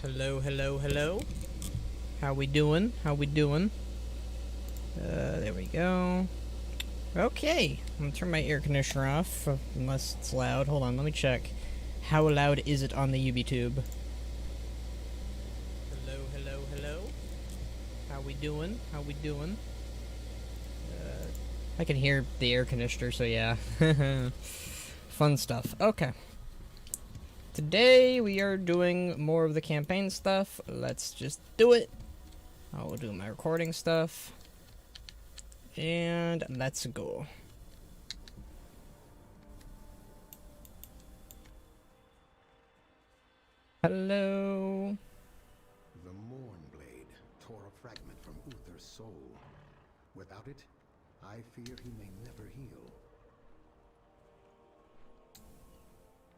Hello, hello, hello. How we doing? How we doing? There we go. Okay, I'm gonna turn my air conditioner off, unless it's loud. Hold on, let me check. How loud is it on the UB tube? Hello, hello, hello. How we doing? How we doing? I can hear the air conditioner, so yeah. Fun stuff. Okay. Today we are doing more of the campaign stuff. Let's just do it. I will do my recording stuff. And let's go. Hello. The Mournblade tore a fragment from Uther's soul. Without it, I fear he may never heal.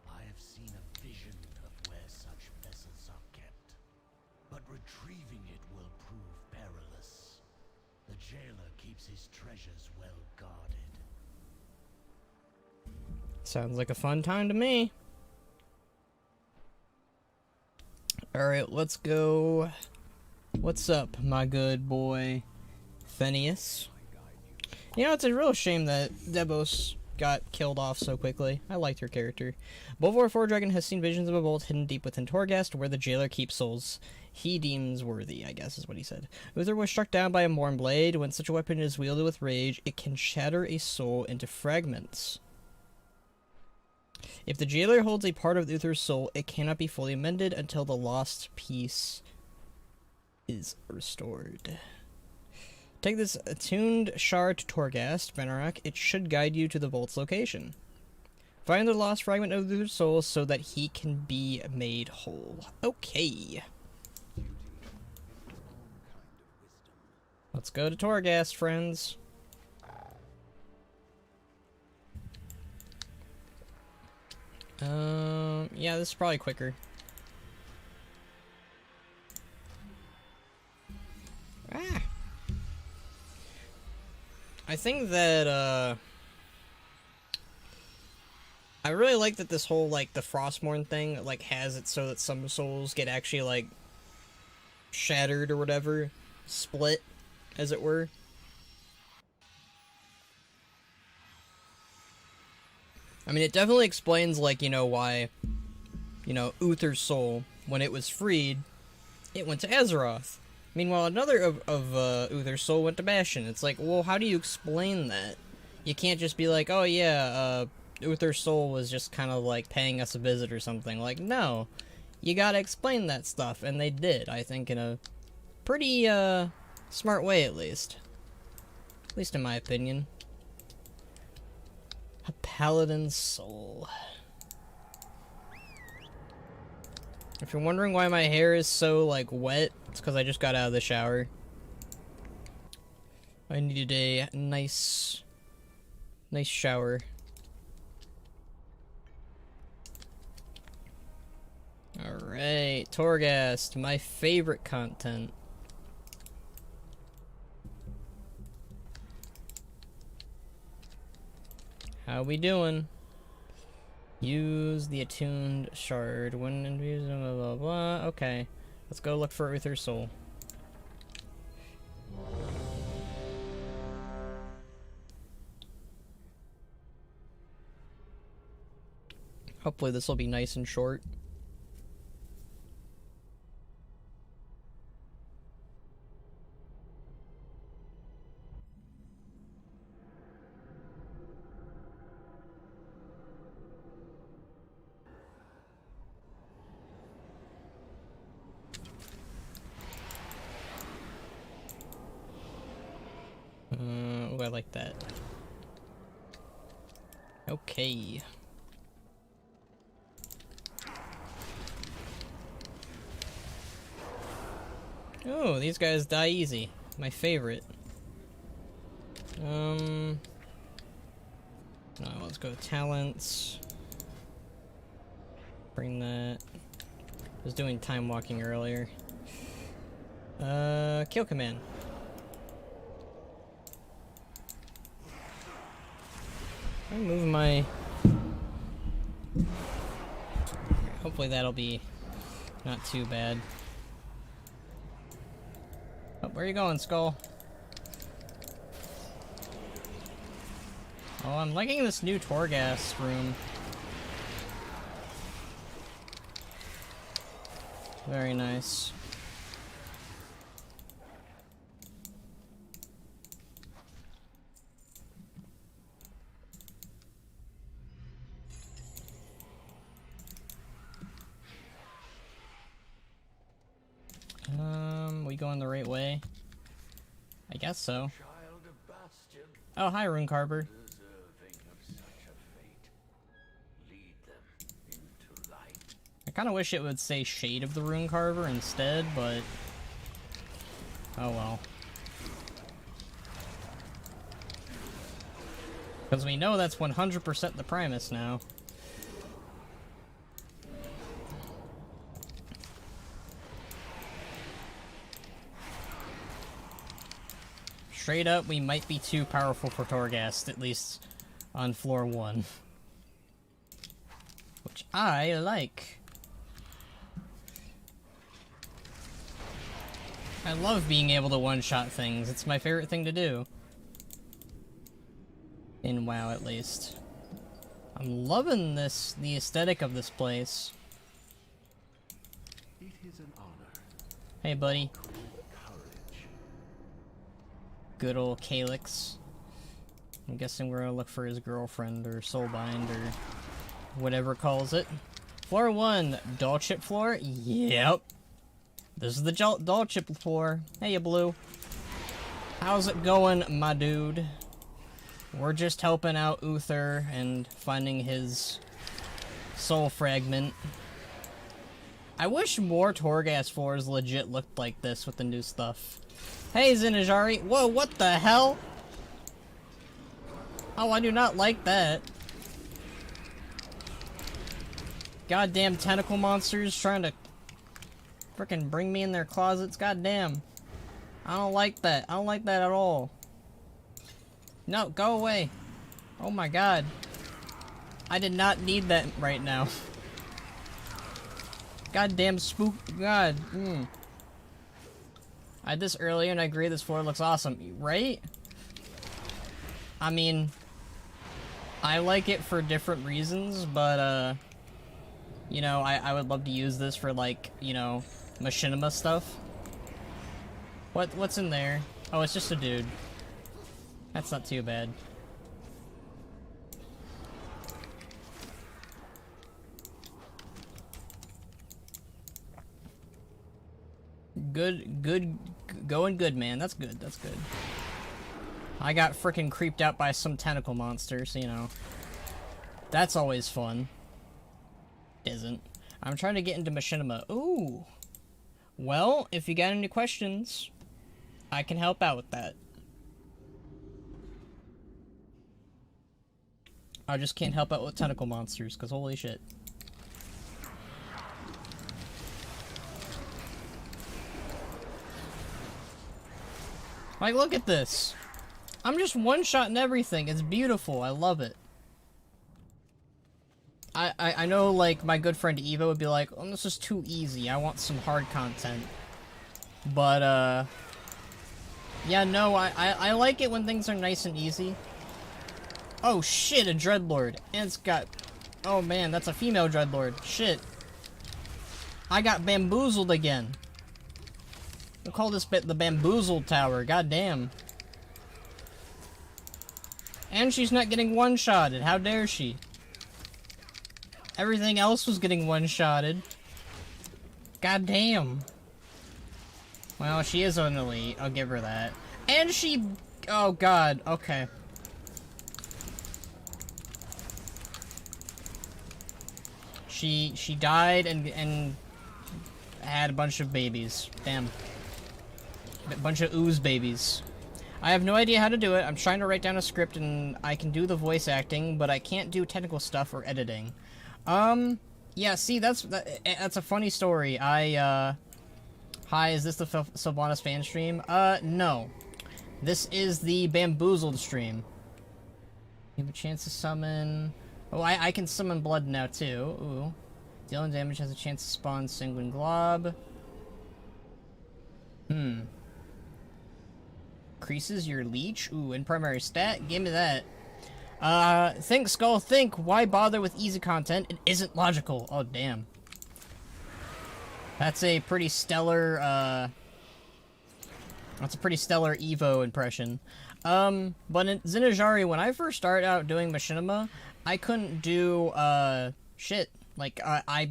I have seen a vision of where such vessels are kept, but retrieving it will prove perilous. The jailer keeps his treasures well guarded. Sounds like a fun time to me. Alright, let's go. What's up, my good boy, Phineas? You know, it's a real shame that Debos got killed off so quickly. I liked her character. Bolvar Fordragon has seen visions of a vault hidden deep within Torghast, where the jailer keeps souls he deems worthy, I guess is what he said. Uther was struck down by a Mournblade. When such a weapon is wielded with rage, it can shatter a soul into fragments. If the jailer holds a part of Uther's soul, it cannot be fully amended until the lost piece is restored. Take this attuned shard to Torghast, Venarak. It should guide you to the vault's location. Find the lost fragment of Uther's soul so that he can be made whole. Okay. Let's go to Torghast, friends. Yeah, this is probably quicker. Ah! I think that, I really like that this whole, like, the Frostmourne thing, like, has it so that some souls get actually, like, shattered or whatever. Split, as it were. I mean, it definitely explains, like, you know, why, you know, Uther's soul, when it was freed, it went to Azeroth. Meanwhile, another of Uther's soul went to Bastion. It's like, well, how do you explain that? You can't just be like, oh yeah, Uther's soul was just kind of like paying us a visit or something. Like, no. You gotta explain that stuff, and they did, I think, in a pretty, smart way, at least. At least in my opinion. A paladin's soul. If you're wondering why my hair is so, like, wet, it's because I just got out of the shower. I needed a nice shower. Alright, Torghast, my favorite content. How we doing? Use the attuned shard when infused, blah blah blah. Okay, let's go look for Uther's soul. Hopefully this will be nice and short. Oh, I like that. Okay. Oh, these guys die easy. My favorite. No, let's go talents. Bring that. Was doing time walking earlier. Kill command. I move my... Hopefully that'll be not too bad. Where are you going, Skull? Oh, I'm liking this new Torghast room. Very nice. We going the right way? I guess so. Child of Bastion, Oh, hi, Rune Carver. deserving of such a fate. Lead them into light. I kind of wish it would say Shade of the Rune Carver instead, but... oh well. Because we know that's 100% the Primus now. Straight up, we might be too powerful for Torghast, at least on floor 1. Which I like. I love being able to one-shot things. It's my favorite thing to do. In WoW, at least. I'm loving this, the aesthetic of this place. It is an honor. Hey, buddy. Courage. Good old Calyx. I'm guessing we're gonna look for his girlfriend, or soulbind, or whatever it calls it. Floor 1, doll chip floor? Yep. This is the doll chip floor. Hey, Blue. How's it going, my dude? We're just helping out Uther and finding his soul fragment. I wish more Torghast floors legit looked like this with the new stuff. Hey, Zinajari. Whoa, what the hell? Oh, I do not like that. Goddamn tentacle monsters trying to frickin' bring me in their closets. Goddamn. I don't like that. I don't like that at all. No, go away. Oh my god. I did not need that right now. Goddamn spook. God. I had this earlier and I agree this floor looks awesome. Right? I mean, I like it for different reasons, but, you know, I would love to use this for, like, you know, machinima stuff. What's in there? Oh, it's just a dude. That's not too bad. Going good, man. That's good, that's good. I got frickin' creeped out by some tentacle monsters, you know. That's always fun. Isn't. I'm trying to get into machinima. Ooh. Well, if you got any questions, I can help out with that. I just can't help out with tentacle monsters, because holy shit. Like, look at this. I'm just one-shotting everything. It's beautiful. I love it. I know, like, my good friend Eva would be like, oh, this is too easy. I want some hard content. But, yeah, no, I like it when things are nice and easy. Oh shit, a Dreadlord. And it's got... oh man, that's a female Dreadlord. Shit. I got bamboozled again. We'll call this bit the Bamboozled Tower. Goddamn. And she's not getting one-shotted. How dare she? Everything else was getting one-shotted. Goddamn. Well, she is an elite. I'll give her that. And she... oh god. Okay. She died and had a bunch of babies. Damn. A bunch of ooze babies. I have no idea how to do it. I'm trying to write down a script and I can do the voice acting, but I can't do technical stuff or editing. Yeah, see, that's a funny story. Hi, is this the Sylvanas fan stream? No. This is the Bamboozled stream. You have a chance to summon... oh, I can summon blood now, too. Ooh. Dealing damage has a chance to spawn Sanguine Glob. Increases your leech? Ooh, in primary stat? Give me that. Think, Skull, think. Why bother with easy content? It isn't logical. Oh, damn. That's a pretty stellar, that's a pretty stellar Evo impression. But in Zinajari, when I first started out doing machinima, I couldn't do, shit. Like, I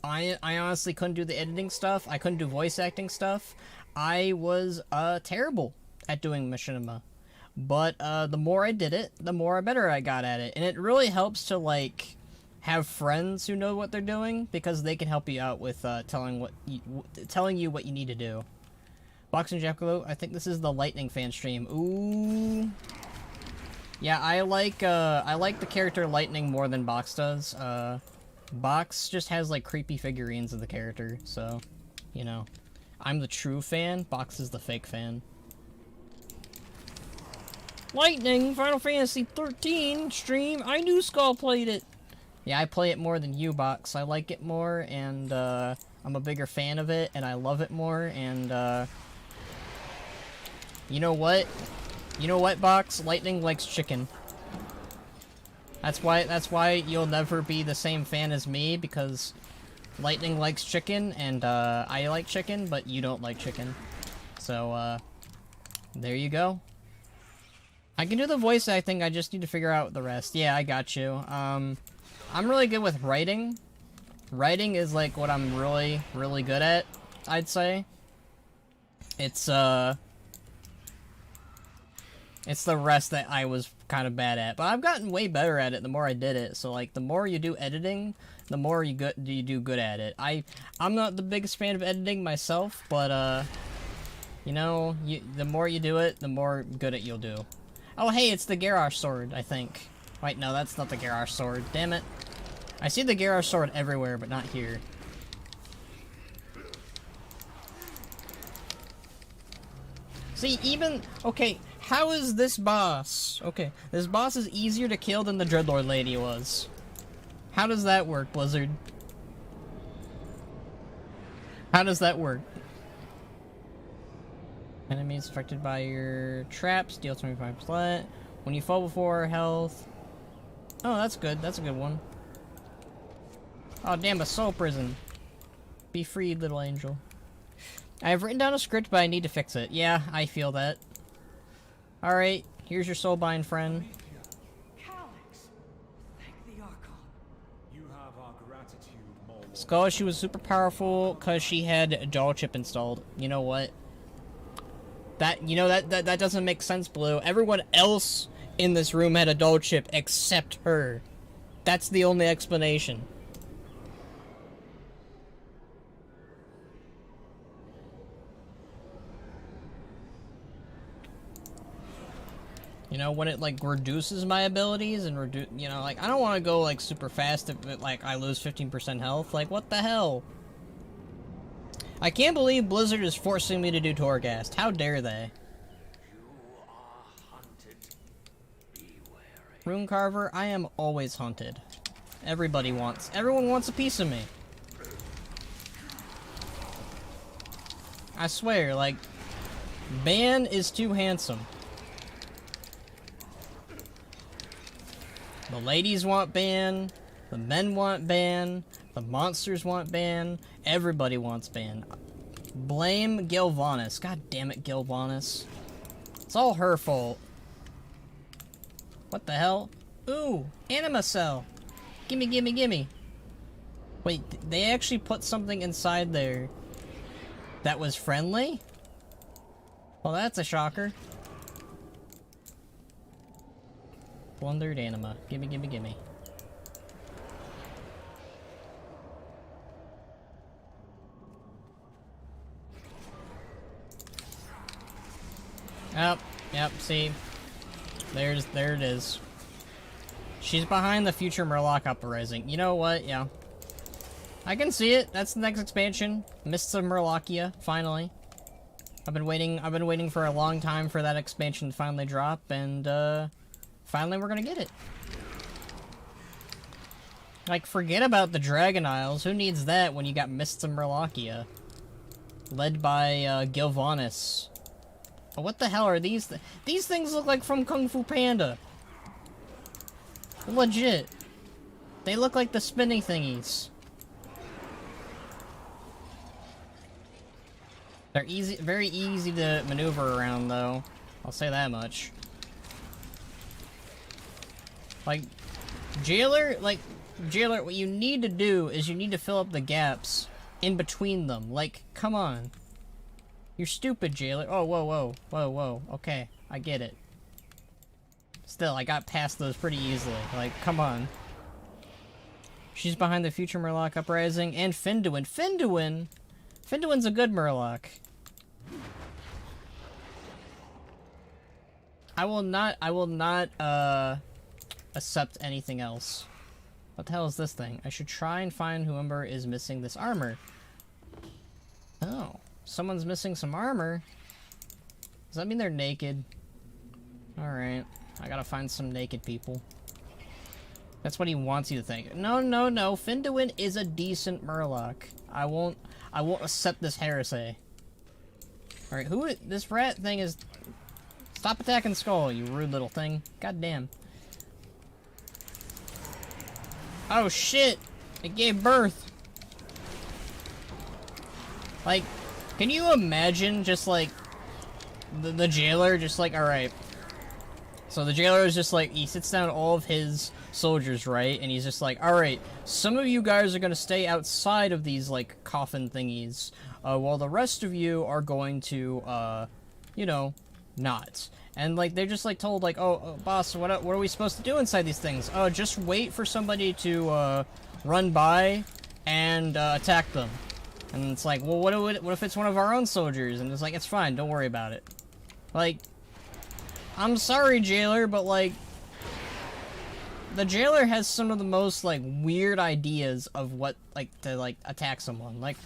honestly couldn't do the editing stuff. I couldn't do voice acting stuff. I was, terrible at doing machinima. But, the more I did it, the more better I got at it. And it really helps to, like, have friends who know what they're doing, because they can help you out with, telling you what you need to do. Boxing Jackalope, I think this is the Lightning fan stream. Ooh. Yeah, I like the character Lightning more than Box does. Box just has, like, creepy figurines of the character, so, you know. I'm the true fan, Box is the fake fan. Lightning, Final Fantasy 13 stream, I knew Skull played it! Yeah, I play it more than you, Box. I like it more, and, I'm a bigger fan of it, and I love it more, and, you know what? You know what, Box? Lightning likes chicken. That's why you'll never be the same fan as me, because Lightning likes chicken, and, I like chicken, but you don't like chicken. So, there you go. I can do the voice acting, I just need to figure out the rest. Yeah, I got you. I'm really good with writing. Writing is, like, what I'm really, really good at, I'd say. It's the rest that I was kind of bad at. But I've gotten way better at it the more I did it. So, like, the more you do editing, the more you do good at it. I'm not the biggest fan of editing myself, but, you know, the more you do it, the more good at you'll do. Oh, hey, it's the Garrosh sword, I think. Wait, no, that's not the Garrosh sword. Damn it. I see the Garrosh sword everywhere, but not here. See, even... Okay, how is this boss? Okay, this boss is easier to kill than the Dreadlord lady was. How does that work, Blizzard? How does that work? Enemies affected by your traps deal 25%. When you fall before health... Oh, that's good. That's a good one. Oh, damn, a soul prison. Be freed, little angel. I have written down a script, but I need to fix it. Yeah, I feel that. Alright, here's your soulbind friend. Skull, she was super powerful because she had a doll chip installed. You know what? That doesn't make sense, Blue. Everyone else in this room had a doll chip except her. That's the only explanation. You know, when it, like, reduces my abilities and you know, like, I don't want to go, like, super fast if, like, I lose 15% health. Like, what the hell? I can't believe Blizzard is forcing me to do Torghast. How dare they? Rune Carver, I am always hunted. Everyone wants a piece of me. I swear, like, Ban is too handsome. The ladies want Ban, the men want Ban, the monsters want Ban, everybody wants Ban. Blame Gilvanis. God damn it, Gilvanis. It's all her fault. What the hell? Ooh, Anima Cell. Gimme, gimme, gimme. Wait, they actually put something inside there that was friendly? Well, that's a shocker. Plundered anima. Gimme, gimme, gimme. Yep, see. There it is. She's behind the future Murloc uprising. You know what? Yeah. I can see it. That's the next expansion. Mists of Murlocia, finally. I've been waiting for a long time for that expansion to finally drop, and, finally we're gonna get it. Like, forget about the Dragon Isles. Who needs that when you got Mists of Murlocia? Led by, Gilvanis. Oh, what the hell are these these things look like from Kung Fu Panda. Legit. They look like the spinning thingies. They're easy, very easy to maneuver around, though. I'll say that much. Like, Jailer, what you need to do is you need to fill up the gaps in between them. Like, come on. You're stupid, Jailer. Oh, whoa, whoa, whoa, whoa. Okay, I get it. Still, I got past those pretty easily. Like, come on. She's behind the future Murloc Uprising and Finduin. Finduin? Finduin's a good Murloc. I will not, accept anything else. What the hell is this thing? I should try and find whoever is missing this armor. Oh, someone's missing some armor. Does that mean they're naked? Alright, I gotta find some naked people. That's what he wants you to think. No, no, no, Finduin is a decent Murloc. I won't accept this heresy. Alright, this rat thing is... Stop attacking Skull, you rude little thing. God damn. Oh shit! It gave birth! Like, can you imagine just like... The jailer just like, alright. So the jailer is just like, he sits down all of his soldiers, right? And he's just like, alright, some of you guys are gonna stay outside of these, like, coffin thingies, while the rest of you are going to, you know, not. And, like, they're just, like, told, like, oh, boss, what are we supposed to do inside these things? Oh, just wait for somebody to, run by and, attack them. And it's like, well, what if it's one of our own soldiers? And it's like, it's fine, don't worry about it. Like, I'm sorry, jailer, but, like, the jailer has some of the most, like, weird ideas of what, like, to, like, attack someone. Like,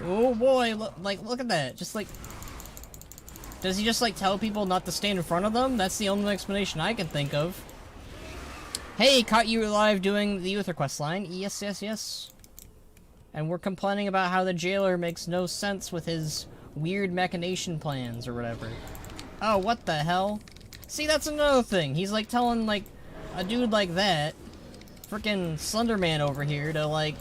oh boy, look at that. Just, like, does he just, like, tell people not to stand in front of them? That's the only explanation I can think of. Hey, caught you alive doing the Uther quest line. Yes, yes, yes. And we're complaining about how the jailer makes no sense with his weird machination plans or whatever. Oh, what the hell? See, that's another thing. He's, like, telling, like, a dude like that, frickin' Slenderman over here, to, like,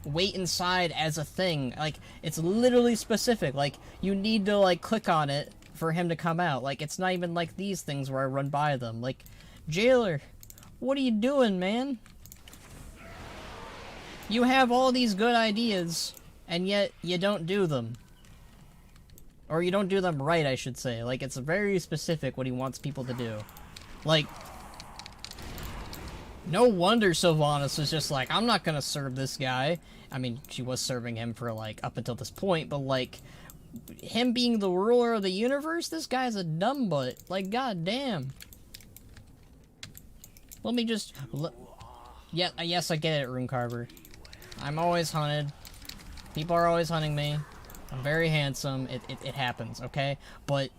wait inside as a thing. Like, it's literally specific. Like, you need to, like, click on it for him to come out. Like, it's not even like these things where I run by them. Like, jailer, what are you doing, man? You have all these good ideas, and yet you don't do them. Or you don't do them right, I should say. Like, it's very specific what he wants people to do. Like, no wonder Sylvanas was just like, I'm not gonna serve this guy. I mean, she was serving him for, like, up until this point, but, like, him being the ruler of the universe, this guy's a dumb butt. Like, goddamn. Let me just... Yeah, yes, I get it, Rune Carver. I'm always hunted. People are always hunting me. I'm very handsome. It happens, okay? But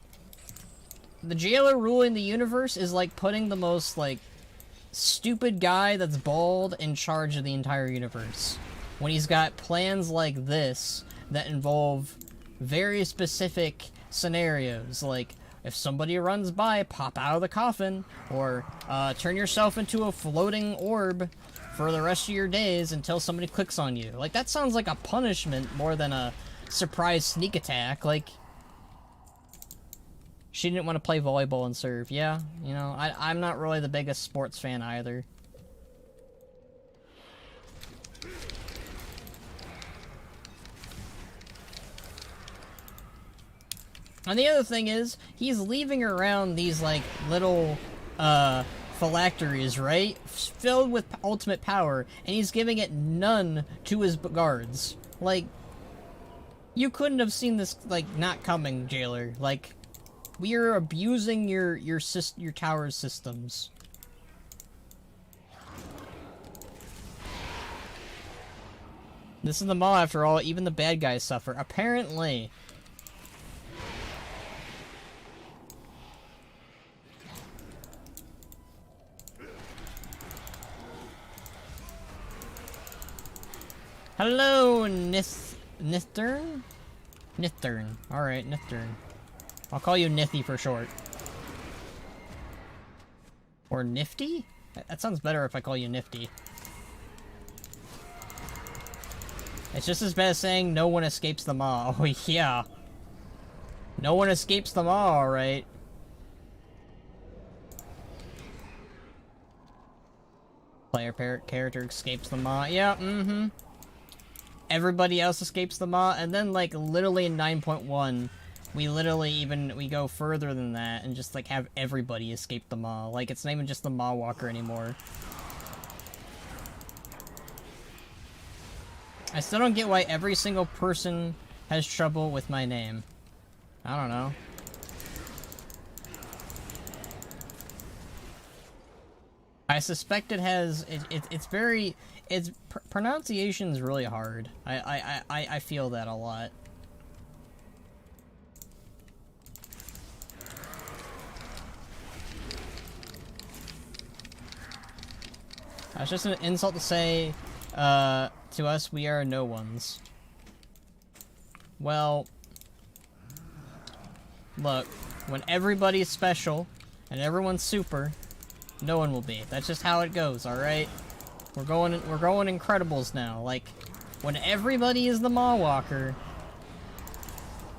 the jailer ruling the universe is like putting the most, like, stupid guy that's bald in charge of the entire universe. When he's got plans like this that involve very specific scenarios, like if somebody runs by, pop out of the coffin, or turn yourself into a floating orb for the rest of your days until somebody clicks on you. Like, that sounds like a punishment more than a surprise sneak attack. Like, she didn't want to play volleyball and serve. Yeah, you know, I'm not really the biggest sports fan either. And the other thing is, he's leaving around these, like, little, phylacteries, right? Filled with ultimate power, and he's giving it none to his guards. Like, you couldn't have seen this, like, not coming, jailer. Like, we are abusing your tower's systems. This is the mall, after all. Even the bad guys suffer. Apparently. Hello, Nithern? Nithern. Alright, Nithern. I'll call you Nifty for short. Or Nifty? That sounds better if I call you Nifty. It's just as bad as saying no one escapes the maw. Oh, yeah. No one escapes the maw, alright. Player character escapes the maw. Yeah, mm-hmm. Everybody else escapes the maw, and then, like, literally in 9.1, we go further than that and just, like, have everybody escape the maw. Like, it's not even just the maw walker anymore. I still don't get why every single person has trouble with my name. I don't know. I suspect it has. Its pronunciation is really hard. I feel that a lot. It's just an insult to say, to us, we are no ones. Well, look, when everybody's special and everyone's super, no one will be. That's just how it goes, alright? We're going Incredibles now. Like, when everybody is the Maw Walker,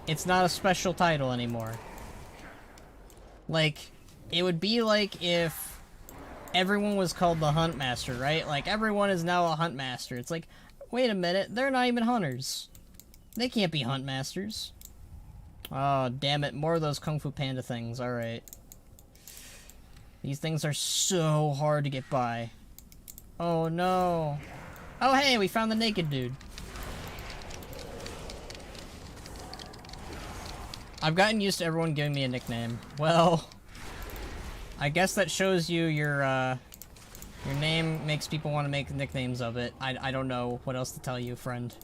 it's not a special title anymore. Like, it would be like if everyone was called the Huntmaster, right? Like, everyone is now a Huntmaster. It's like, wait a minute, they're not even hunters. They can't be Huntmasters. Oh, damn it, more of those Kung Fu Panda things, alright. These things are so hard to get by. Oh no. Oh hey, we found the naked dude. I've gotten used to everyone giving me a nickname. Well, I guess that shows you your name makes people want to make nicknames of it. I don't know what else to tell you, friend.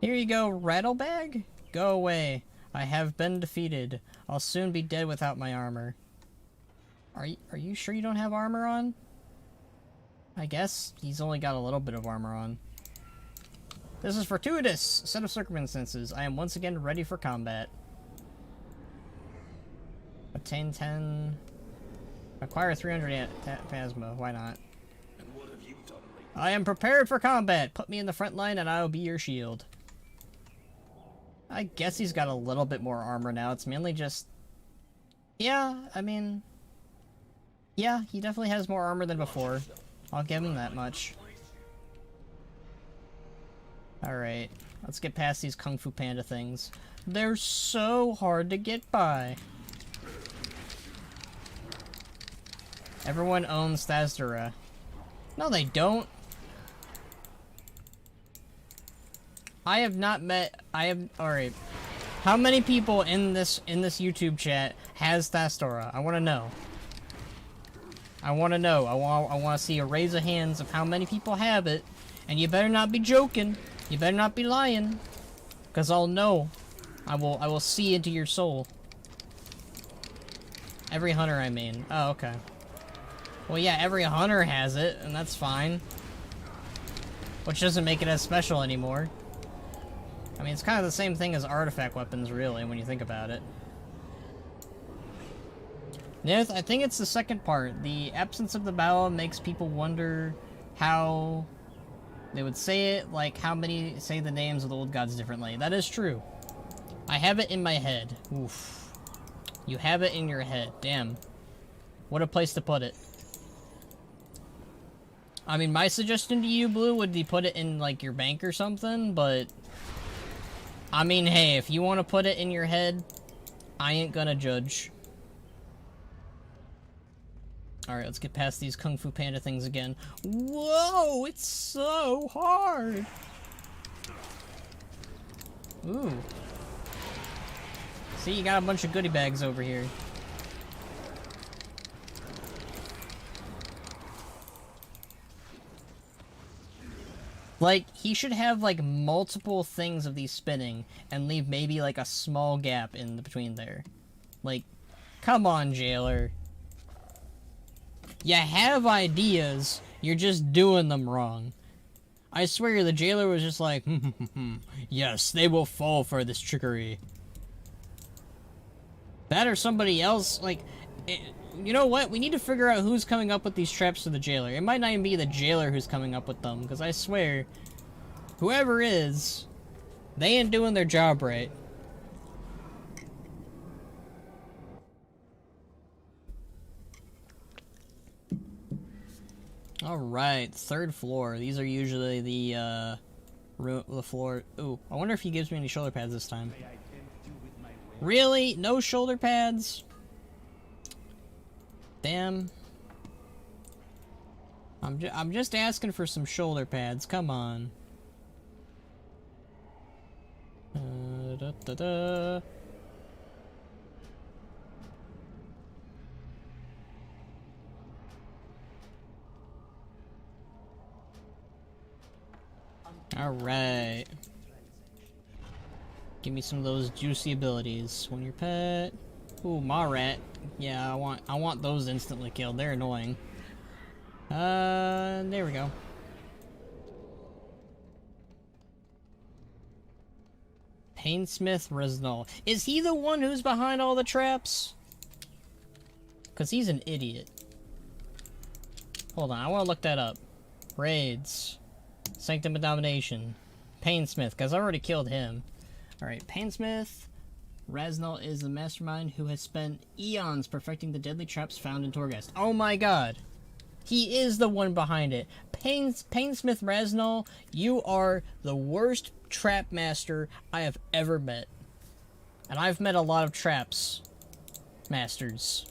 Here you go, Rattlebag? Go away. I have been defeated. I'll soon be dead without my armor. Are you sure you don't have armor on? I guess he's only got a little bit of armor on. This is fortuitous set of circumstances. I am once again ready for combat. Obtain 10. Acquire 300 Phasma. Why not? And what have you done lately? I am prepared for combat. Put me in the front line and I will be your shield. I guess he's got a little bit more armor now. It's mainly just... Yeah, I mean... Yeah, he definitely has more armor than before. I'll give him that much. Alright, let's get past these Kung Fu Panda things. They're so hard to get by. Everyone owns Thasdora. No, they don't. Alright. How many people in this YouTube chat has Thasdora? I wanna know. I want to know. I want to see a raise of hands of how many people have it. And you better not be joking. You better not be lying. Because I'll know. I will see into your soul. Every hunter, I mean. Oh, okay. Well, yeah, every hunter has it, and that's fine. Which doesn't make it as special anymore. I mean, it's kind of the same thing as artifact weapons, really, when you think about it. Yeah, I think it's the second part. The absence of the battle makes people wonder how they would say it, like how many say the names of the old gods differently. That is true. I have it in my head. Oof. You have it in your head. Damn. What a place to put it. I mean, my suggestion to you, Blue, would be put it in, like, your bank or something, but... I mean, hey, if you want to put it in your head, I ain't gonna judge. Alright, let's get past these Kung Fu Panda things again. Whoa, it's so hard! Ooh. See, you got a bunch of goodie bags over here. Like, he should have, like, multiple things of these spinning and leave maybe, like, a small gap in between there. Like, come on, Jailer. You have ideas, you're just doing them wrong. I swear the Jailer was just like, yes, they will fall for this trickery. That or somebody else, like... you know what? We need to figure out who's coming up with these traps to the jailer. It might not even be the jailer who's coming up with them, because I swear, whoever is, they ain't doing their job right. Alright, third floor. These are usually the floor... Ooh, I wonder if he gives me any shoulder pads this time. Really? No shoulder pads? Damn. I'm just asking for some shoulder pads, come on. Da, da, da. Alright. Give me some of those juicy abilities. When your pet. Ooh, Marat. Yeah, I want those instantly killed. They're annoying. There we go. Painsmith Reznal. Is he the one who's behind all the traps? Because he's an idiot. Hold on, I want to look that up. Raids. Sanctum of Domination. Painsmith, because I already killed him. Alright, Painsmith Reznal is the mastermind who has spent eons perfecting the deadly traps found in Torghast. Oh my god! He is the one behind it. Painsmith Reznal, you are the worst trap master I have ever met. And I've met a lot of traps masters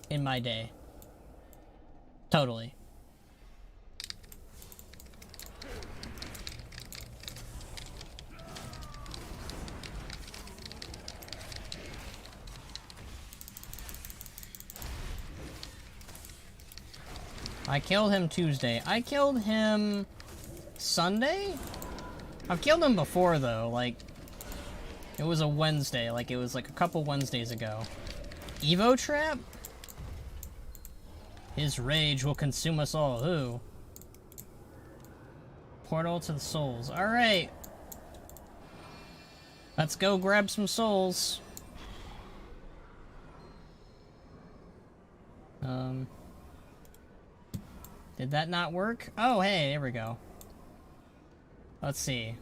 in my day. Totally. I killed him Tuesday. I killed him Sunday? I've killed him before, though. Like, it was a Wednesday. Like, it was like a couple Wednesdays ago. Evo Trap? His rage will consume us all. Who? Portal to the souls. Alright. Let's go grab some souls. Did that not work? Oh, hey, there we go. Let's see.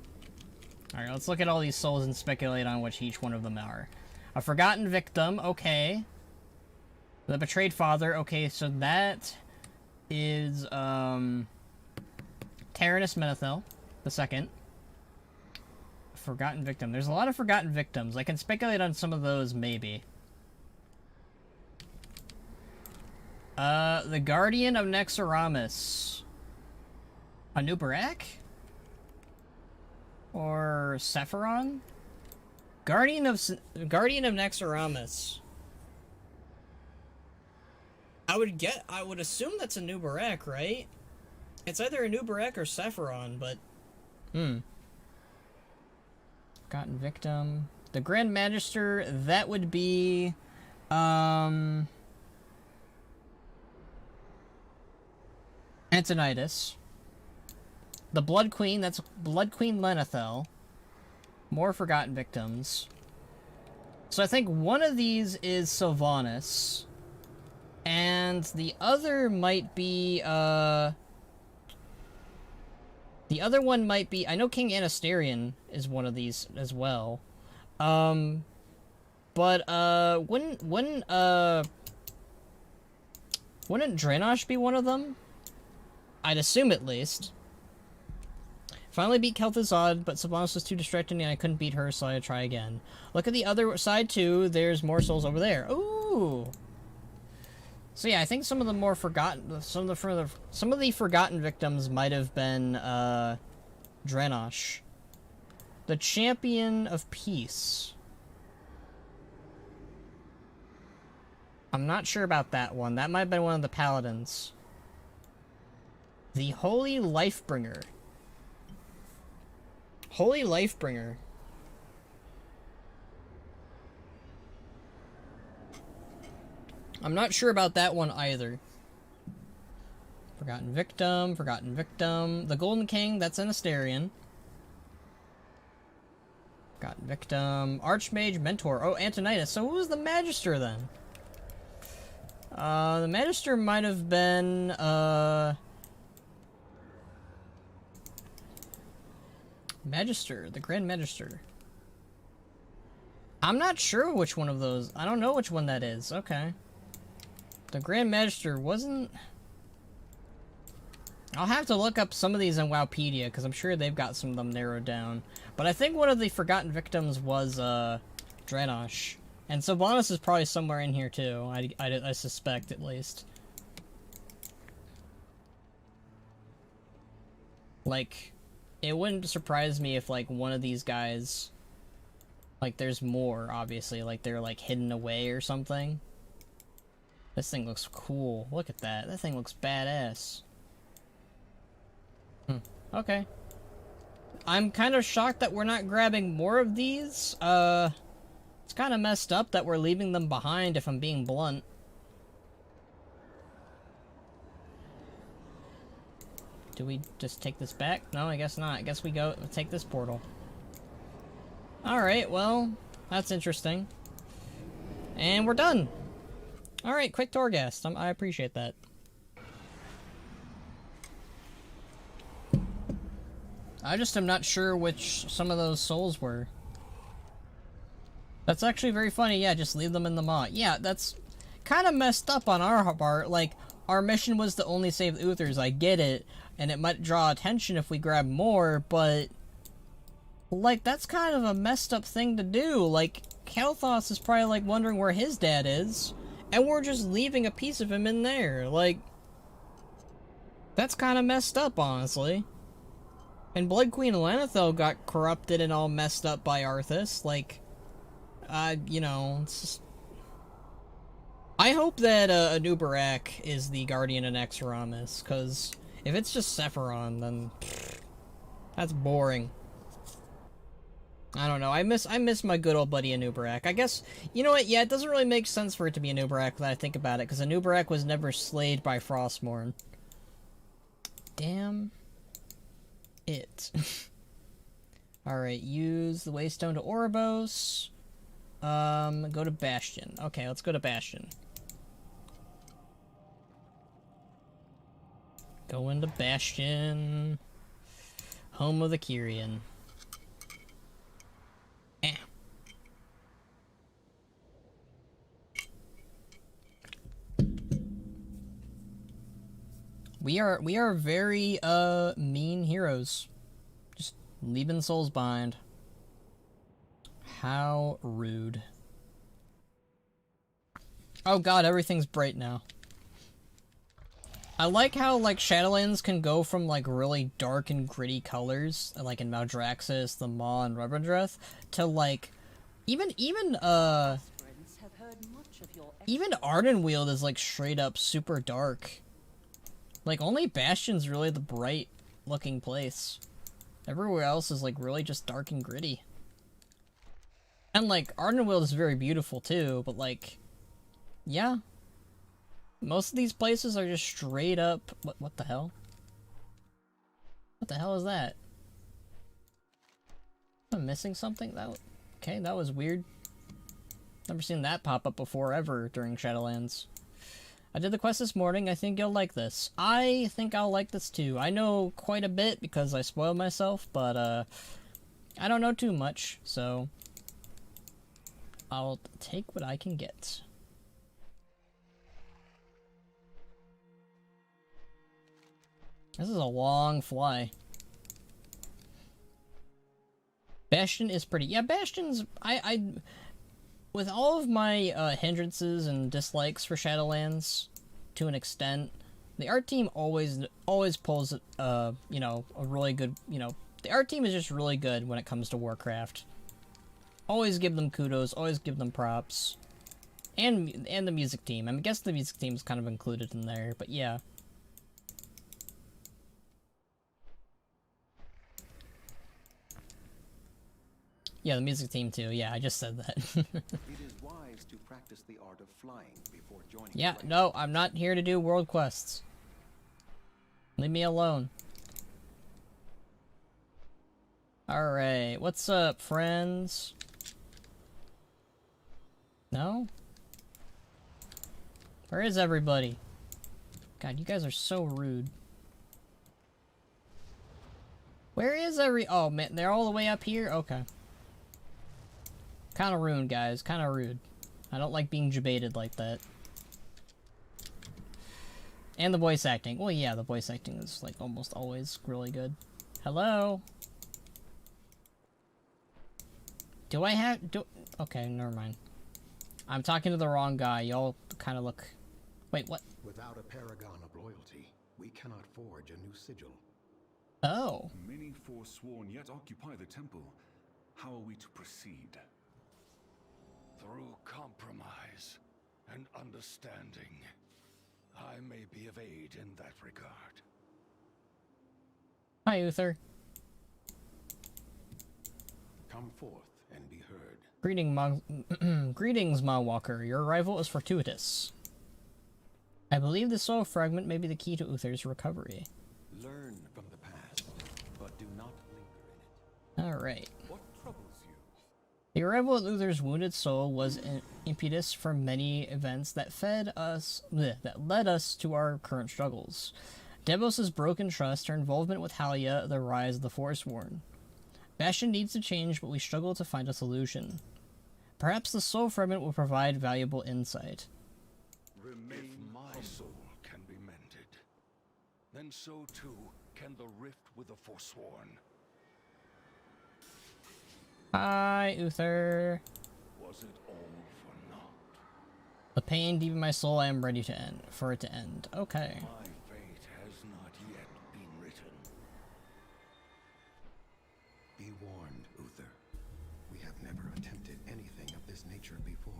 Alright, let's look at all these souls and speculate on which each one of them are. A forgotten victim, okay. The betrayed father, okay, so that is, Tyrannus Menethil, the second. Forgotten victim. There's a lot of forgotten victims. I can speculate on some of those, maybe. The Guardian of Nexoramus. Anubarak? Or Sephiron? Guardian of Nexoramus. I would assume that's Anubarak, right? It's either Anubarak or Sephiron, but... Forgotten victim. The Grand Magister, that would be... Antonidas. The Blood Queen, that's Blood Queen Lenethel. More forgotten victims. So I think one of these is Sylvanas. And the other might be, the other one might be... I know King Anasterion is one of these as well. Wouldn't Dranosh be one of them? I'd assume, at least. Finally beat Kel'Thuzad, but Sylvanas was too distracting and I couldn't beat her, so I had to try again. Look at the other side, too. There's more souls over there. Ooh! So yeah, I think some of the more forgotten... Some of the forgotten victims might have been, Dranosh. The Champion of Peace. I'm not sure about that one. That might have been one of the Paladins. The Holy Lifebringer. Holy Lifebringer. I'm not sure about that one either. Forgotten Victim, Forgotten Victim. The Golden King, that's Anasterion. Forgotten Victim. Archmage Mentor. Oh, Antonitus. So who was the Magister then? The Magister might have been, Magister. The Grand Magister. I'm not sure which one of those. I don't know which one that is. Okay. The Grand Magister wasn't... I'll have to look up some of these in Wowpedia, because I'm sure they've got some of them narrowed down. But I think one of the Forgotten Victims was, Dranosh. And Sylvanas is probably somewhere in here, too. I suspect, at least. Like, it wouldn't surprise me if, like, one of these guys... Like, there's more, obviously. Like, they're, like, hidden away or something. This thing looks cool. Look at that. That thing looks badass. Okay. I'm kind of shocked that we're not grabbing more of these. It's kind of messed up that we're leaving them behind, if I'm being blunt. Do we just take this back? No, I guess not. I guess we go take this portal. Alright, well, that's interesting. And we're done! Alright, quick Torghast. I appreciate that. I just am not sure which some of those souls were. That's actually very funny. Yeah, just leave them in the maw. Yeah, that's kind of messed up on our part. Like, our mission was to only save the Uthers. I get it. And it might draw attention if we grab more, but... Like, that's kind of a messed up thing to do. Like, Kalthos is probably, like, wondering where his dad is. And we're just leaving a piece of him in there. Like... That's kind of messed up, honestly. And Blood Queen Lanethel got corrupted and all messed up by Arthas. Like... you know, it's just... I hope that Anubarak is the Guardian in Exoramus, because if it's just Sephiron, then that's boring. I don't know. I miss my good old buddy Anubarak. I guess, you know what? Yeah, it doesn't really make sense for it to be Anubarak when I think about it, because Anubarak was never slayed by Frostmourne. Damn it. Alright, use the Waystone to Oribos. Go to Bastion. Okay, let's go to Bastion. Go into Bastion. Home of the Kyrian. Eh. We are very, mean heroes. Just leaving souls behind. How rude. Oh god, everything's bright now. I like how, like, Shadowlands can go from, like, really dark and gritty colors, like in Maldraxxus, the Maw, and Revendreth, to, like, even Ardenweald is, like, straight up super dark. Like, only Bastion's really the bright-looking place. Everywhere else is, like, really just dark and gritty. And, like, Ardenweald is very beautiful, too, but, like, yeah. Most of these places are just straight up... What the hell? What the hell is that? Am I missing something? Okay, that was weird. Never seen that pop up before, ever, during Shadowlands. I did the quest this morning. I think you'll like this. I think I'll like this, too. I know quite a bit, because I spoiled myself, but, I don't know too much, so... I'll take what I can get. This is a long fly. Bastion is pretty... Yeah, Bastion's... With all of my hindrances and dislikes for Shadowlands, to an extent, the art team always pulls, you know, a really good... You know, the art team is just really good when it comes to Warcraft. Always give them kudos, always give them props. And the music team. I mean, I guess the music team is kind of included in there, but yeah. Yeah, the music team too. Yeah, I just said that. It is wise to practice the art of flying before joining. Yeah, no, I'm not here to do world quests. Leave me alone. Alright, what's up, friends? No? Where is everybody? God, you guys are so rude. Where is oh man, they're all the way up here? Okay. Kinda rude, guys, kinda rude. I don't like being debated like that. And the voice acting. Well, yeah, the voice acting is, like, almost always really good. Hello? Do I have... Okay, never mind. I'm talking to the wrong guy. Y'all kind of look... Wait, what? Without a paragon of loyalty, we cannot forge a new sigil. Oh. Many forsworn yet occupy the temple. How are we to proceed? Through compromise and understanding, I may be of aid in that regard. Hi, Uther. Come forth and be heard. Greetings, Mawwalker. Your arrival is fortuitous. I believe the soul fragment may be the key to Uther's recovery. Learn from the past, but do not linger in it. Alright. What troubles you? The arrival of Uther's wounded soul was an impetus for many events that led us to our current struggles. Devos' broken trust, her involvement with Halia, the rise of the Forsworn. Bastion needs to change, but we struggle to find a solution. Perhaps the soul fragment will provide valuable insight. If my soul can be mended, then so too can the rift with the Forsworn. Hi, Uther. Was it all for naught? The pain deep in my soul I am ready to end, for it to end. Okay. My fate has not yet been written. Be warned, Uther. We have never attempted anything of this nature before.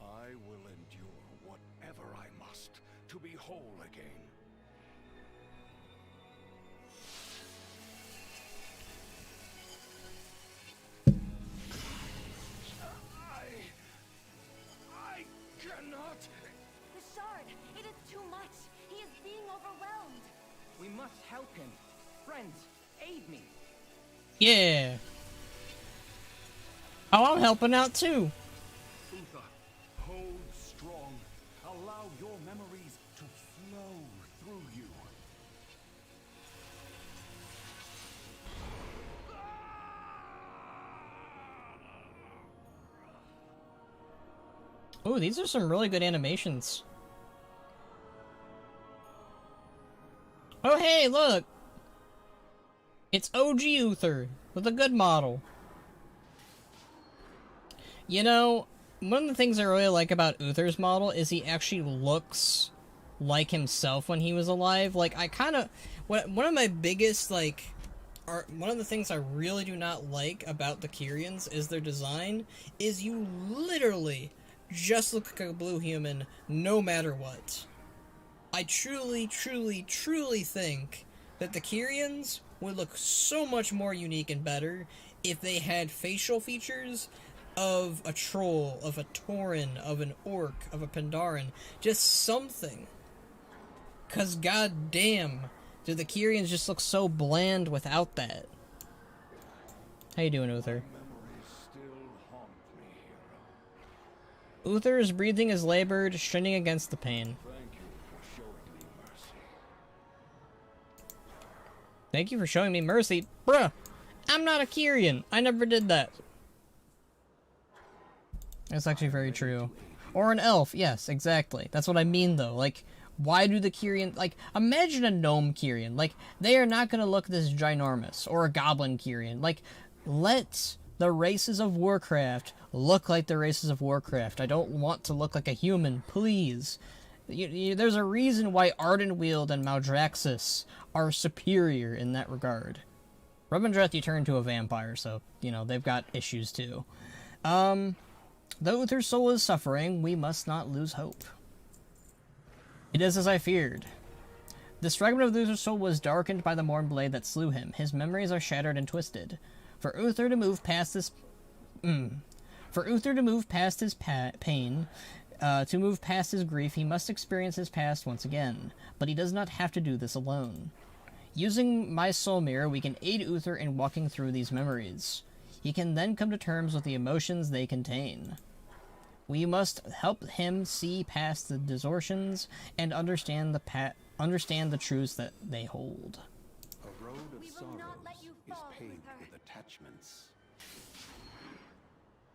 I will endure whatever I must to be whole again. I cannot. The shard! It is too much! He is being overwhelmed! We must help him. Friends, aid me. Yeah. Oh, I'm helping out too. Uther, hold strong. Allow your memories to flow through you. Oh, these are some really good animations. Oh, hey, look! It's OG Uther with a good model. You know, one of the things I really like about Uther's model is he actually looks like himself when he was alive. Like, I kind of... One of my biggest, like... One of the things I really do not like about the Kyrians is their design, is you literally just look like a blue human no matter what. I truly, truly, truly think that the Kyrians would look so much more unique and better if they had facial features of a troll, of a Tauren, of an orc, of a Pandaren. Just something. Cause goddamn, do the Kyrians just look so bland without that. How you doing, Uther? Memories still haunt me, hero. Uther's breathing is labored, straining against the pain. Thank you for showing me mercy. Thank you for showing me mercy. Bruh, I'm not a Kyrian. I never did that. That's actually very true. Or an elf, yes, exactly. That's what I mean, though. Like, why do the Kyrian... Like, imagine a gnome Kyrian. Like, they are not gonna look this ginormous. Or a goblin Kyrian. Like, let the races of Warcraft look like the races of Warcraft. I don't want to look like a human, please. There's a reason why Ardenweald and Maldraxxus are superior in that regard. Revendreth, you turn to a vampire, so, you know, they've got issues, too. Though Uther's soul is suffering, we must not lose hope. It is as I feared. This fragment of Uther's soul was darkened by the Mornblade that slew him. His memories are shattered and twisted. For Uther to move past this... For Uther to move past his pain, to move past his grief, he must experience his past once again. But he does not have to do this alone. Using my soul mirror, we can aid Uther in walking through these memories. He can then come to terms with the emotions they contain. We must help him see past the distortions and understand the truths that they hold. A road of We will sorrows not let you is fall, paved Uther. with attachments.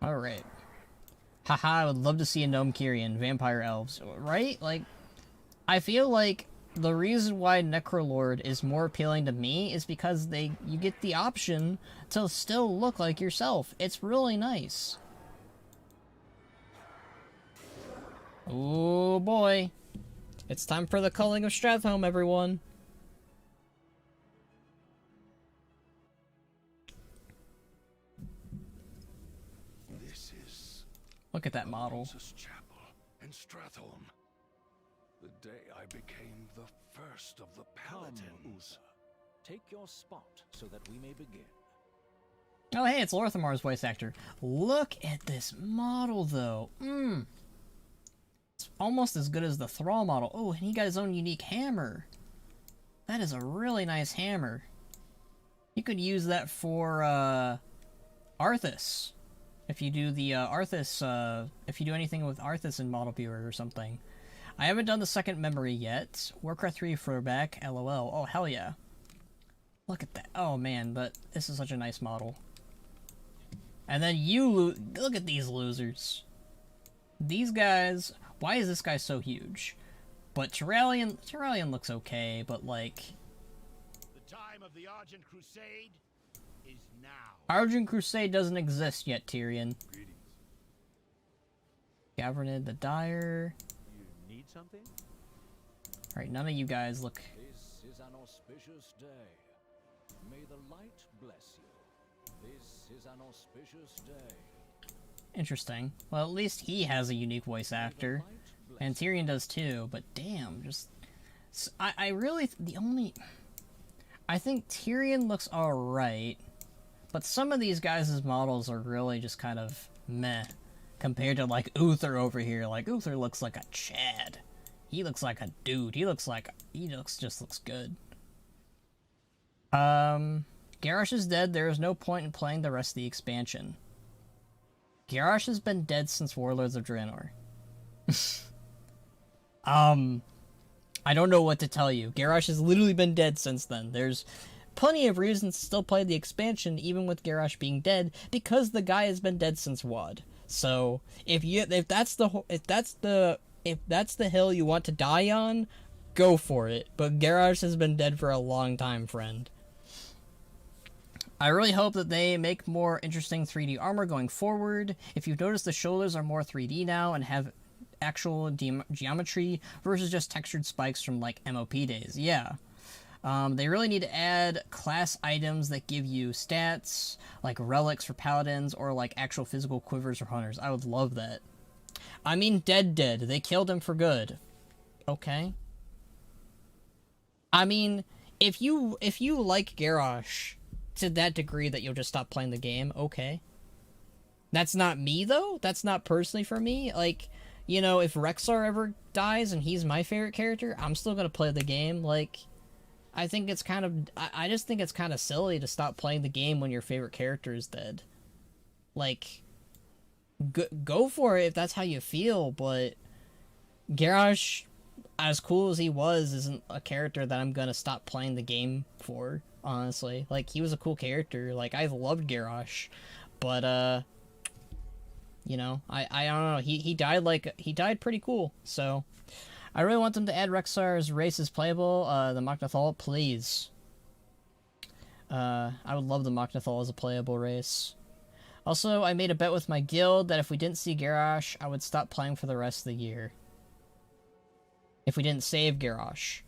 Alright. Haha, I would love to see a gnome Kyrian, vampire elves, right? Like, I feel like the reason why Necrolord is more appealing to me is because you get the option to still look like yourself. It's really nice. Oh boy. It's time for the culling of Stratholme, everyone. This is Look at that model. Princess Chapel in Stratholme. The day I became the first of the Paladins. Take your spot so that we may begin. Oh hey, it's Lorthamar's voice actor. Look at this model though. It's almost as good as the Thrall model. Oh, and he got his own unique hammer. That is a really nice hammer. You could use that for Arthas. If you do the Arthas, if you do anything with Arthas in Model Viewer or something. I haven't done the second memory yet. Warcraft 3 throwback, LOL. Oh, hell yeah. Look at that. Oh man, but this is such a nice model. And then look at these losers. These guys, why is this guy so huge? But Tyrellian looks okay, but like... The time of the Argent Crusade is now. Argent Crusade doesn't exist yet, Tyrion. Gavernid the Dire. You need something? Alright, none of you guys look... This is an auspicious day. May the light bless you. This is an auspicious day. interesting. Well, at least he has a unique voice actor. And Tyrion does too, but damn, just... I really... I think Tyrion looks alright, but some of these guys' models are really just kind of meh compared to, like, Uther over here. Like, Uther looks like a Chad. He looks like a dude. He just looks good. Garrosh is dead. There is no point in playing the rest of the expansion. Garrosh has been dead since Warlords of Draenor. I don't know what to tell you. Garrosh has literally been dead since then. There's plenty of reasons to still play the expansion, even with Garrosh being dead, because the guy has been dead since WoD. So if that's the hill you want to die on, go for it. But Garrosh has been dead for a long time, friend. I really hope that they make more interesting 3D armor going forward. If you've noticed, the shoulders are more 3D now and have actual geometry versus just textured spikes from, like, MOP days. Yeah. They really need to add class items that give you stats, like relics for paladins, or, like, actual physical quivers for hunters. I would love that. I mean, dead. They killed him for good. Okay. I mean, if you like Garrosh to that degree that you'll just stop playing the game, okay. That's not me, though. That's not personally for me. Like, you know, if Rexar ever dies and he's my favorite character, I'm still gonna play the game. Like, I think it's kind of... I just think it's kind of silly to stop playing the game when your favorite character is dead. Like, go for it if that's how you feel, but Garrosh, as cool as he was, isn't a character that I'm gonna stop playing the game for, honestly. Like, he was a cool character. Like, I loved Garrosh, but, you know, I don't know. He died pretty cool, so... I really want them to add Rexar's race as playable, the Mok'Nathal, please. I would love the Mok'Nathal as a playable race. Also, I made a bet with my guild that if we didn't see Garrosh, I would stop playing for the rest of the year. If we didn't save Garrosh.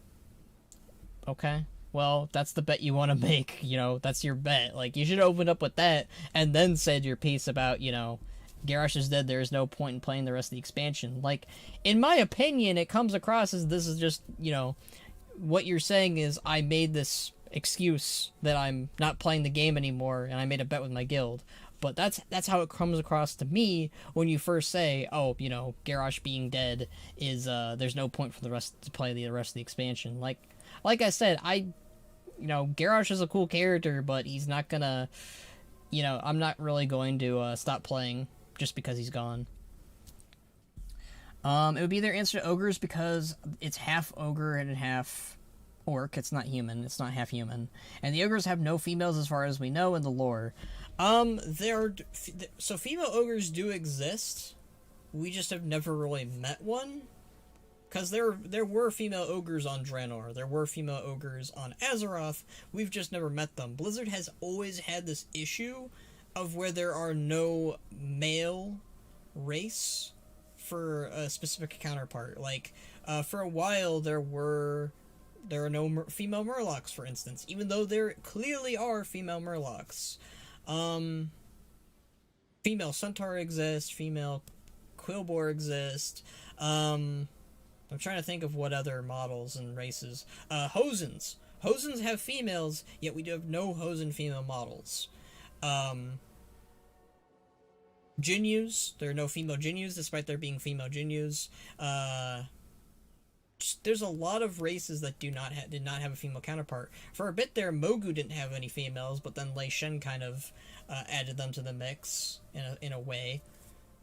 Okay. Well, that's the bet you want to make, you know, that's your bet. Like, you should open up with that, and then said your piece about, you know, Garrosh is dead, there is no point in playing the rest of the expansion. Like, in my opinion, it comes across as this is just, you know, what you're saying is I made this excuse that I'm not playing the game anymore, and I made a bet with my guild. But that's how it comes across to me when you first say, oh, you know, Garrosh being dead is, there's no point for the rest to play the rest of the expansion. Like I said, Garrosh is a cool character, but he's not gonna, I'm not really going to stop playing just because he's gone. It would be their answer to ogres because it's half ogre and half orc. It's not human. It's not half human. And the ogres have no females as far as we know in the lore. So female ogres do exist. We just have never really met one. Because there were female ogres on Draenor. There were female ogres on Azeroth. We've just never met them. Blizzard has always had this issue of where there are no male race for a specific counterpart. Like, for a while there are no female Murlocs, for instance, even though there clearly are female Murlocs. Female Centaur exists, female Quillbore exist. I'm trying to think of what other models and races. Hosens. Hosens have females, yet we do have no Hosen female models. Jinyus. There are no female Jinyus, despite there being female Jinyus. There's a lot of races that did not have a female counterpart. For a bit there, Mogu didn't have any females, but then Lei Shen kind of added them to the mix in a way.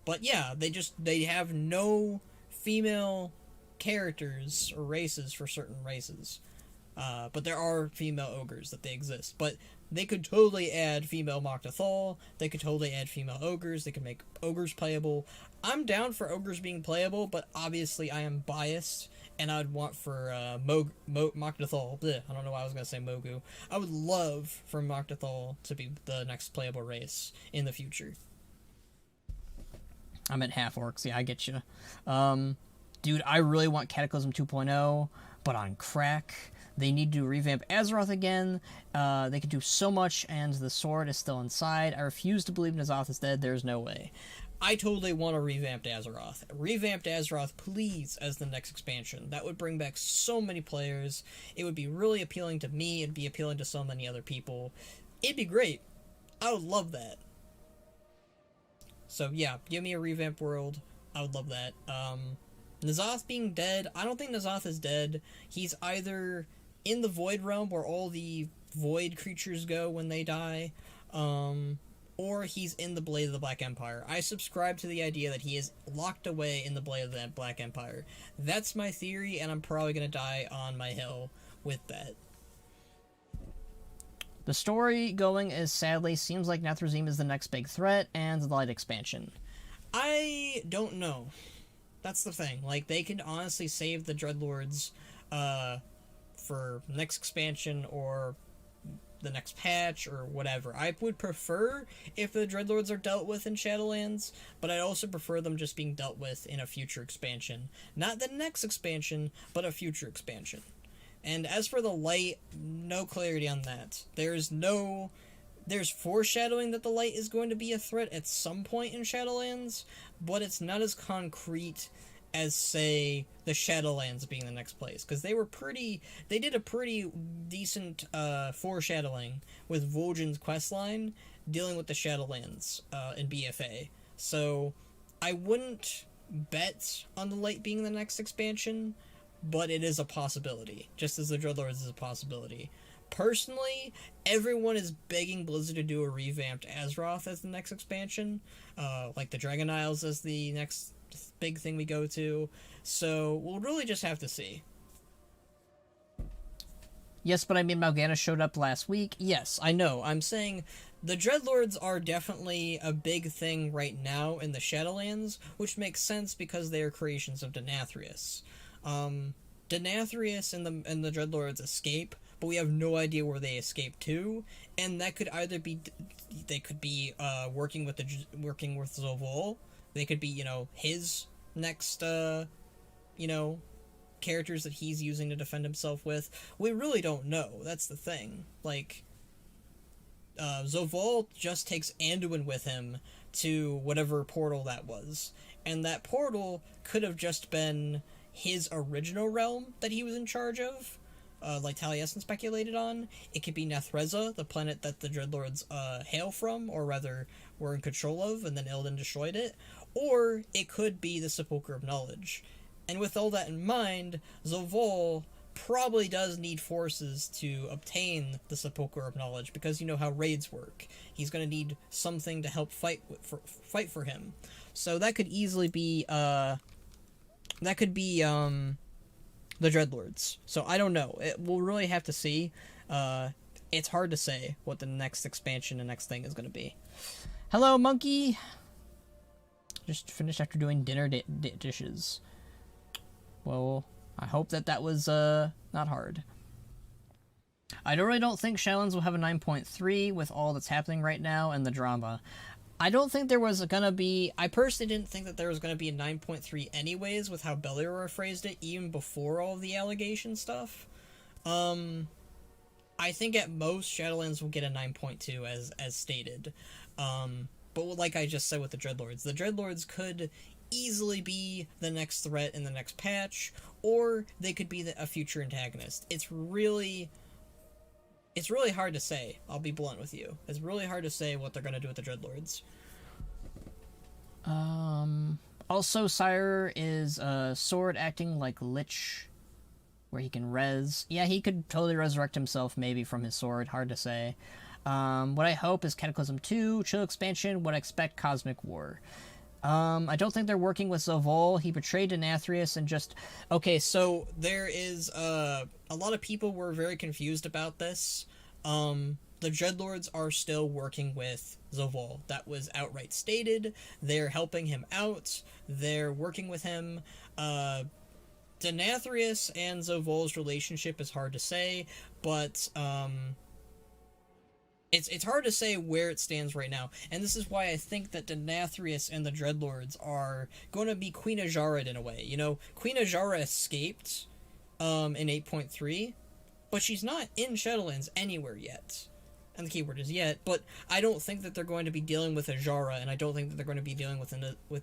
But yeah, they have no female characters or races for certain races. But there are female ogres that they exist. But they could totally add female Mok'Tathal. They could totally add female ogres. They could make ogres playable. I'm down for ogres being playable, but obviously I am biased, and I'd want for Mok'Tathal. I don't know why I was going to say Mogu. I would love for Mok'Tathal to be the next playable race in the future. I'm at half orcs. Yeah, I get you. Dude, I really want Cataclysm 2.0, but on crack. They need to revamp Azeroth again. They could do so much, and the sword is still inside. I refuse to believe N'Zoth is dead. There's no way. I totally want a revamped Azeroth. Revamped Azeroth, please, as the next expansion. That would bring back so many players. It would be really appealing to me. It'd be appealing to so many other people. It'd be great. I would love that. So yeah, give me a revamped world. I would love that. N'Zoth being dead, I don't think N'Zoth is dead. He's either in the Void Realm where all the Void creatures go when they die, or he's in the Blade of the Black Empire. I subscribe to the idea that he is locked away in the Blade of the Black Empire. That's my theory, and I'm probably going to die on my hill with that. The story going is sadly seems like Nathrezim is the next big threat, and the Light expansion. I don't know. That's the thing. Like, they could honestly save the Dreadlords for next expansion or the next patch or whatever. I would prefer if the Dreadlords are dealt with in Shadowlands, but I'd also prefer them just being dealt with in a future expansion. Not the next expansion, but a future expansion. And as for the Light, no clarity on that. There's foreshadowing that the Light is going to be a threat at some point in Shadowlands, but it's not as concrete as, say, the Shadowlands being the next place. Because they did a pretty decent foreshadowing with Vol'jin's questline dealing with the Shadowlands in BFA. So I wouldn't bet on the Light being the next expansion, but it is a possibility, just as the Dreadlords is a possibility. Personally, everyone is begging Blizzard to do a revamped Azeroth as the next expansion, like the Dragon Isles as the next big thing we go to, so we'll really just have to see. Yes, but I mean, Mal'Ganis showed up last week. Yes, I know. I'm saying the Dreadlords are definitely a big thing right now in the Shadowlands, which makes sense because they are creations of Denathrius. Denathrius and the Dreadlords escape, but we have no idea where they escape to, and that could either be they could be working with Zovol. They could be, his next characters that he's using to defend himself with. We really don't know. That's the thing. Like, Zovol just takes Anduin with him to whatever portal that was, and that portal could have just been his original realm that he was in charge of, like Taliesin speculated on. It could be Nethreza, the planet that the Dreadlords hail from, or rather were in control of, and then Illidan destroyed it. Or it could be the Sepulchre of Knowledge. And with all that in mind, Zovol probably does need forces to obtain the Sepulchre of Knowledge, because you know how raids work. He's going to need something to help fight for him. So that could easily be the Dreadlords. So I don't know. We'll really have to see. It's hard to say what the next expansion and next thing is going to be. Hello, monkey. Just finished after doing dinner dishes. Well, I hope that was not hard. I really don't think Shadowlands will have a 9.3 with all that's happening right now and the drama. I don't think there was gonna be... I personally didn't think that there was gonna be a 9.3 anyways with how Belior phrased it, even before all the allegation stuff. I think at most Shadowlands will get a 9.2 as stated. But like I just said with the Dreadlords could easily be the next threat in the next patch, or they could be a future antagonist. It's really hard to say. I'll be blunt with you. It's really hard to say what they're going to do with the Dreadlords. Also, Sire is a sword acting like Lich, where he can res. Yeah, he could totally resurrect himself maybe from his sword. Hard to say. What I hope is Cataclysm 2, Chill Expansion, what I expect Cosmic War. I don't think they're working with Zovol. He betrayed Denathrius and just... Okay, so there is, a lot of people were very confused about this. The Dreadlords are still working with Zovol. That was outright stated. They're helping him out. They're working with him. Denathrius and Zovol's relationship is hard to say, but, It's hard to say where it stands right now, and this is why I think that Denathrius and the Dreadlords are going to be Queen Ajara in a way. You know, Queen Ajara escaped in 8.3, but she's not in Shadowlands anywhere yet. And the keyword is yet, but I don't think that they're going to be dealing with Ajara, and I don't think that they're going to be dealing with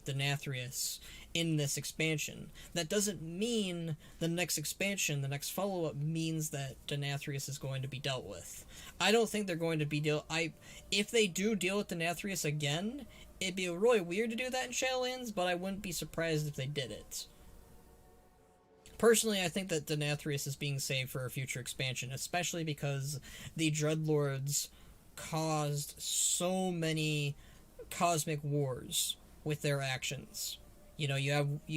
Denathrius in this expansion. That doesn't mean the next expansion, the next follow-up, means that Denathrius is going to be dealt with. I don't think they're going to be if they do deal with Denathrius again, it'd be really weird to do that in Shadowlands, but I wouldn't be surprised if they did it. Personally, I think that Denathrius is being saved for a future expansion, especially because the Dreadlords caused so many cosmic wars with their actions. You know, you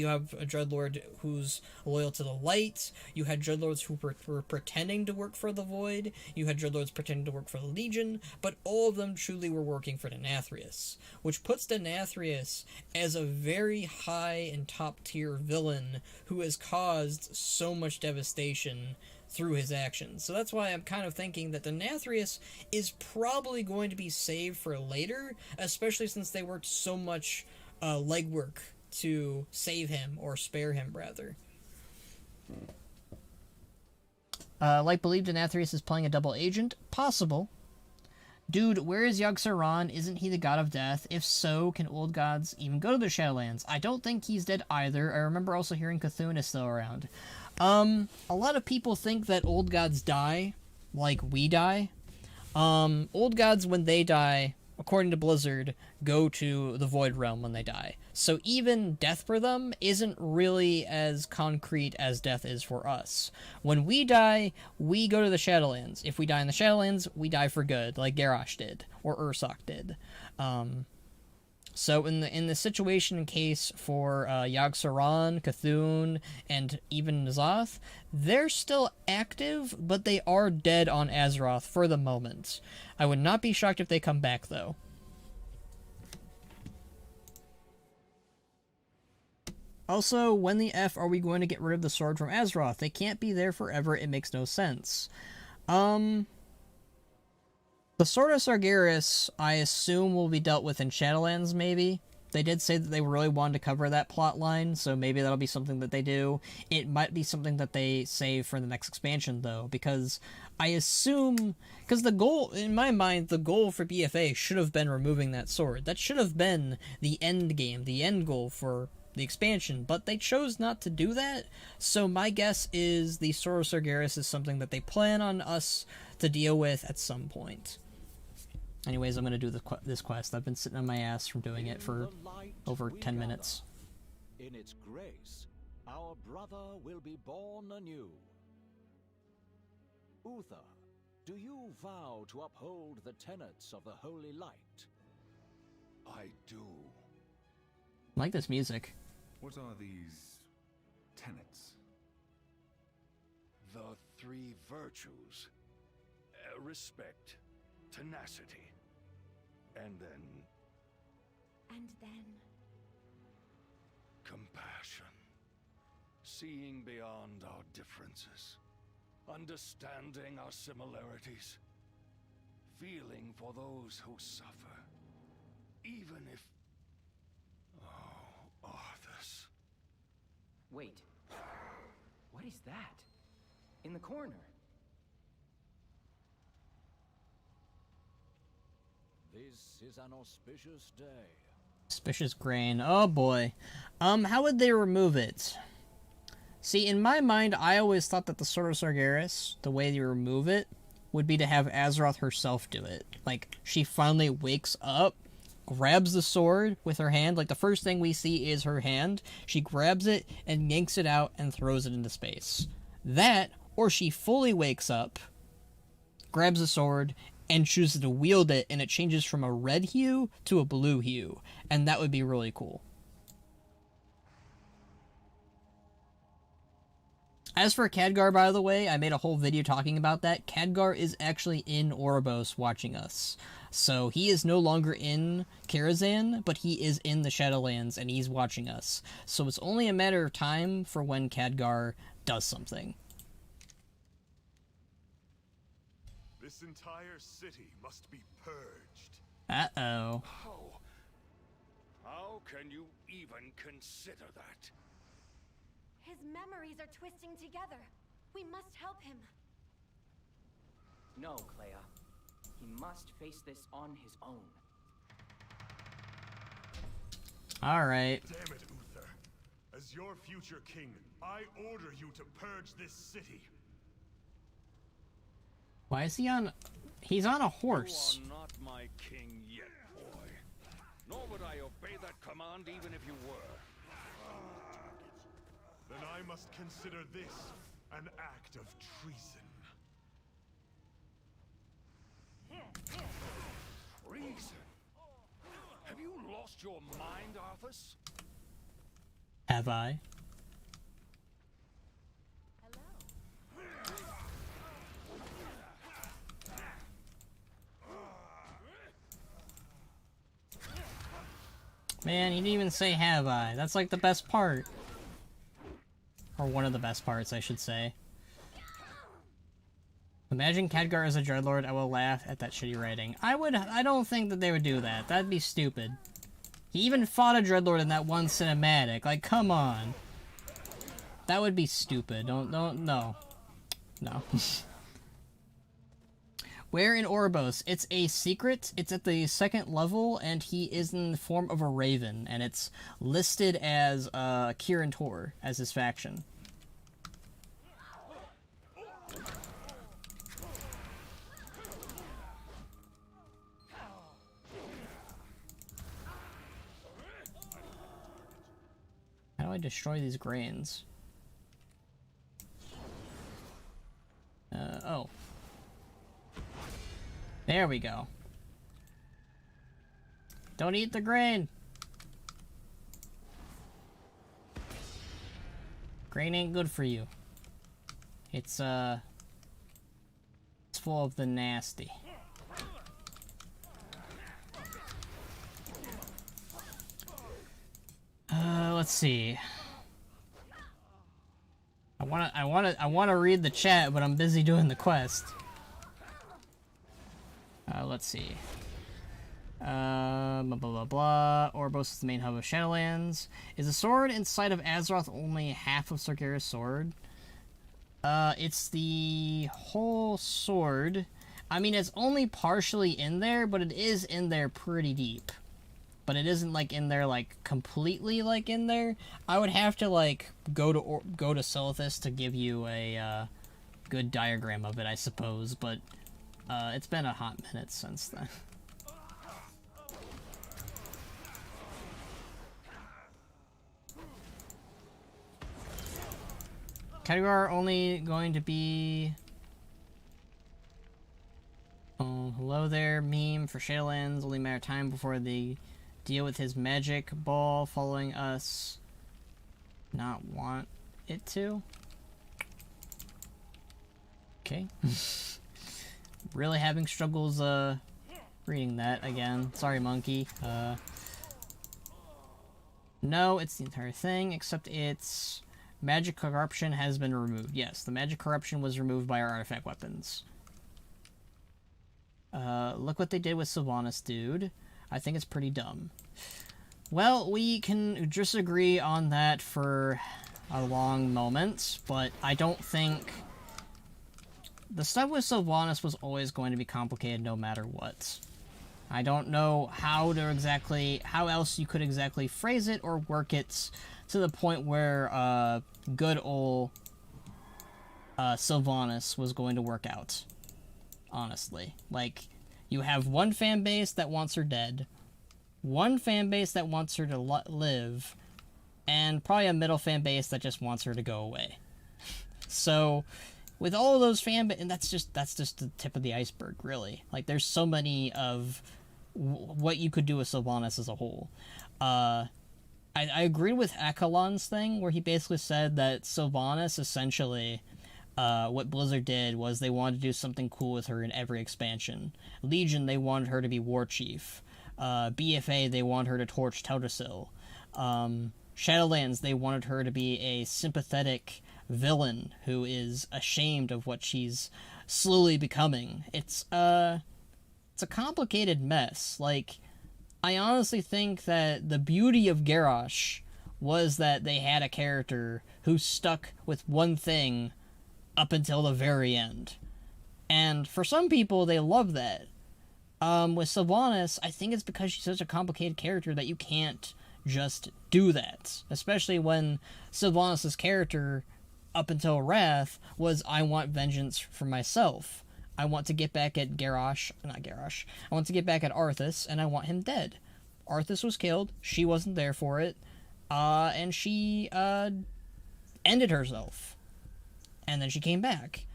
have a Dreadlord who's loyal to the light. You had Dreadlords who were pretending to work for the Void. You had Dreadlords pretending to work for the Legion. But all of them truly were working for Denathrius, which puts Denathrius as a very high and top tier villain who has caused so much devastation through his actions. So that's why I'm kind of thinking that Denathrius is probably going to be saved for later, especially since they worked so much legwork to save him, or spare him, rather. Like believed Denathrius is playing a double agent? Possible. Dude, where is Yogg-Saron? Isn't he the god of death? If so, can old gods even go to the Shadowlands? I don't think he's dead either. I remember also hearing Cthulhu is still around. A lot of people think that old gods die, like we die. Old gods, when they die, according to Blizzard, go to the Void Realm when they die. So even death for them isn't really as concrete as death is for us. When we die, we go to the Shadowlands. If we die in the Shadowlands, we die for good, like Garrosh did, or Ursoc did. So in the situation case for Yogg-Saron, Cthulhu, and even N'Zoth, they're still active, but they are dead on Azeroth for the moment. I would not be shocked if they come back, though. Also, when the F are we going to get rid of the sword from Azeroth? They can't be there forever, it makes no sense. The Sword of Sargeras, I assume, will be dealt with in Shadowlands, maybe. They did say that they really wanted to cover that plot line, so maybe that'll be something that they do. It might be something that they save for the next expansion, though, because I assume... Because the goal, in my mind, the goal for BFA should have been removing that sword. That should have been the end game, the end goal for the expansion, but they chose not to do that, so my guess is the Sword of Sargeras is something that they plan on us to deal with at some point. Anyways, I'm going to do this quest. I've been sitting on my ass from doing it for over 10 minutes. In its grace, our brother will be born anew. Uther, do you vow to uphold the tenets of the Holy Light? I do. I like this music. What are these tenets? The three virtues. Respect, tenacity, and then And then... compassion. Seeing beyond our differences. Understanding our similarities. Feeling for those who suffer. Even if... Oh, Arthas. Wait. What is that? In the corner. This is an auspicious day. Suspicious grain. Oh boy. How would they remove it? See, in my mind, I always thought that the Sword of Sargeras, the way you remove it, would be to have Azeroth herself do it. Like, she finally wakes up, grabs the sword with her hand. Like, the first thing we see is her hand. She grabs it and yanks it out and throws it into space. That, or she fully wakes up, grabs the sword, and chooses to wield it, and it changes from a red hue to a blue hue. And that would be really cool. As for Khadgar, by the way, I made a whole video talking about that. Khadgar is actually in Oribos watching us. So he is no longer in Karazhan, but he is in the Shadowlands, and he's watching us. So it's only a matter of time for when Khadgar does something. This entire city must be purged. Uh-oh. How can you even consider that? His memories are twisting together. We must help him. No, Clea. He must face this on his own. Alright. Damn it, Uther. As your future king, I order you to purge this city. Why is he on... He's on a horse. You are not my king yet, boy. Nor would I obey that command even if you were. Then I must consider this an act of treason. Treason? Have you lost your mind, Arthas? Have I? Man, he didn't even say have I. That's like the best part. Or one of the best parts, I should say. Imagine Khadgar as a Dreadlord, I will laugh at that shitty writing. I don't think that they would do that. That'd be stupid. He even fought a Dreadlord in that one cinematic. Like, come on. That would be stupid. No. No. Where in Oribos? It's a secret. It's at the 2nd level, and he is in the form of a raven, and it's listed as Kirin Tor as his faction. How do I destroy these grains? Oh. There we go. Don't eat the grain! Grain ain't good for you. It's full of the nasty. Let's see. I wanna read the chat, but I'm busy doing the quest. Let's see. Blah, blah, blah, blah. Oribos is the main hub of Shadowlands. Is the sword inside of Azeroth only half of Sargeras' sword? It's the whole sword. I mean, it's only partially in there, but it is in there pretty deep. But it isn't, like, in there, like, completely, like, in there. I would have to, like, go to Silithus to give you a, good diagram of it, I suppose, but, it's been a hot minute since then. Khadgar only going to be hello there, meme for Shadowlands. Only a matter of time before they deal with his magic ball following us. Not want it to? Okay. Really having struggles, reading that again. Sorry, monkey. No, it's the entire thing, except it's... Magic corruption has been removed. Yes, the magic corruption was removed by our artifact weapons. Look what they did with Sylvanas, dude. I think it's pretty dumb. Well, we can disagree on that for a long moment, but I don't think... The stuff with Sylvanas was always going to be complicated no matter what. I don't know how else you could exactly phrase it or work it to the point where good old Sylvanas was going to work out. Honestly. Like, you have one fan base that wants her dead, one fan base that wants her to live, and probably a middle fan base that just wants her to go away. So, with all of those and that's just the tip of the iceberg, really. Like, there's so many of what you could do with Sylvanas as a whole. I agree with Akalon's thing, where he basically said that Sylvanas, essentially, what Blizzard did was they wanted to do something cool with her in every expansion. Legion, they wanted her to be War Chief. BFA, they wanted her to torch Teldrassil. Shadowlands, they wanted her to be a sympathetic villain who is ashamed of what she's slowly becoming. It's a complicated mess. Like, I honestly think that the beauty of Garrosh was that they had a character who stuck with one thing up until the very end. And for some people, they love that. With Sylvanas, I think it's because she's such a complicated character that you can't just do that. Especially when Sylvanas' character, up until Wrath, was, I want vengeance for myself. I want to get back at I want to get back at Arthas, and I want him dead. Arthas was killed, she wasn't there for it, and she, ended herself. And then she came back.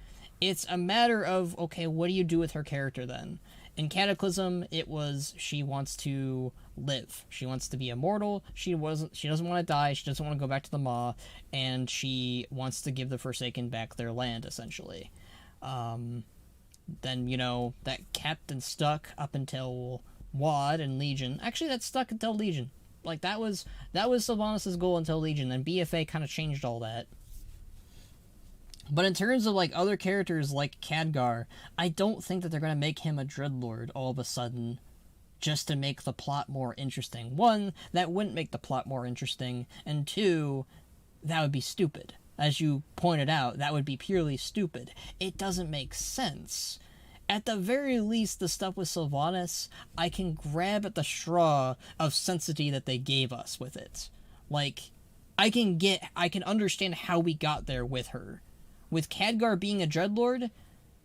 It's a matter of, okay, what do you do with her character then? In Cataclysm, it was, she wants to live. She wants to be immortal, she doesn't want to die, she doesn't want to go back to the Maw, and she wants to give the Forsaken back their land, essentially. Then, you know, that kept and stuck up until WoD and Legion. Actually, that stuck until Legion. Like, that was Sylvanas' goal until Legion, and BFA kind of changed all that. But in terms of, like, other characters like Khadgar, I don't think that they're going to make him a Dreadlord all of a sudden just to make the plot more interesting. One, that wouldn't make the plot more interesting, and two, that would be stupid. As you pointed out, that would be purely stupid. It doesn't make sense. At the very least, the stuff with Sylvanas, I can grab at the straw of sensitivity that they gave us with it. Like, I can understand how we got there with her. With Khadgar being a Dreadlord,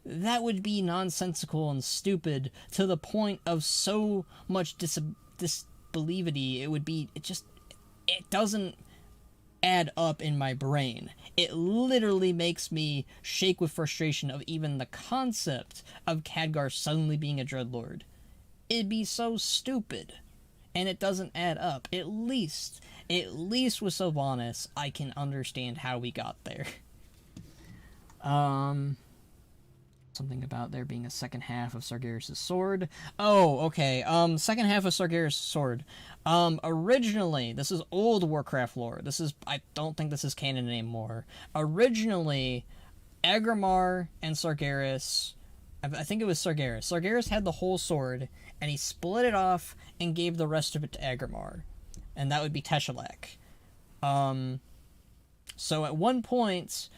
that would be nonsensical and stupid to the point of so much disbelievity. It doesn't add up in my brain. It literally makes me shake with frustration of even the concept of Khadgar suddenly being a Dreadlord. It'd be so stupid, and it doesn't add up. At least with Sylvanas, I can understand how we got there. Something about there being a second half of Sargeras' sword. Oh, okay. Second half of Sargeras' sword. Originally, this is old Warcraft lore. I don't think this is canon anymore. Originally, Agramar and Sargeras, I think it was Sargeras. Sargeras had the whole sword, and he split it off and gave the rest of it to Agramar. And that would be Teshalak. So at one point,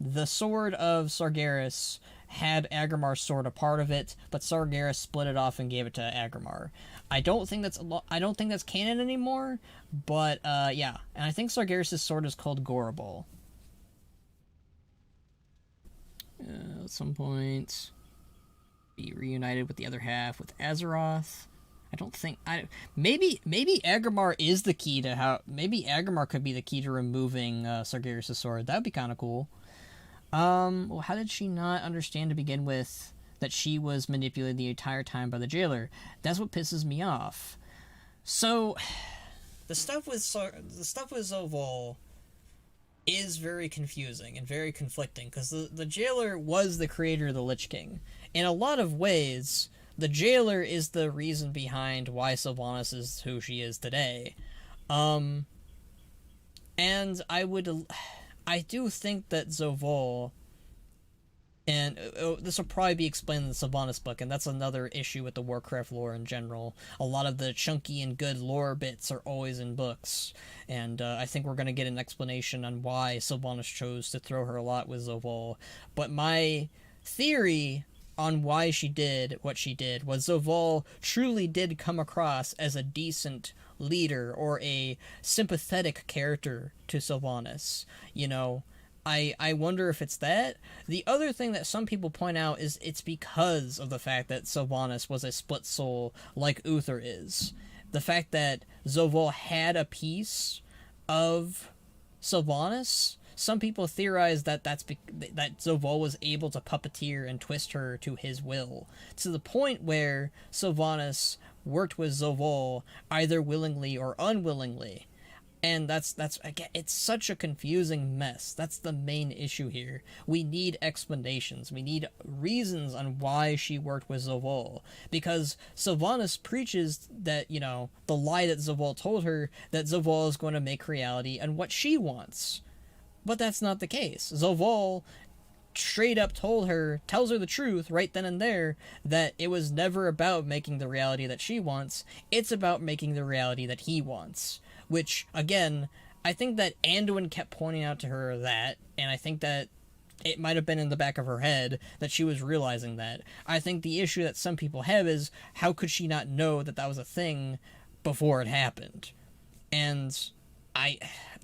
the sword of Sargeras had Agramar's sword a part of it, but Sargeras split it off and gave it to Agramar. I don't think that's canon anymore, but yeah. And I think Sargeras' sword is called Gorabol. At some point, be reunited with the other half with Azeroth. Maybe Agramar is the key to how. Maybe Agramar could be the key to removing Sargeras' sword. That would be kind of cool. Well, how did she not understand to begin with that she was manipulated the entire time by the jailer. That's what pisses me off. So, the stuff with Zoval is very confusing and very conflicting, because the jailer was the creator of the Lich King. In a lot of ways, the jailer is the reason behind why Sylvanas is who she is today. And I do think that Zoval, and this will probably be explained in the Sylvanas book, and that's another issue with the Warcraft lore in general. A lot of the chunky and good lore bits are always in books, and I think we're going to get an explanation on why Sylvanas chose to throw her lot with Zoval. But my theory on why she did what she did was Zoval truly did come across as a decent leader or a sympathetic character to Sylvanas. You know, I wonder if it's that. The other thing that some people point out is it's because of the fact that Sylvanas was a split soul like Uther is. The fact that Zoval had a piece of Sylvanas, some people theorize that that Zoval was able to puppeteer and twist her to his will, to the point where Sylvanas worked with Zoval either willingly or unwillingly. And that's again, it's such a confusing mess. That's the main issue here. We need explanations. We need reasons on why she worked with Zoval. Because Sylvanas preaches that, you know, the lie that Zoval told her, that Zoval is going to make reality and what she wants. But that's not the case. Zoval straight up tells her the truth right then and there, that it was never about making the reality that she wants. It's about making the reality that he wants. Which, again, I think that Anduin kept pointing out to her that, and I think that it might have been in the back of her head that she was realizing that. I think the issue that some people have is, how could she not know that that was a thing before it happened? And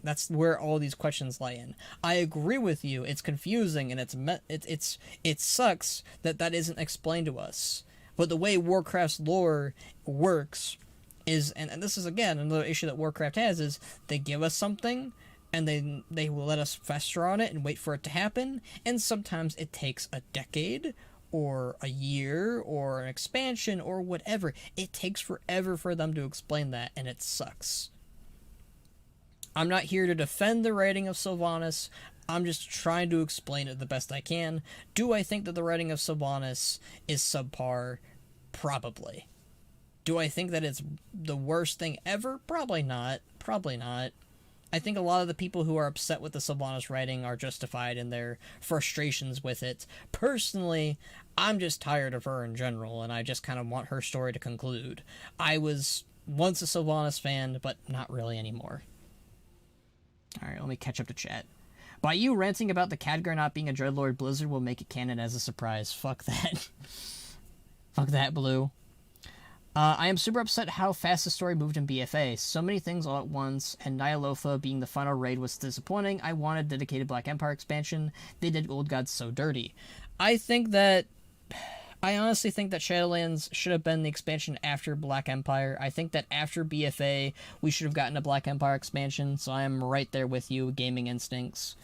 that's where all these questions lie in. I agree with you, it's confusing, and it sucks that isn't explained to us. But the way Warcraft's lore works is, and this is again another issue that Warcraft has, is they give us something and they will let us fester on it and wait for it to happen, and sometimes it takes a decade or a year or an expansion or whatever. It takes forever for them to explain that, and it sucks. I'm not here to defend the writing of Sylvanas. I'm just trying to explain it the best I can. Do I think that the writing of Sylvanas is subpar? Probably. Do I think that it's the worst thing ever? Probably not. Probably not. I think a lot of the people who are upset with the Sylvanas writing are justified in their frustrations with it. Personally, I'm just tired of her in general, and I just kind of want her story to conclude. I was once a Sylvanas fan, but not really anymore. Alright, let me catch up to chat. By you ranting about the Khadgar not being a Dreadlord, Blizzard will make it canon as a surprise. Fuck that. Fuck that, Blue. I am super upset how fast the story moved in BFA. So many things all at once, and Nyalotha being the final raid was disappointing. I wanted dedicated Black Empire expansion. They did Old Gods so dirty. I honestly think that Shadowlands should have been the expansion after Black Empire. I think that after BFA, we should have gotten a Black Empire expansion, so I am right there with you, gaming instincts.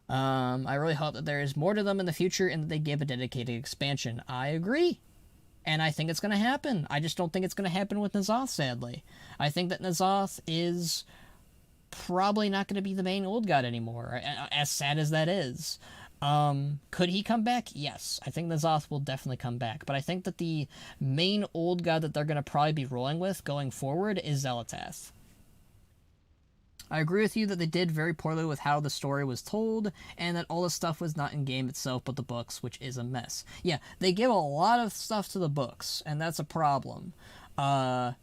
I really hope that there is more to them in the future and that they give a dedicated expansion. I agree. And I think it's going to happen. I just don't think it's going to happen with N'Zoth, sadly. I think that N'Zoth is probably not going to be the main Old God anymore, as sad as that is. Could he come back? Yes. I think N'Zoth will definitely come back. But I think that the main Old God that they're going to probably be rolling with going forward is Xel'atath. I agree with you that they did very poorly with how the story was told, and that all the stuff was not in game itself but the books, which is a mess. Yeah, they give a lot of stuff to the books, and that's a problem. I'd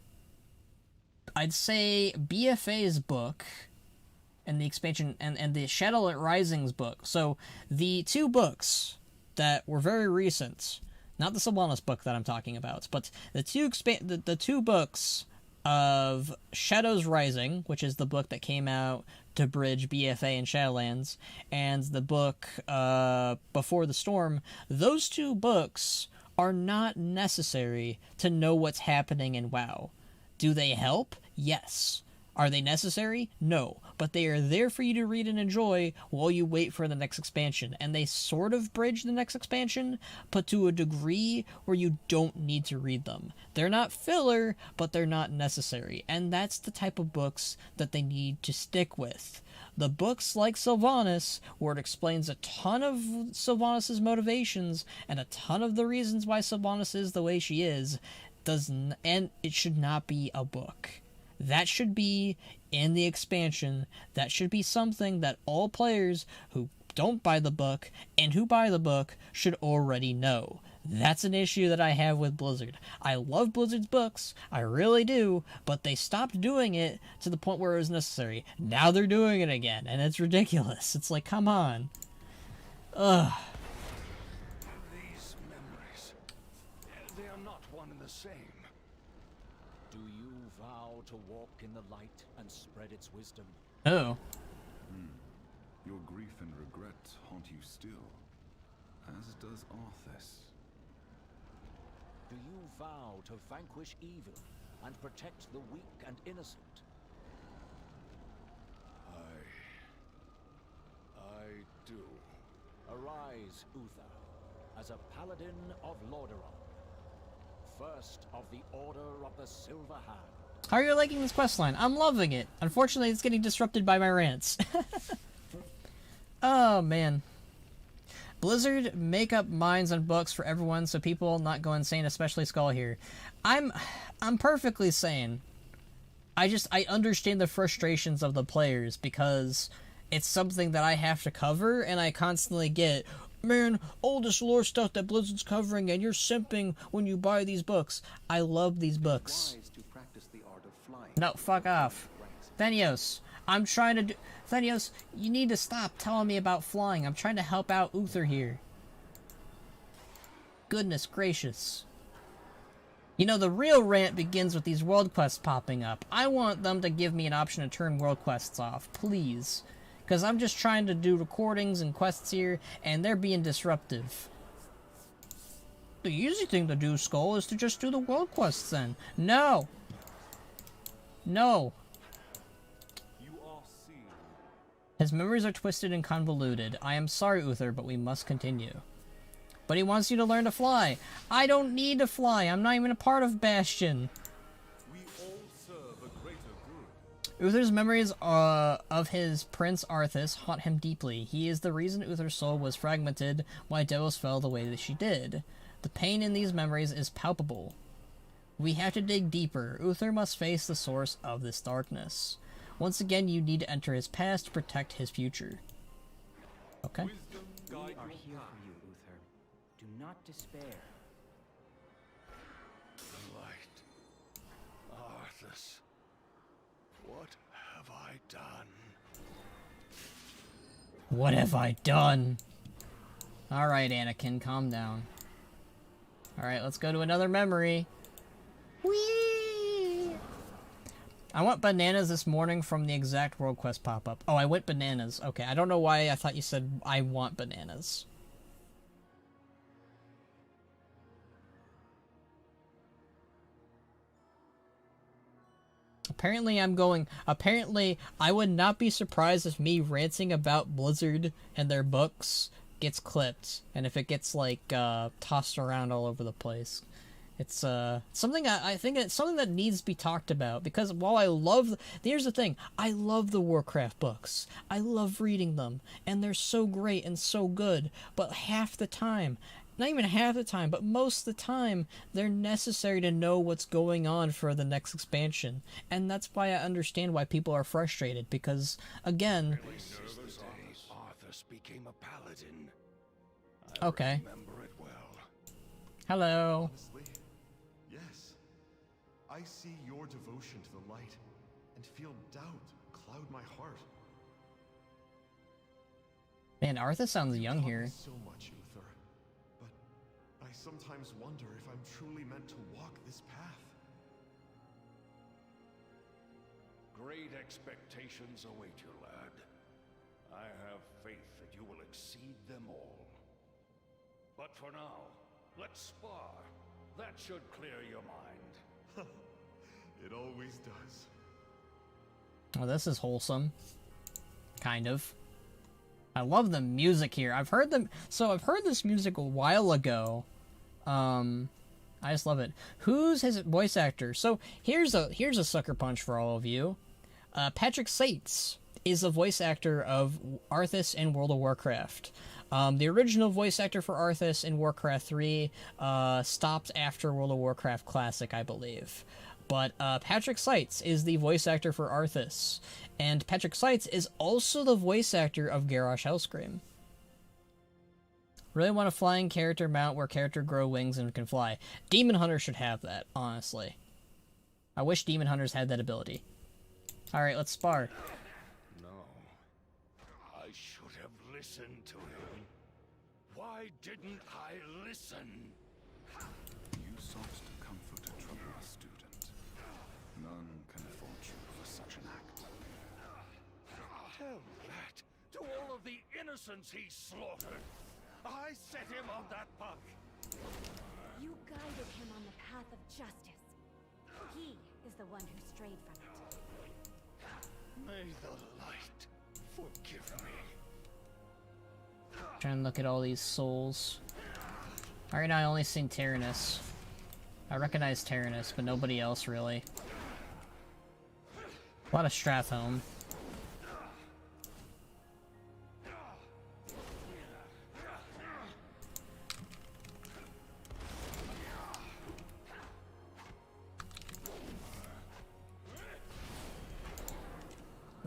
say BFA's book and the expansion and the Shadowlight Rising's book. So the two books that were very recent, not the Sylvanas book that I'm talking about, but the two books of Shadows Rising, which is the book that came out to bridge BFA and Shadowlands, and the book Before the Storm, those two books are not necessary to know what's happening in WoW. Do they help? Yes. Are they necessary? No. But they are there for you to read and enjoy while you wait for the next expansion. And they sort of bridge the next expansion, but to a degree where you don't need to read them. They're not filler, but they're not necessary. And that's the type of books that they need to stick with. The books like Sylvanas, where it explains a ton of Sylvanas' motivations and a ton of the reasons why Sylvanas is the way she is, and it should not be a book. That should be in the expansion. That should be something that all players who don't buy the book and who buy the book should already know. That's an issue that I have with Blizzard. I love Blizzard's books, I really do, but they stopped doing it to the point where it was necessary. Now they're doing it again, and it's ridiculous. It's like, come on. Ugh. These memories, they are not one and the same. Do you vow to walk in the light and spread its wisdom? Oh. Your grief and regret haunt you still, as does Arthas. Do you vow to vanquish evil and protect the weak and innocent? I do. Arise, Uther, as a paladin of Lordaeron, first of the Order of the Silver Hand. How are you liking this questline? I'm loving it. Unfortunately, it's getting disrupted by my rants. Oh, man. Blizzard, make up minds on books for everyone so people not go insane, especially Skull here. I'm perfectly sane. I understand the frustrations of the players because it's something that I have to cover, and I constantly get, man, all this lore stuff that Blizzard's covering, and you're simping when you buy these books. I love these books. No, fuck off. Thenios, I'm trying to do... Thenios, you need to stop telling me about flying. I'm trying to help out Uther here. Goodness gracious. You know, the real rant begins with these world quests popping up. I want them to give me an option to turn world quests off, please. Because I'm just trying to do recordings and quests here, and they're being disruptive. The easy thing to do, Skull, is to just do the world quests then. No! No! His memories are twisted and convoluted. I am sorry, Uther, but we must continue. But he wants you to learn to fly. I don't need to fly. I'm not even a part of Bastion. We all serve a greater good. Uther's memories of his prince Arthas haunt him deeply. He is the reason Uther's soul was fragmented, why Delos fell the way that she did. The pain in these memories is palpable. We have to dig deeper. Uther must face the source of this darkness. Once again, you need to enter his past to protect his future. Okay. We are here for you, Uther. Do not despair. Light. Arthas. What have I done? What have I done? Alright, Anakin, calm down. Alright, let's go to another memory. Whee! I went bananas this morning from the exact world quest pop-up. Oh, I went bananas. Okay, I don't know why I thought you said I want bananas. Apparently I would not be surprised if me ranting about Blizzard and their books gets clipped, and if it gets, like, tossed around all over the place. It's something I think it's something that needs to be talked about, because while I love... Here's the thing. I love the Warcraft books. I love reading them, and they're so great and so good, but half the time... Not even half the time, but most of the time, they're necessary to know what's going on for the next expansion. And that's why I understand why people are frustrated, because, again... Arthas became a paladin. Okay. Remember it well. Hello. Honestly, yes. I see your devotion to the light and feel doubt cloud my heart. Man, Arthas sounds young Taught me here. so much, Uther, but I sometimes wonder if I'm truly meant to walk this path. Great expectations await you, lad. I have faith that you will exceed them all. But for now, let's spar. That should clear your mind. It always does. Oh, this is wholesome. Kind of. I love the music here. I've heard this music a while ago. I just love it. Who's his voice actor? So here's a sucker punch for all of you. Patrick Seitz is the voice actor of Arthas in World of Warcraft. The original voice actor for Arthas in Warcraft 3 stopped after World of Warcraft Classic, I believe. But Patrick Seitz is the voice actor for Arthas. And Patrick Seitz is also the voice actor of Garrosh Hellscream. Really want a flying character mount where character grow wings and can fly. Demon Hunter should have that, honestly. I wish Demon Hunters had that ability. Alright, let's spar. No. I should have listened to him. Why didn't I listen? You sought to comfort a troubled student. None can fault you for such an act. Tell that to all of the innocents he slaughtered. I set him on that path. You guided him on the path of justice. He is the one who strayed from it. May the light forgive me. Trying to look at all these souls. Right now I only seen Tyrannus. I recognize Tyrannus, but nobody else really. A lot of Stratholme.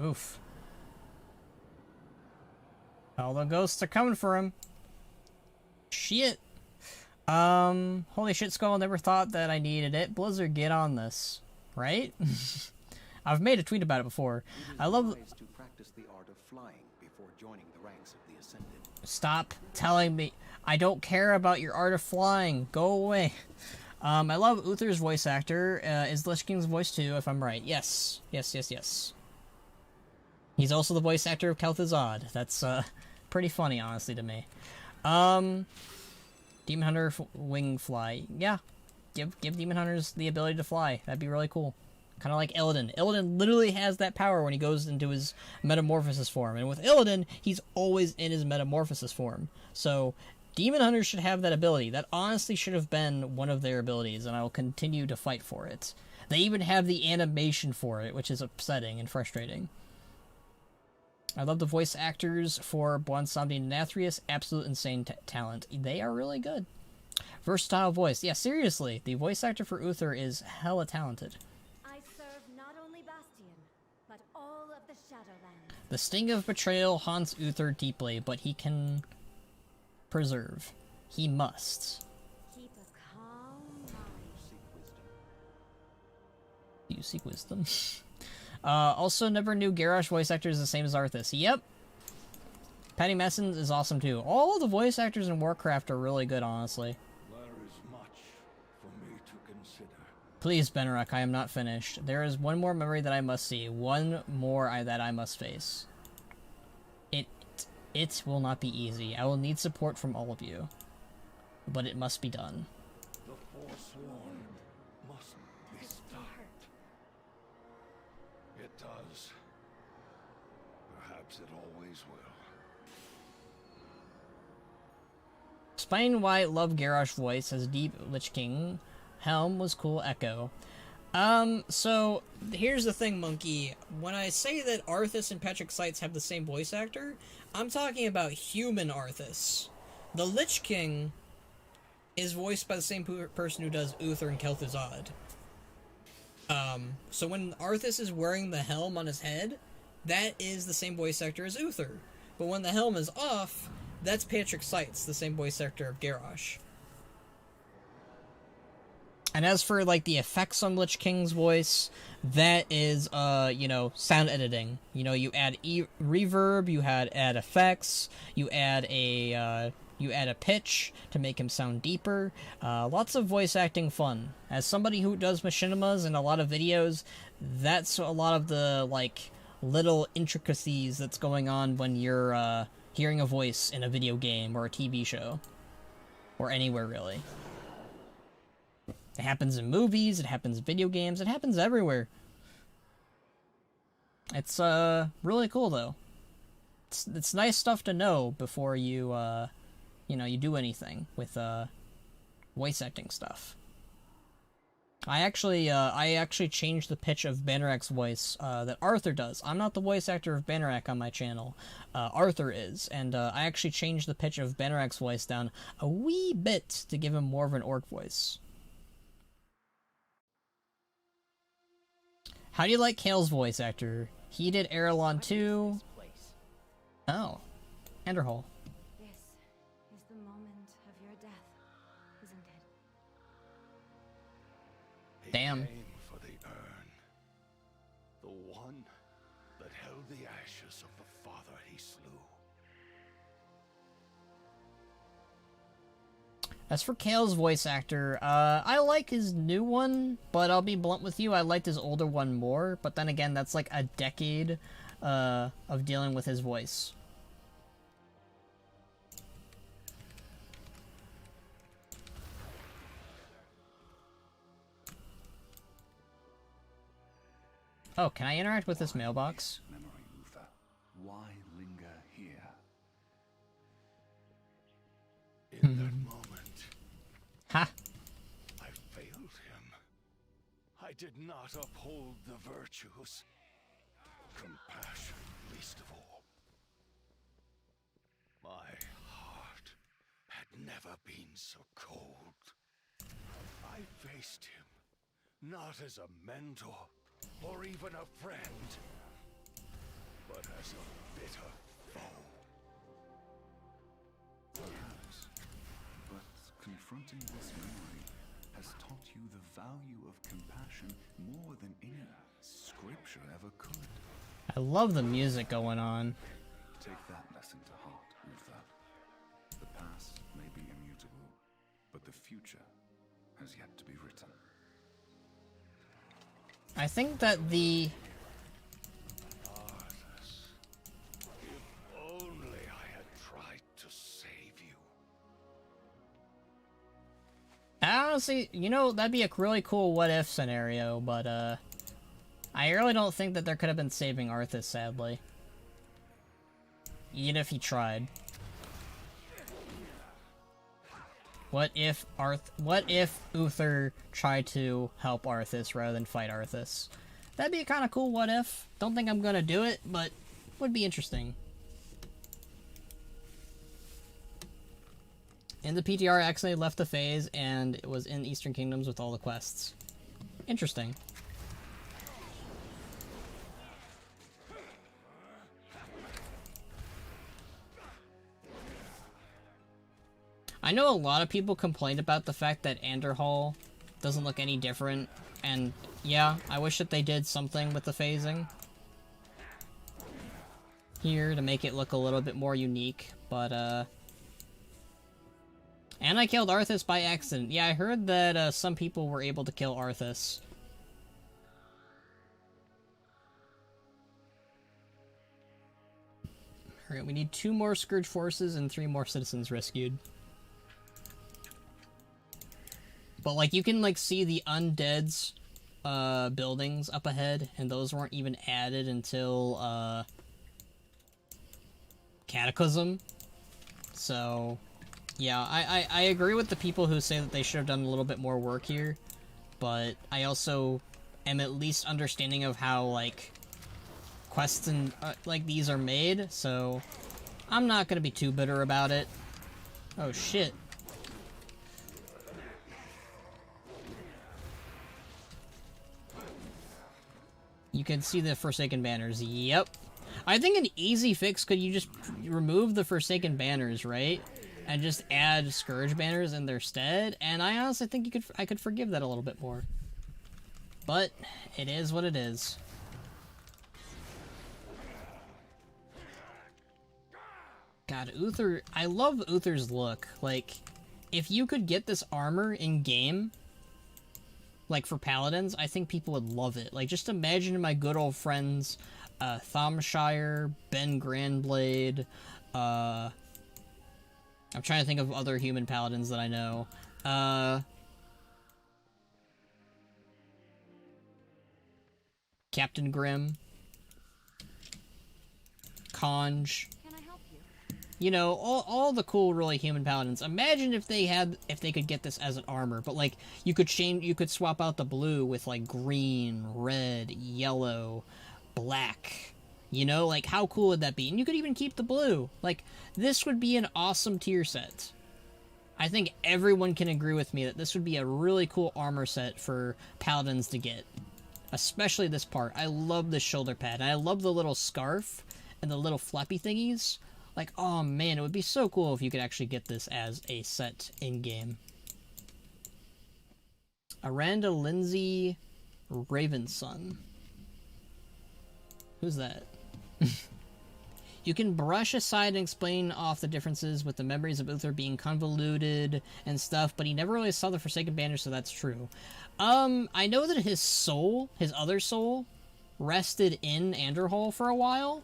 Oof. All the ghosts are coming for him. Shit. Holy shit, Skull, never thought that I needed it. Blizzard, get on this. Right? I've made a tweet about it before. I love... wise to practice the art of flying before joining the ranks of the Ascended. Stop telling me. I don't care about your art of flying. Go away. I love Uther's voice actor. Is Lich King's voice too, if I'm right? Yes. Yes, yes, yes. He's also the voice actor of Kel'Thuzad. That's, pretty funny, honestly, to me. Demon Hunter wing fly. Yeah. Give Demon Hunters the ability to fly. That'd be really cool. Kind of like Illidan. Illidan literally has that power when he goes into his metamorphosis form. And with Illidan, he's always in his metamorphosis form. So, Demon Hunters should have that ability. That honestly should have been one of their abilities, and I will continue to fight for it. They even have the animation for it, which is upsetting and frustrating. I love the voice actors for Bonsomni and Nathrius. Absolute insane talent. They are really good. Versatile voice. Yeah, seriously. The voice actor for Uther is hella talented. I serve not only Bastion, but all of the Shadowlands. The sting of betrayal haunts Uther deeply, but he can preserve. He must. Keep a calm mind. You seek wisdom. Also, never knew Garrosh voice actor is the same as Arthas. Yep. Patty Messins is awesome too. All of the voice actors in Warcraft are really good, honestly. There is much for me to consider. Please, Benrak, I am not finished. There is one more memory that I must see. One more that I must face. It will not be easy. I will need support from all of you. But it must be done. The Forsworn must be stopped. It does. Perhaps it always will. Spine White love Garrosh voice has deep Lich King. Helm was cool echo. So here's the thing, Monkey. When I say that Arthas and Patrick Seitz have the same voice actor, I'm talking about human Arthas. The Lich King is voiced by the same person who does Uther and Kel'Thuzad. So when Arthas is wearing the helm on his head, that is the same voice actor as Uther. But when the helm is off, that's Patrick Seitz, the same voice actor of Garrosh. And as for, like, the effects on Lich King's voice, that is, you know, sound editing. You know, you add reverb, you add effects, you add a pitch to make him sound deeper. Lots of voice acting fun. As somebody who does machinimas in a lot of videos, that's a lot of the, like, little intricacies that's going on when you're, hearing a voice in a video game or a TV show. Or anywhere, really. It happens in movies, it happens in video games, it happens everywhere. It's really cool though. It's nice stuff to know before you you know, you do anything with voice acting stuff. I actually changed the pitch of Bannerak's voice that Arthur does. I'm not the voice actor of Bannerak on my channel. Arthur is, and I actually changed the pitch of Bannerak's voice down a wee bit to give him more of an orc voice. How do you like Kale's voice actor? He did Erelon too. Oh, Enderhole. This is the moment of your death, isn't it? Damn. He came for the urn. The one that held the ashes of the father he slew. As for Kale's voice actor, I like his new one, but I'll be blunt with you, I liked his older one more, but then again, that's like a decade of dealing with his voice. Oh, can I interact with this mailbox? Memory, Uther. Why linger here? In that moment, Ha! I failed him. I did not uphold the virtues. Compassion, least of all. My heart had never been so cold. I faced him, not as a mentor, or even a friend, but as a bitter foe. Perhaps. But confronting this memory has taught you the value of compassion more than any scripture ever could. I love the music going on. Take that lesson to heart, Uther. The past may be immutable, but the future has yet to be written. I think that the... Arthas, if only I had tried to save you. Honestly, you know, that'd be a really cool what-if scenario, but, I really don't think that there could have been saving Arthas, sadly. Even if he tried. What if Uther tried to help Arthas rather than fight Arthas? That'd be a kind of cool what if. Don't think I'm gonna do it, but would be interesting. In the PTR, I accidentally left the phase, and it was in Eastern Kingdoms with all the quests. Interesting. I know a lot of people complained about the fact that Anderhall doesn't look any different, and yeah, I wish that they did something with the phasing here to make it look a little bit more unique, but and I killed Arthas by accident. Yeah, I heard that some people were able to kill Arthas. Alright, we need 2 more Scourge forces and 3 more citizens rescued. But, like, you can, like, see the undead's buildings up ahead, and those weren't even added until Cataclysm. So, yeah, I agree with the people who say that they should have done a little bit more work here, but I also am at least understanding of how, like, quests and like these are made, so I'm not gonna be too bitter about it. Oh shit. You can see the Forsaken banners. Yep. I think an easy fix could you just remove the Forsaken banners, right? And just add Scourge banners in their stead, and I honestly think I could forgive that a little bit more. But it is what it is. God, Uther, I love Uther's look. Like, if you could get this armor in game, like for paladins, I think people would love it. Like, just imagine my good old friends, Thomshire, Ben Grandblade, I'm trying to think of other human paladins that I know. Captain Grimm. Conj, Can I help you? you know, all the cool, really human paladins. Imagine if they could get this as an armor, but like you could swap out the blue with like green, red, yellow, black. You know, like how cool would that be? And you could even keep the blue. Like this would be an awesome tier set. I think everyone can agree with me that this would be a really cool armor set for paladins to get. Especially this part. I love the shoulder pad. And I love the little scarf and the little flappy thingies. Like, oh man, it would be so cool if you could actually get this as a set in-game. Aranda Lindsay Ravenson. Who's that? You can brush aside and explain off the differences with the memories of Uther being convoluted and stuff, but he never really saw the Forsaken Banner, so that's true. I know that his soul, his other soul, rested in Anderhall for a while,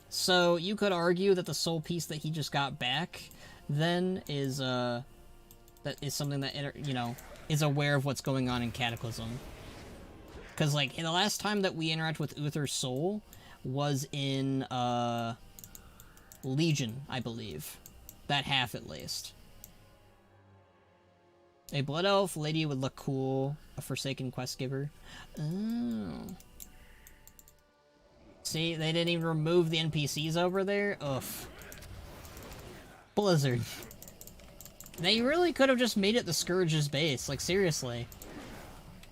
so you could argue that the soul piece that he just got back then is, that is something that, you know, is aware of what's going on in Cataclysm. Because, like, the last time that we interact with Uther's soul was in, Legion, I believe. That half, at least. A Blood Elf lady would look cool. A Forsaken Quest Giver. Oh. See, they didn't even remove the NPCs over there? Ugh. Blizzard. They really could have just made it the Scourge's base, like, seriously.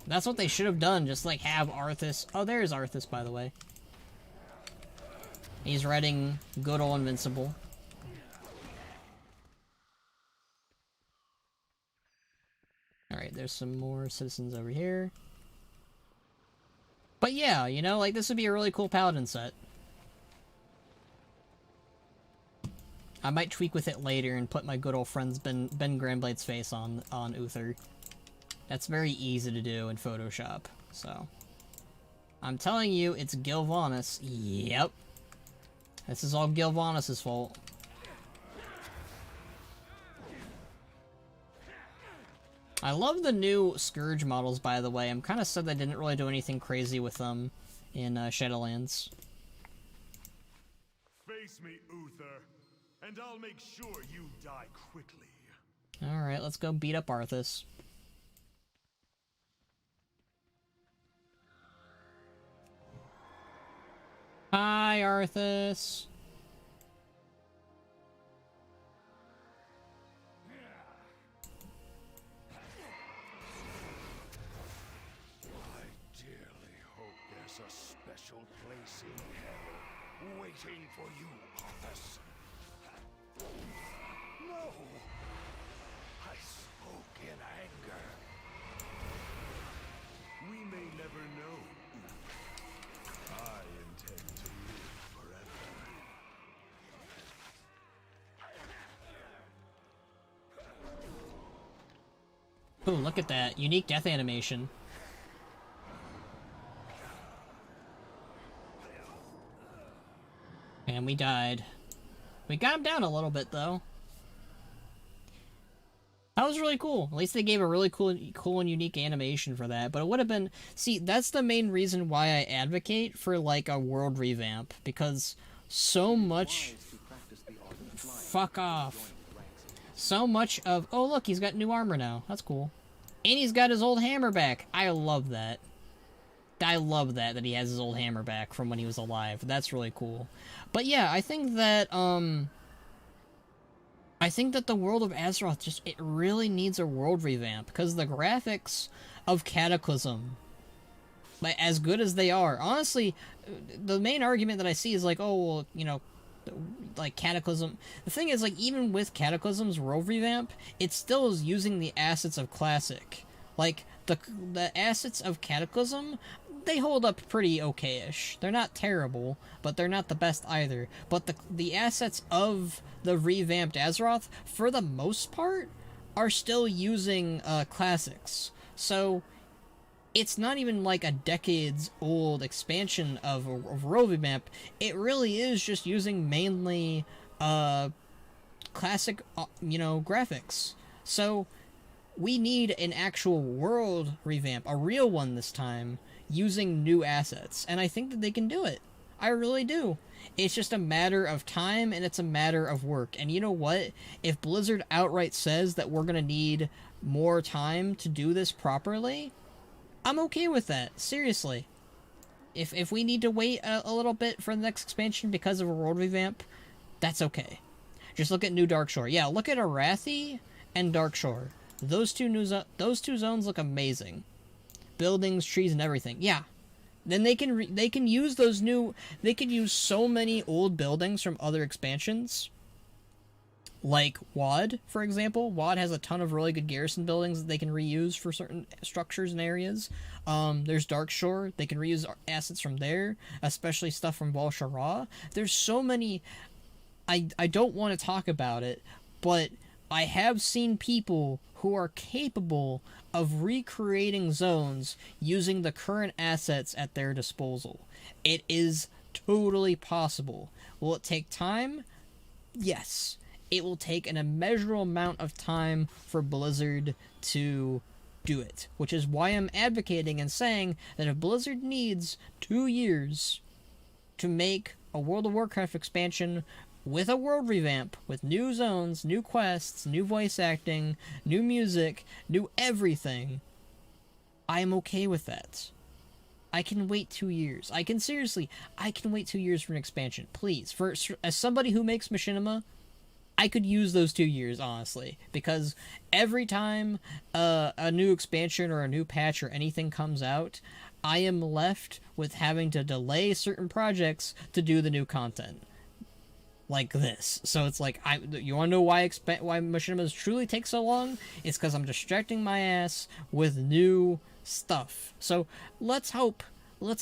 That's what they should have done, just, like, have Arthas... Oh, there's Arthas, by the way. He's riding good ol' Invincible. Alright, there's some more citizens over here. But yeah, you know, like, this would be a really cool Paladin set. I might tweak with it later and put my good old friend's Ben Grandblade's face on Uther. That's very easy to do in Photoshop, so... I'm telling you, it's Gilvanis. Yep. This is all Gilvanis' fault. I love the new Scourge models, by the way. I'm kind of sad they didn't really do anything crazy with them in Shadowlands. Face me, Uther, and I'll make sure you die quickly. Alright, let's go beat up Arthas. Hi, Arthas. I dearly hope there's a special place in hell waiting for you, Arthas. No! I spoke in anger. We may never know. I intend to live forever. Ooh, look at that. Unique death animation. And we died. We got him down a little bit, though. That was really cool. At least they gave a really cool and unique animation for that. But it would have been... See, that's the main reason why I advocate for, like, a world revamp. Because so much... Fuck off. So much of... Oh, look, he's got new armor now. That's cool. And he's got his old hammer back. I love that. I love that he has his old hammer back from when he was alive. That's really cool. But yeah, I think that, I think that the world of Azeroth just, it really needs a world revamp, because the graphics of Cataclysm, like, as good as they are, honestly, the main argument that I see is like, oh, well, you know, like, Cataclysm, the thing is, like, even with Cataclysm's world revamp, it still is using the assets of Classic. Like, the assets of Cataclysm, they hold up pretty okay-ish. They're not terrible, but they're not the best either. But the assets of the revamped Azeroth, for the most part, are still using classics. So it's not even like a decades-old expansion of a world revamp. It really is just using mainly classic, you know, graphics. So we need an actual world revamp, a real one this time, using new assets, and I think that they can do it. I really do. It's just a matter of time, and it's a matter of work. And you know what? If Blizzard outright says that we're gonna need more time to do this properly, I'm okay with that. Seriously. If we need to wait a little bit for the next expansion because of a world revamp, that's okay. Just look at New Darkshore. Yeah, look at Arathi and Darkshore. Those two zones look amazing. Buildings, trees, and everything. Yeah. Then they can use those new. They could use so many old buildings from other expansions. Like WoD, for example. WoD has a ton of really good garrison buildings that they can reuse for certain structures and areas. There's Darkshore. They can reuse assets from there, especially stuff from Bal Shara. There's so many. I don't want to talk about it, but I have seen people who are capable of recreating zones using the current assets at their disposal. It is totally possible. Will it take time? Yes. It will take an immeasurable amount of time for Blizzard to do it, which is why I'm advocating and saying that if Blizzard needs 2 years to make a World of Warcraft expansion with a world revamp, with new zones, new quests, new voice acting, new music, new everything, I'm okay with that. I can wait 2 years. I can wait 2 years for an expansion. Please. As somebody who makes machinima, I could use those 2 years, honestly. Because every time a new expansion or a new patch or anything comes out, I am left with having to delay certain projects to do the new content. Like this. So it's like, you want to know why machinimas truly take so long? It's because I'm distracting my ass with new stuff. So let's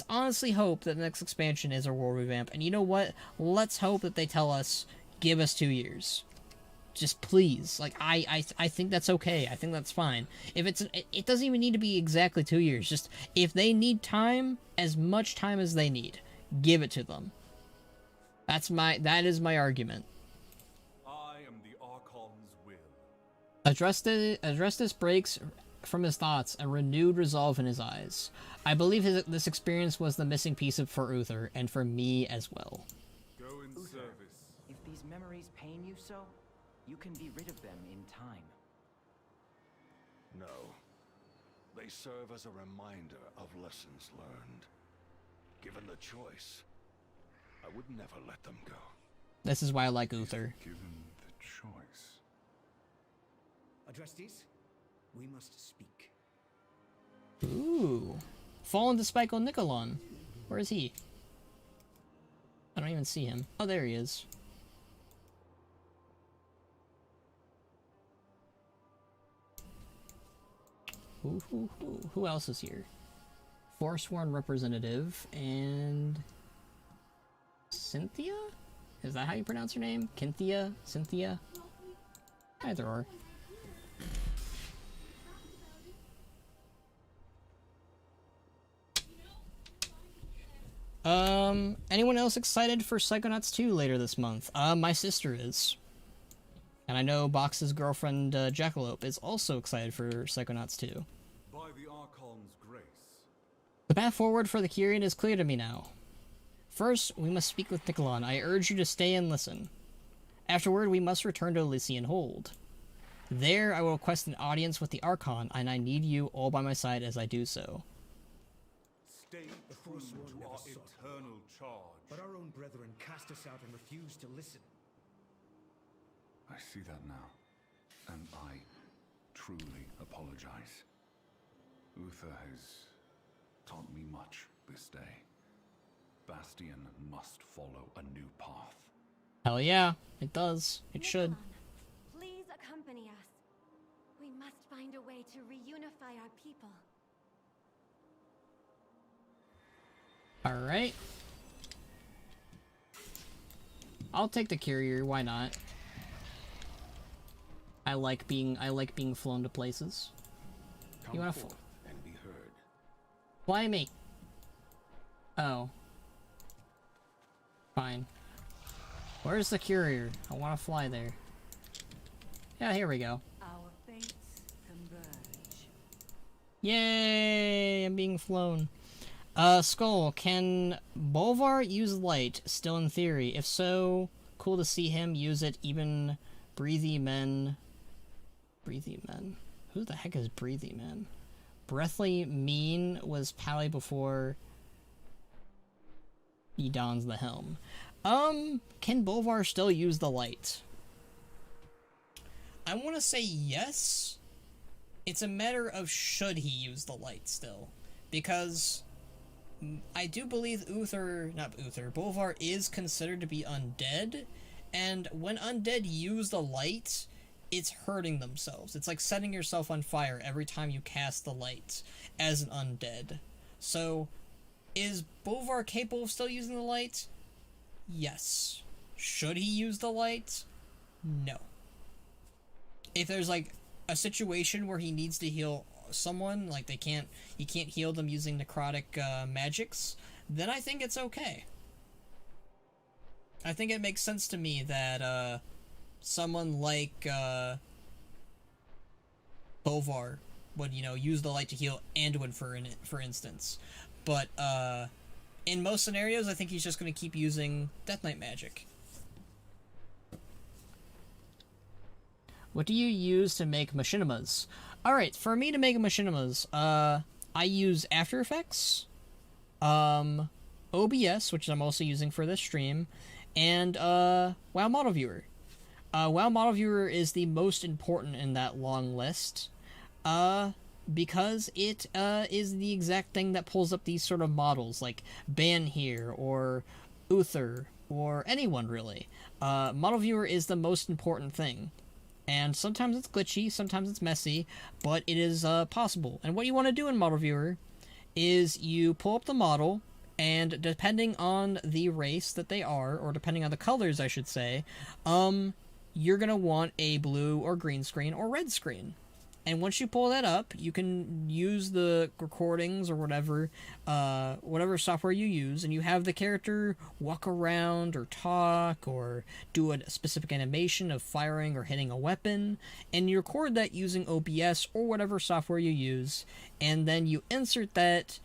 honestly hope that the next expansion is a world revamp. And you know what? Let's hope that they tell us, give us 2 years. Just please. Like, I think that's okay. I think that's fine. If it doesn't even need to be exactly 2 years. Just, if they need time, as much time as they need, give it to them. That is my argument. I am the Archon's will. Address breaks from his thoughts, a renewed resolve in his eyes. I believe this experience was the missing piece for Uther, and for me as well. Go in service. If these memories pain you so, you can be rid of them in time. No. They serve as a reminder of lessons learned. Given the choice, I would never let them go. This is why I like Uther. Given the choice. Addressees, we must speak. Ooh. Fallen Despicable Nicolon. Where is he? I don't even see him. Oh, there he is. Who else is here? Forsworn Representative and Cynthia? Is that how you pronounce her name? Cynthia? Cynthia? Either or. Anyone else excited for Psychonauts 2 later this month? My sister is. And I know Box's girlfriend, Jackalope, is also excited for Psychonauts 2. By the Archon's grace. The path forward for the Kyrian is clear to me now. First, we must speak with Nicolon. I urge you to stay and listen. Afterward, we must return to Elysian Hold. There, I will request an audience with the Archon, and I need you all by my side as I do so. Stay true to our eternal charge. But our own brethren cast us out and refused to listen. I see that now, and I truly apologize. Uther has taught me much this day. Bastion must follow a new path. Hell yeah, it does. It should. Nicolon, please accompany us. We must find a way to reunify our people. Alright. I'll take the carrier, why not? I like being flown to places. Come You wanna forth and be heard. Fly me. Oh. Fine. Where's the courier? I wanna fly there. Yeah, here we go. Our fates converge. Yay! I'm being flown. Skull, can Bolvar use light still in theory? If so, cool to see him use it. Even Breathy Men. Breathy Men? Who the heck is Breathy Men? Breathly Mean was Pally before he dons the helm. Can Bolvar still use the light? I want to say yes. It's a matter of should he use the light still. Because I do believe Bolvar is considered to be undead, and when undead use the light, it's hurting themselves. It's like setting yourself on fire every time you cast the light as an undead. So, is Bolvar capable of still using the light? Yes. Should he use the light? No. If there's like a situation where he needs to heal someone, like he can't heal them using necrotic magics, then I think it's okay. I think it makes sense to me that someone like Bolvar would, use the light to heal Anduin for instance. But in most scenarios, I think he's just going to keep using Death Knight magic. What do you use to make machinimas? Alright, for me to make machinimas, I use After Effects, OBS, which I'm also using for this stream, and WoW Model Viewer. WoW Model Viewer is the most important in that long list, because it is the exact thing that pulls up these sort of models, like Ban here, or Uther, or anyone really. Model Viewer is the most important thing. And sometimes it's glitchy, sometimes it's messy, but it is possible. And what you want to do in Model Viewer is you pull up the model, and depending on the race that they are, or depending on the colors, I should say, you're going to want a blue or green screen or red screen. And once you pull that up, you can use the recordings or whatever software you use, and you have the character walk around or talk or do a specific animation of firing or hitting a weapon, and you record that using OBS or whatever software you use, and then you insert that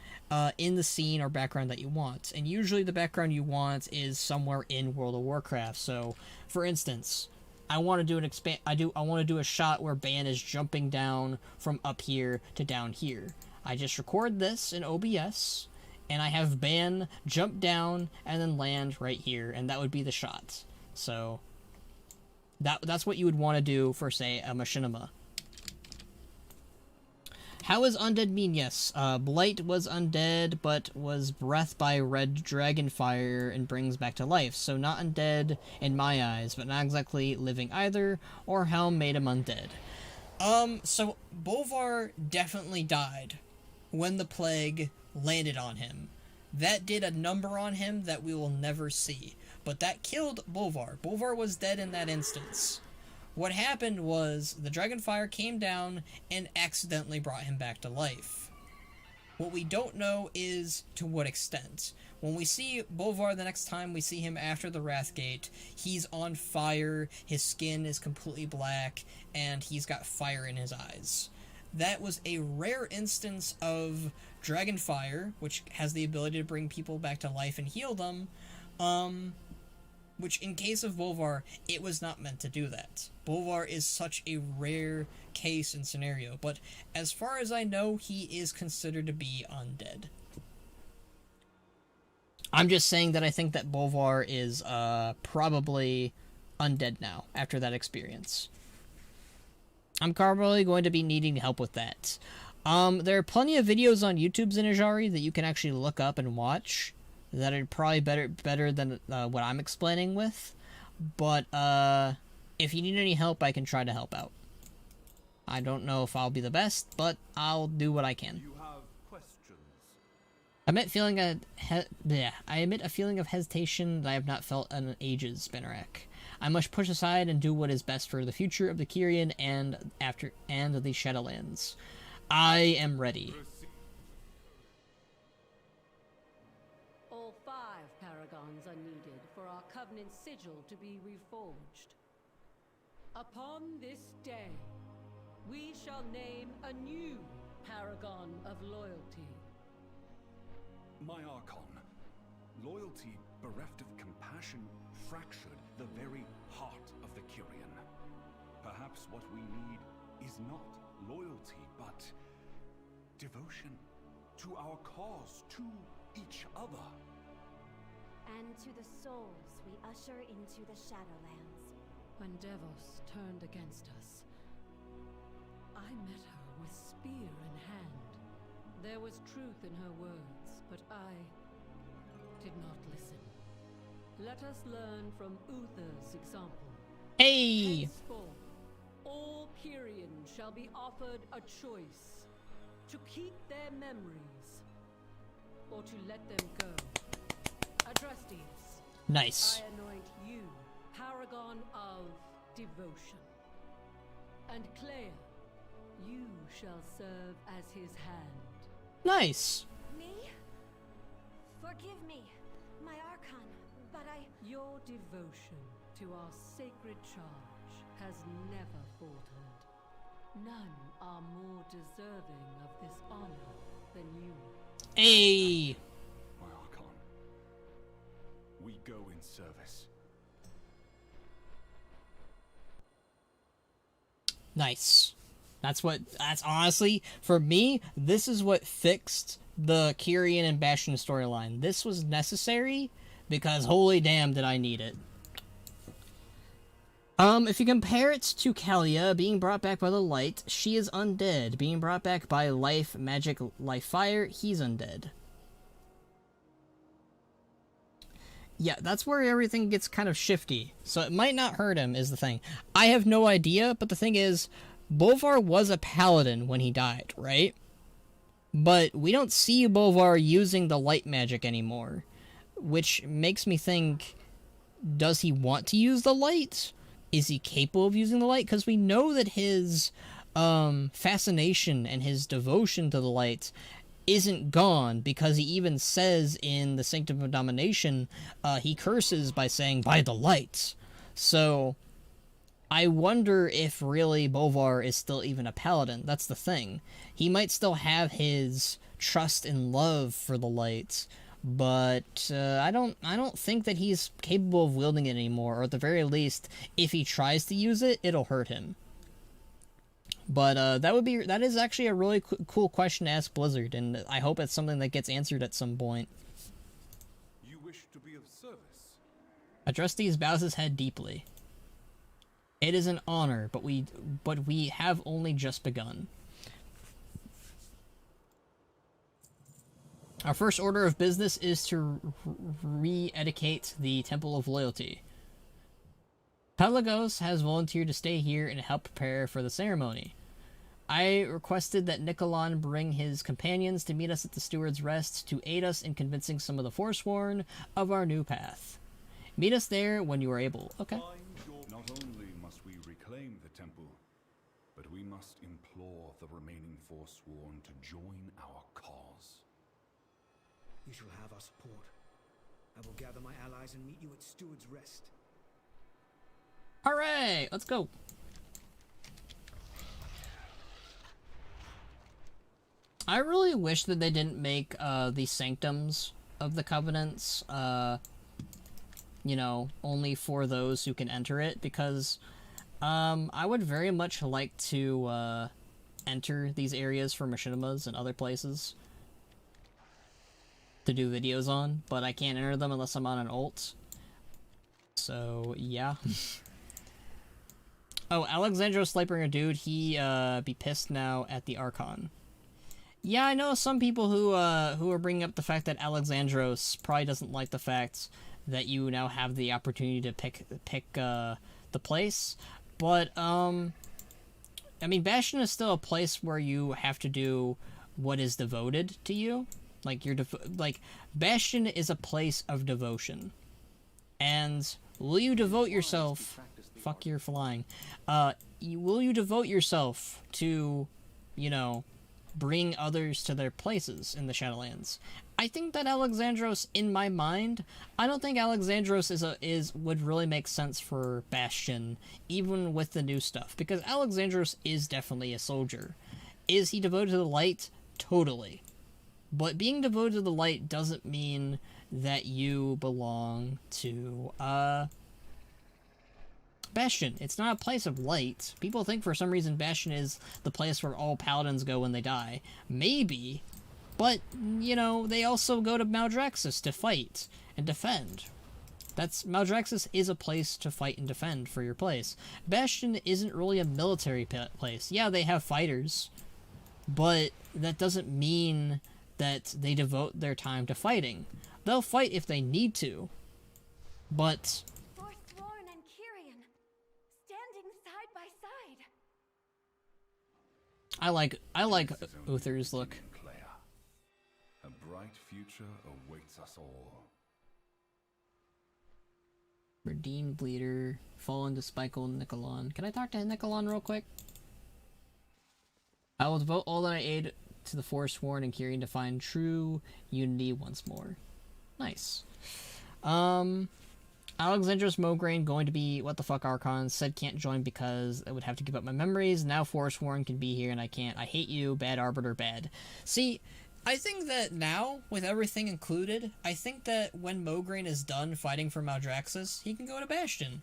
in the scene or background that you want. And usually the background you want is somewhere in World of Warcraft. So, for instance, I want to do a shot where Ban is jumping down from up here to down here. I just record this in OBS, and I have Ban jump down and then land right here, and that would be the shot. So that's what you would want to do for, say, a machinima. How is undead mean? Yes, Blight was undead, but was breathed by red dragon fire and brings back to life. So not undead in my eyes, but not exactly living either, or Helm made him undead. So Bolvar definitely died when the plague landed on him. That did a number on him that we will never see. But that killed Bolvar. Bolvar was dead in that instance. What happened was the Dragonfire came down and accidentally brought him back to life. What we don't know is to what extent. When we see Bolvar the next time we see him after the Wrathgate, he's on fire, his skin is completely black, and he's got fire in his eyes. That was a rare instance of Dragonfire, which has the ability to bring people back to life and heal them, which in case of Bolvar, it was not meant to do that. Bolvar is such a rare case and scenario, but as far as I know, he is considered to be undead. I'm just saying that I think that Bolvar is probably undead now, after that experience. I'm probably going to be needing help with that. There are plenty of videos on YouTube, Zinajari, that you can actually look up and watch that are probably better than what I'm explaining with. But if you need any help, I can try to help out. I don't know if I'll be the best, but I'll do what I can. You have questions? I admit a feeling of hesitation that I have not felt in ages, Spinarak. I must push aside and do what is best for the future of the Kyrian and the Shadowlands. I am ready. All 5 paragons are needed for our Covenant sigil to be reforged. Upon this day, we shall name a new paragon of loyalty. My Archon, loyalty bereft of compassion fractured the very heart of the Kyrian. Perhaps what we need is not loyalty, but devotion to our cause, to each other. And to the souls we usher into the Shadowlands. When Devos turned against us, I met her with spear in hand. There was truth in her words, but I did not listen. Let us learn from Uther's example. Hey! Henceforth, all Kyrian shall be offered a choice: to keep their memories, or to let them go. Adrastes, Nice. I anoint you paragon of devotion. And Clea, you shall serve as his hand. Nice. Me? Forgive me, my Archon, but Your devotion to our sacred charge has never faltered. None are more deserving of this honor than you. Hey! My Archon, we go in service. Nice. That's honestly, for me, this is what fixed the Kyrian and Bastion storyline. This was necessary because holy damn did I need it. If you compare it to Kalia being brought back by the light, she is undead. Being brought back by life, magic, life, fire, he's undead. Yeah, that's where everything gets kind of shifty. So it might not hurt him, is the thing. I have no idea, but the thing is, Bolvar was a paladin when he died, right? But we don't see Bolvar using the light magic anymore, which makes me think, does he want to use the light? Is he capable of using the light? Because we know that his fascination and his devotion to the light isn't gone, because he even says in the Sanctum of Domination, he curses by saying, by the light. So I wonder if really Bolvar is still even a paladin. That's the thing. He might still have his trust and love for the light, but I don't think that he's capable of wielding it anymore, or at the very least, if he tries to use it, it'll hurt him. But that is actually a really cool question to ask Blizzard, and I hope it's something that gets answered at some point. You wish to be of service? Adrastes bows his head deeply. It is an honor, but we have only just begun. Our first order of business is to re-educate the Temple of Loyalty. Pelagos has volunteered to stay here and help prepare for the ceremony. I requested that Nikolon bring his companions to meet us at the Steward's Rest to aid us in convincing some of the Forsworn of our new path. Meet us there when you are able. Okay. Not only must we reclaim the temple, but we must implore the remaining Forsworn to join our cause. You shall have our support. I will gather my allies and meet you at Steward's Rest. Hooray! Let's go. I really wish that they didn't make the sanctums of the covenants, you know, only for those who can enter it, because I would very much like to enter these areas for machinimas and other places to do videos on, but I can't enter them unless I'm on an ult. So, yeah. Oh, Alexandros Sliper, dude, he be pissed now at the Archon. Yeah, I know some people who are bringing up the fact that Alexandros probably doesn't like the fact that you now have the opportunity to pick the place, but I mean, Bastion is still a place where you have to do what is devoted to you. Like Bastion is a place of devotion, and will you devote yourself? Fuck your flying. Will you devote yourself to, you know, bring others to their places in the Shadowlands? I think that Alexandros, in my mind, I don't think Alexandros would really make sense for Bastion, even with the new stuff, because Alexandros is definitely a soldier. Is he devoted to the light? Totally. But being devoted to the light doesn't mean that you belong to, Bastion. It's not a place of light. People think for some reason Bastion is the place where all paladins go when they die. Maybe. But, you know, they also go to Maldraxxus to fight and defend. Maldraxxus is a place to fight and defend for your place. Bastion isn't really a military place. Yeah, they have fighters, but that doesn't mean that they devote their time to fighting. They'll fight if they need to, but Forsworn and Kyrian, standing side by side. I like Uther's look. Claire. A bright future awaits us all. Redeemed Bleeder, Fallen Despical Nicolon. Can I talk to Nicolon real quick? I will devote all that I aid to the Forsworn and Kyrian to find true unity once more. Nice. Alexandra's Mograine going to be what the fuck Archon said can't join because I would have to give up my memories. Now Forsworn can be here and I can't. I hate you, bad Arbiter, bad. See, I think that now, with everything included, I think that when Mograine is done fighting for Maldraxxus, he can go to Bastion.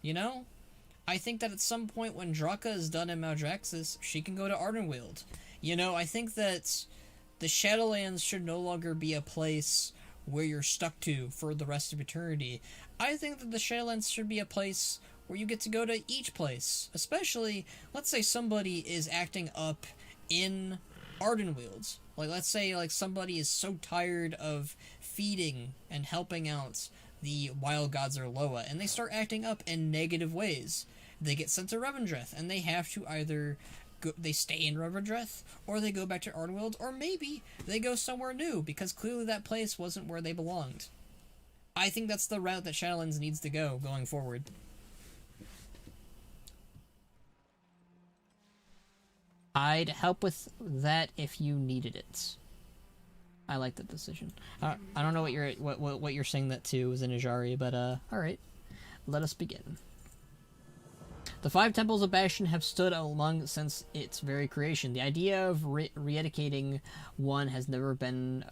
You know? I think that at some point when Draka is done in Maldraxxus, she can go to Ardenweald. You know, I think that the Shadowlands should no longer be a place where you're stuck to for the rest of eternity. I think that the Shadowlands should be a place where you get to go to each place. Especially, let's say somebody is acting up in Ardenweald. Like, let's say, like, somebody is so tired of feeding and helping out the Wild Gods or Loa, and they start acting up in negative ways. They get sent to Revendreth, and they have to either they stay in Revendreth, or they go back to Ardenweald, or maybe they go somewhere new, because clearly that place wasn't where they belonged. I think that's the route that Shadowlands needs to go going forward. I'd help with that if you needed it. I like that decision. I don't know what you're saying that to, Zinajari, but alright. Let us begin. The 5 temples of Bastion have stood among since its very creation. The idea of re-educating one has never been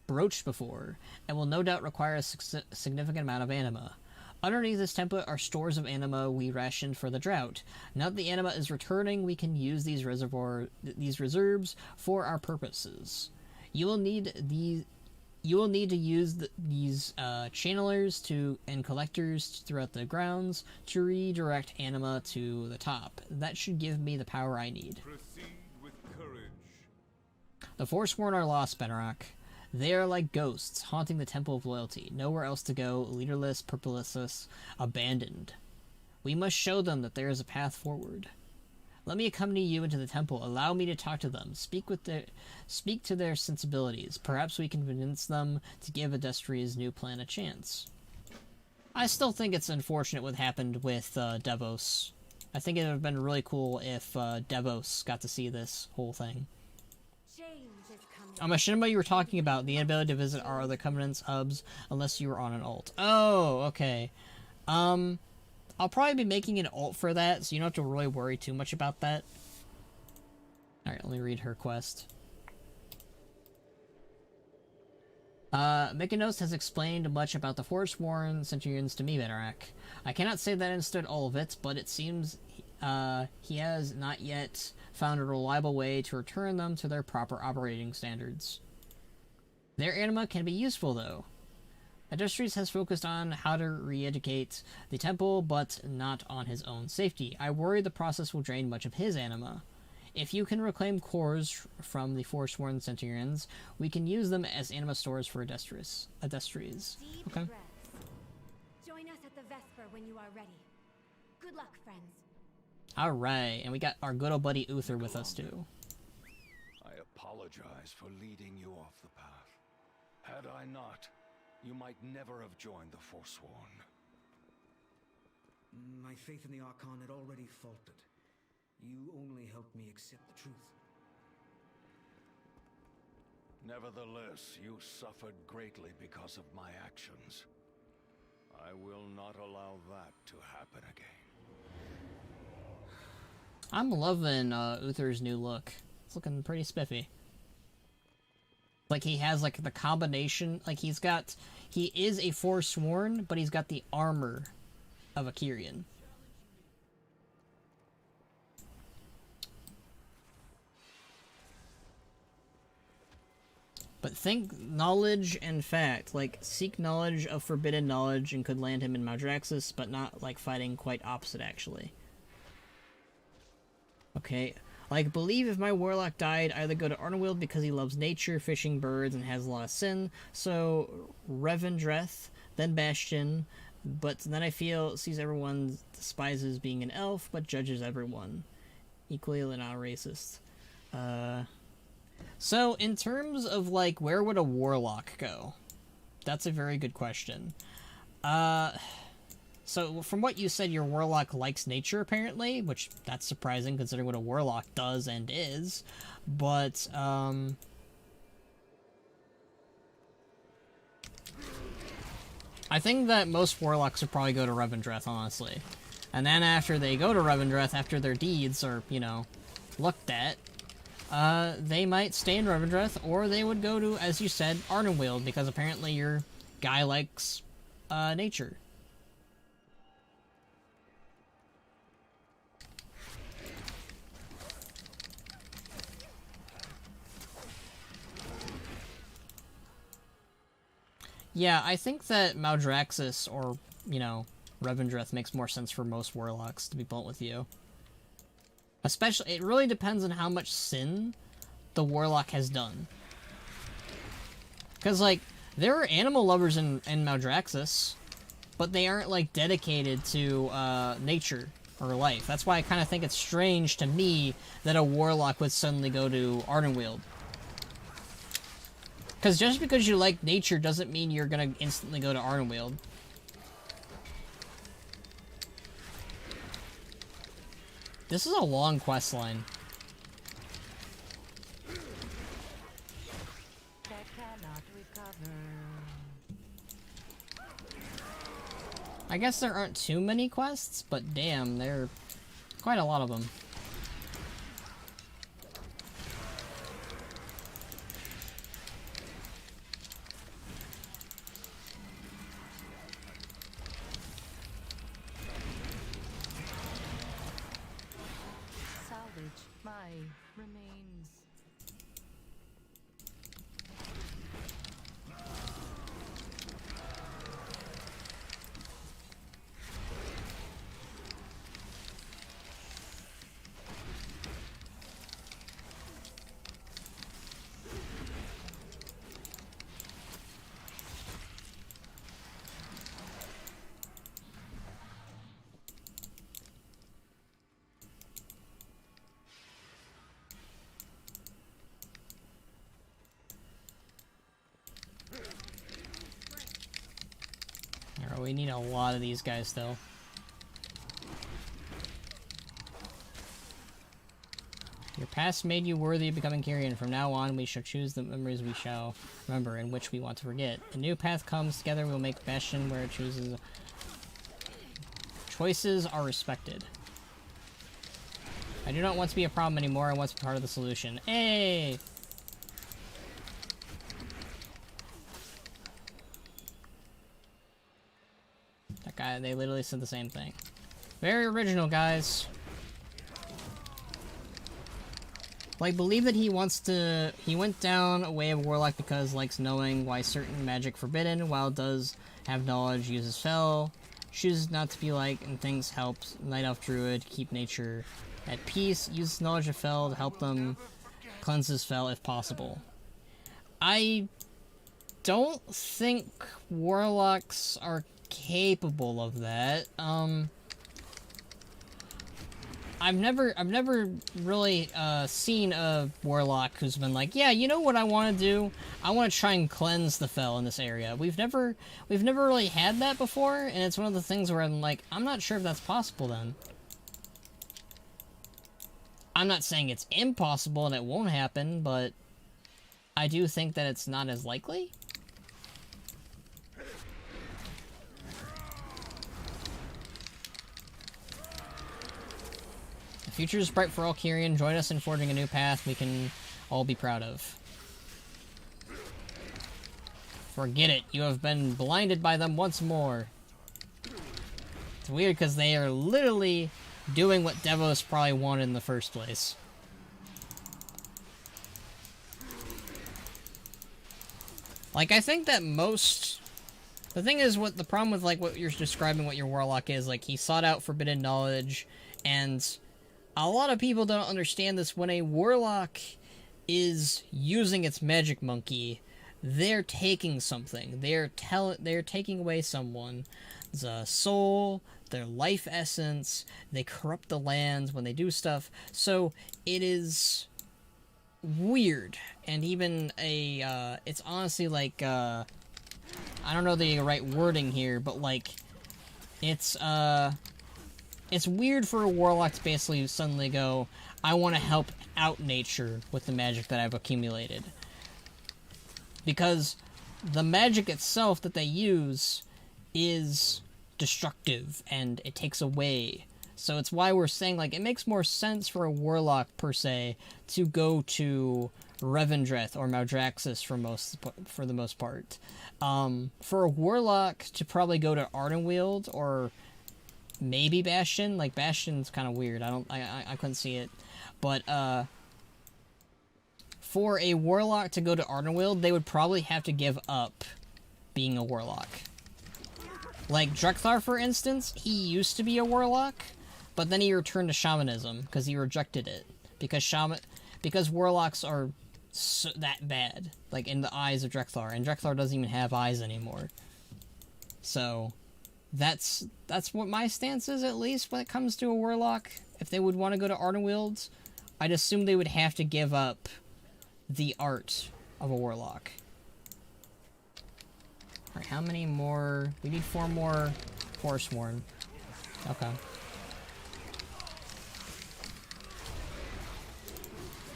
broached before, and will no doubt require a significant amount of anima. Underneath this template are stores of anima we rationed for the drought. Now that the anima is returning, we can use these reserves for our purposes. You will need to use these channelers and collectors throughout the grounds to redirect anima to the top. That should give me the power I need. Proceed with courage. The Forsworn are lost, Benrock. They are like ghosts, haunting the Temple of Loyalty. Nowhere else to go, leaderless, purposeless, abandoned. We must show them that there is a path forward. Let me accompany you into the temple. Allow me to talk to them. Speak to their sensibilities. Perhaps we can convince them to give Adestria's new plan a chance. I still think it's unfortunate what happened with Devos. I think it would have been really cool if Devos got to see this whole thing. Machinima, you were talking about the inability to visit our other Covenant's hubs unless you were on an alt. Oh, okay. I'll probably be making an alt for that, so you don't have to really worry too much about that. Alright, let me read her quest. Mykonos has explained much about the Forsworn Centurions to me, Venerak. I cannot say that I understood all of it, but it seems he has not yet found a reliable way to return them to their proper operating standards. Their anima can be useful, though. Adestries has focused on how to re-educate the temple, but not on his own safety. I worry the process will drain much of his anima. If you can reclaim cores from the Forsworn Centurions, we can use them as anima stores for Adestries. Okay. Join us at the Vesper when you are ready. Good luck, friends. Alright, and we got our good old buddy Uther with us too. I apologize for leading you off the path. Had I not, you might never have joined the Forsworn. My faith in the Archon had already faltered. You only helped me accept the truth. Nevertheless, you suffered greatly because of my actions. I will not allow that to happen again. I'm loving Uther's new look. It's looking pretty spiffy. Like, he has, like, the combination, like, he is a Forsworn, but he's got the armor of a Kyrian. But think knowledge and fact. Like, seek knowledge of forbidden knowledge and could land him in Maldraxxus, but not, like, fighting quite opposite, actually. Okay. Like, believe if my warlock died, either go to Ardenweald because he loves nature, fishing, birds, and has a lot of sin. So, Revendreth, then Bastion. But then I feel sees everyone despises being an elf, but judges everyone. Equally not racist. So, in terms of, like, where would a warlock go? That's a very good question. So, from what you said, your warlock likes nature, apparently, which, that's surprising, considering what a warlock does and is. But, I think that most warlocks would probably go to Revendreth, honestly. And then after they go to Revendreth, after their deeds are, you know, looked at, they might stay in Revendreth, or they would go to, as you said, Ardenweald, because apparently your guy likes, nature. Yeah, I think that Maldraxxus, or, you know, Revendreth makes more sense for most warlocks, to be blunt with you. Especially, it really depends on how much sin the warlock has done. Because, like, there are animal lovers in Maldraxxus, but they aren't, like, dedicated to, nature or life. That's why I kind of think it's strange to me that a warlock would suddenly go to Ardenweald. Because just because you like nature doesn't mean you're gonna instantly go to Ardenweald. This is a long quest line. I guess there aren't too many quests, but damn, there are quite a lot of them. We need a lot of these guys, though. Your past made you worthy of becoming Kyrian. From now on, we shall choose the memories we shall remember and which we want to forget. A new path comes together. We'll make Bastion where it chooses. Choices are respected. I do not want to be a problem anymore. I want to be part of the solution. Hey! They literally said the same thing. Very original, guys. Like, believe that he went down a way of warlock because likes knowing why certain magic forbidden, while does have knowledge, uses fell, chooses not to be like, and things helps Night Elf Druid keep nature at peace, uses knowledge of fell to help them cleanse his fell if possible. I don't think warlocks are capable of that. I've never really seen a warlock who's been like, yeah, you know what I want to do? I want to try and cleanse the fell in this area. We've never really had that before, and it's one of the things where I'm like, I'm not sure if that's possible then. I'm not saying it's impossible and it won't happen, but I do think that it's not as likely. The future is bright for all Kyrian. Join us in forging a new path we can all be proud of. Forget it. You have been blinded by them once more. It's weird because they are literally doing what Devos probably wanted in the first place. Like, I think that most... The thing is, what the problem with, like, what you're describing what your warlock is, like, he sought out forbidden knowledge, and a lot of people don't understand this. When a warlock is using its magic monkey, they're taking something. They're taking away someone's soul, their life essence. They corrupt the lands when they do stuff. So it is weird, and even it's honestly like I don't know the right wording here, but like it's weird for a warlock to basically suddenly go, I want to help out nature with the magic that I've accumulated. Because the magic itself that they use is destructive, and it takes away. So it's why we're saying, like, it makes more sense for a warlock, per se, to go to Revendreth or Maldraxxus for the most part. For a warlock to probably go to Ardenweald or maybe Bastion. Like, Bastion's kind of weird. I couldn't see it. But, for a warlock to go to Ardenweald, they would probably have to give up being a warlock. Like, Drekthar, for instance, he used to be a warlock, but then he returned to shamanism, because he rejected it. Because warlocks are that bad, like, in the eyes of Drekthar, and Drekthar doesn't even have eyes anymore. So, that's what my stance is, at least, when it comes to a warlock. If they would want to go to Ardenweald, I'd assume they would have to give up the art of a warlock. Alright, how many more? We need 4 more Forsworn. Okay.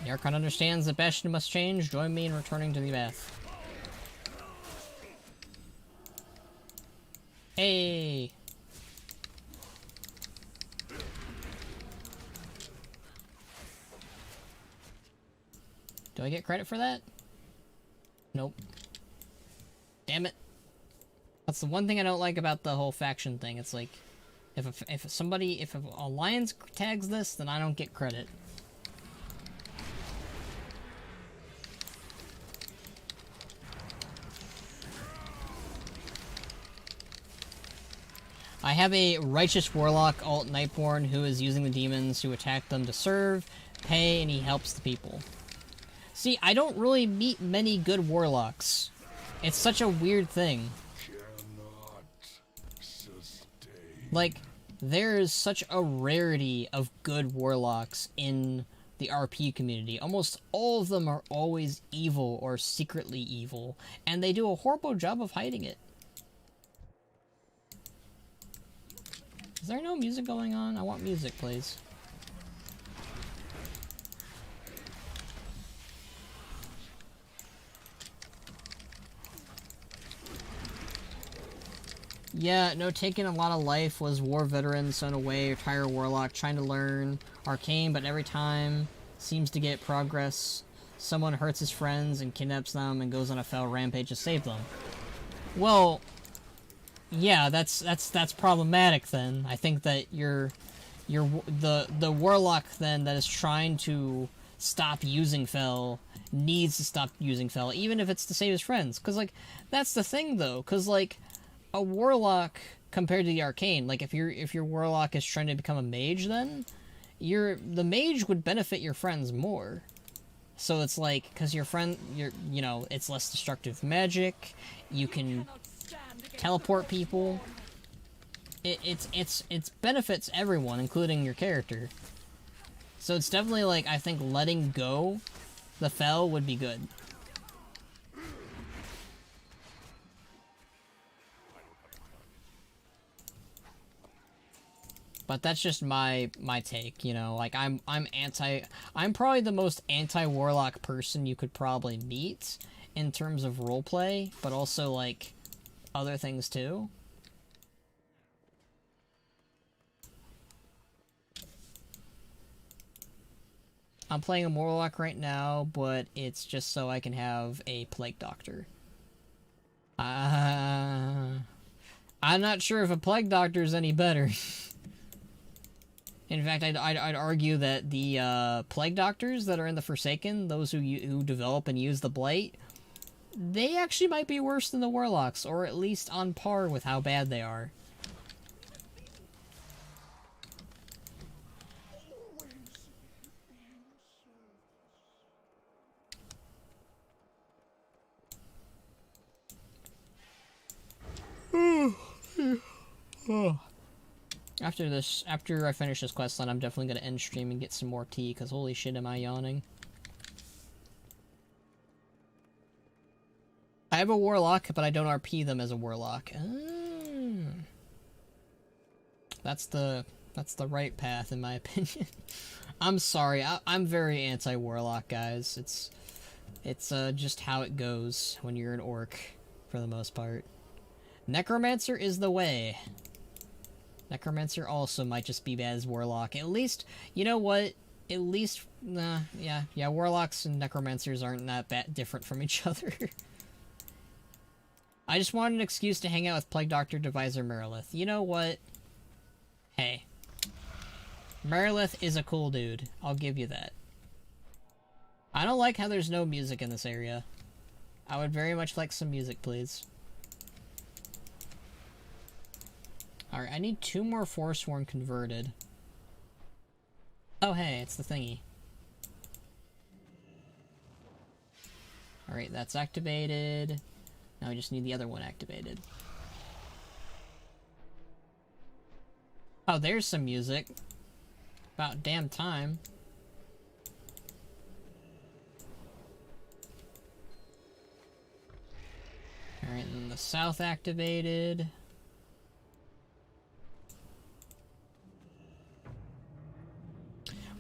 The Archon understands that Bastion must change. Join me in returning to the bath. Hey! Do I get credit for that? Nope. Damn it. That's the one thing I don't like about the whole faction thing. It's like, if an alliance tags this, then I don't get credit. I have a righteous warlock, alt Nightborn, who is using the demons to attack them to serve, pay, and he helps the people. See, I don't really meet many good warlocks. It's such a weird thing. Like, there is such a rarity of good warlocks in the RP community. Almost all of them are always evil or secretly evil, and they do a horrible job of hiding it. Is there no music going on? I want music, please. Yeah, no, taking a lot of life was war veteran, son away, retire warlock, trying to learn arcane, but every time seems to get progress. Someone hurts his friends and kidnaps them and goes on a fell rampage to save them. Well, yeah, that's problematic then. I think that the warlock then that is trying to stop using fell needs to stop using fell, even if it's to save his friends. Cause like that's the thing though, cause like a warlock compared to the arcane, like if your warlock is trying to become a mage, then the mage would benefit your friends more. So it's like, because your friend, you know, it's less destructive magic, you can teleport people. It's benefits everyone, including your character. So it's definitely like, I think letting go the fell would be good. But that's just my take, you know, like I'm probably the most anti-warlock person you could probably meet in terms of roleplay, but also like other things too. I'm playing a warlock right now, but it's just so I can have a plague doctor. I'm not sure if a plague doctor is any better. In fact, I'd argue that the plague doctors that are in the Forsaken, those who develop and use the blight, they actually might be worse than the warlocks, or at least on par with how bad they are. After I finish this questline, I'm definitely gonna end stream and get some more tea, because holy shit am I yawning. I have a warlock, but I don't RP them as a warlock. That's the right path, in my opinion. I'm sorry, I'm very anti-warlock, guys. It's just how it goes when you're an orc, for the most part. Necromancer is the way. Necromancer also might just be bad as warlock. At least, you know what? At least, yeah, warlocks and necromancers aren't that different from each other. I just wanted an excuse to hang out with Plague Doctor, Deviser, Merilith. You know what? Hey. Merilith is a cool dude. I'll give you that. I don't like how there's no music in this area. I would very much like some music, please. Alright, I need 2 more Forsworn converted. Oh, hey, it's the thingy. Alright, that's activated. Now I just need the other one activated. Oh, there's some music. About damn time. Alright, and the south activated.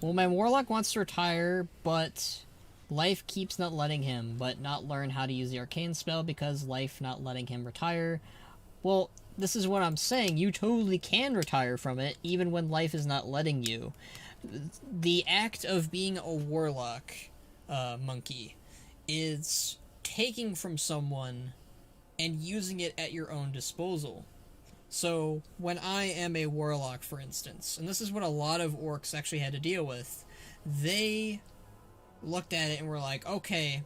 Well, my warlock wants to retire, but life keeps not letting him, but not learn how to use the arcane spell because life not letting him retire. Well, this is what I'm saying. You totally can retire from it, even when life is not letting you. The act of being a warlock, monkey, is taking from someone and using it at your own disposal. So, when I am a warlock, for instance, and this is what a lot of orcs actually had to deal with, they looked at it and were like, okay,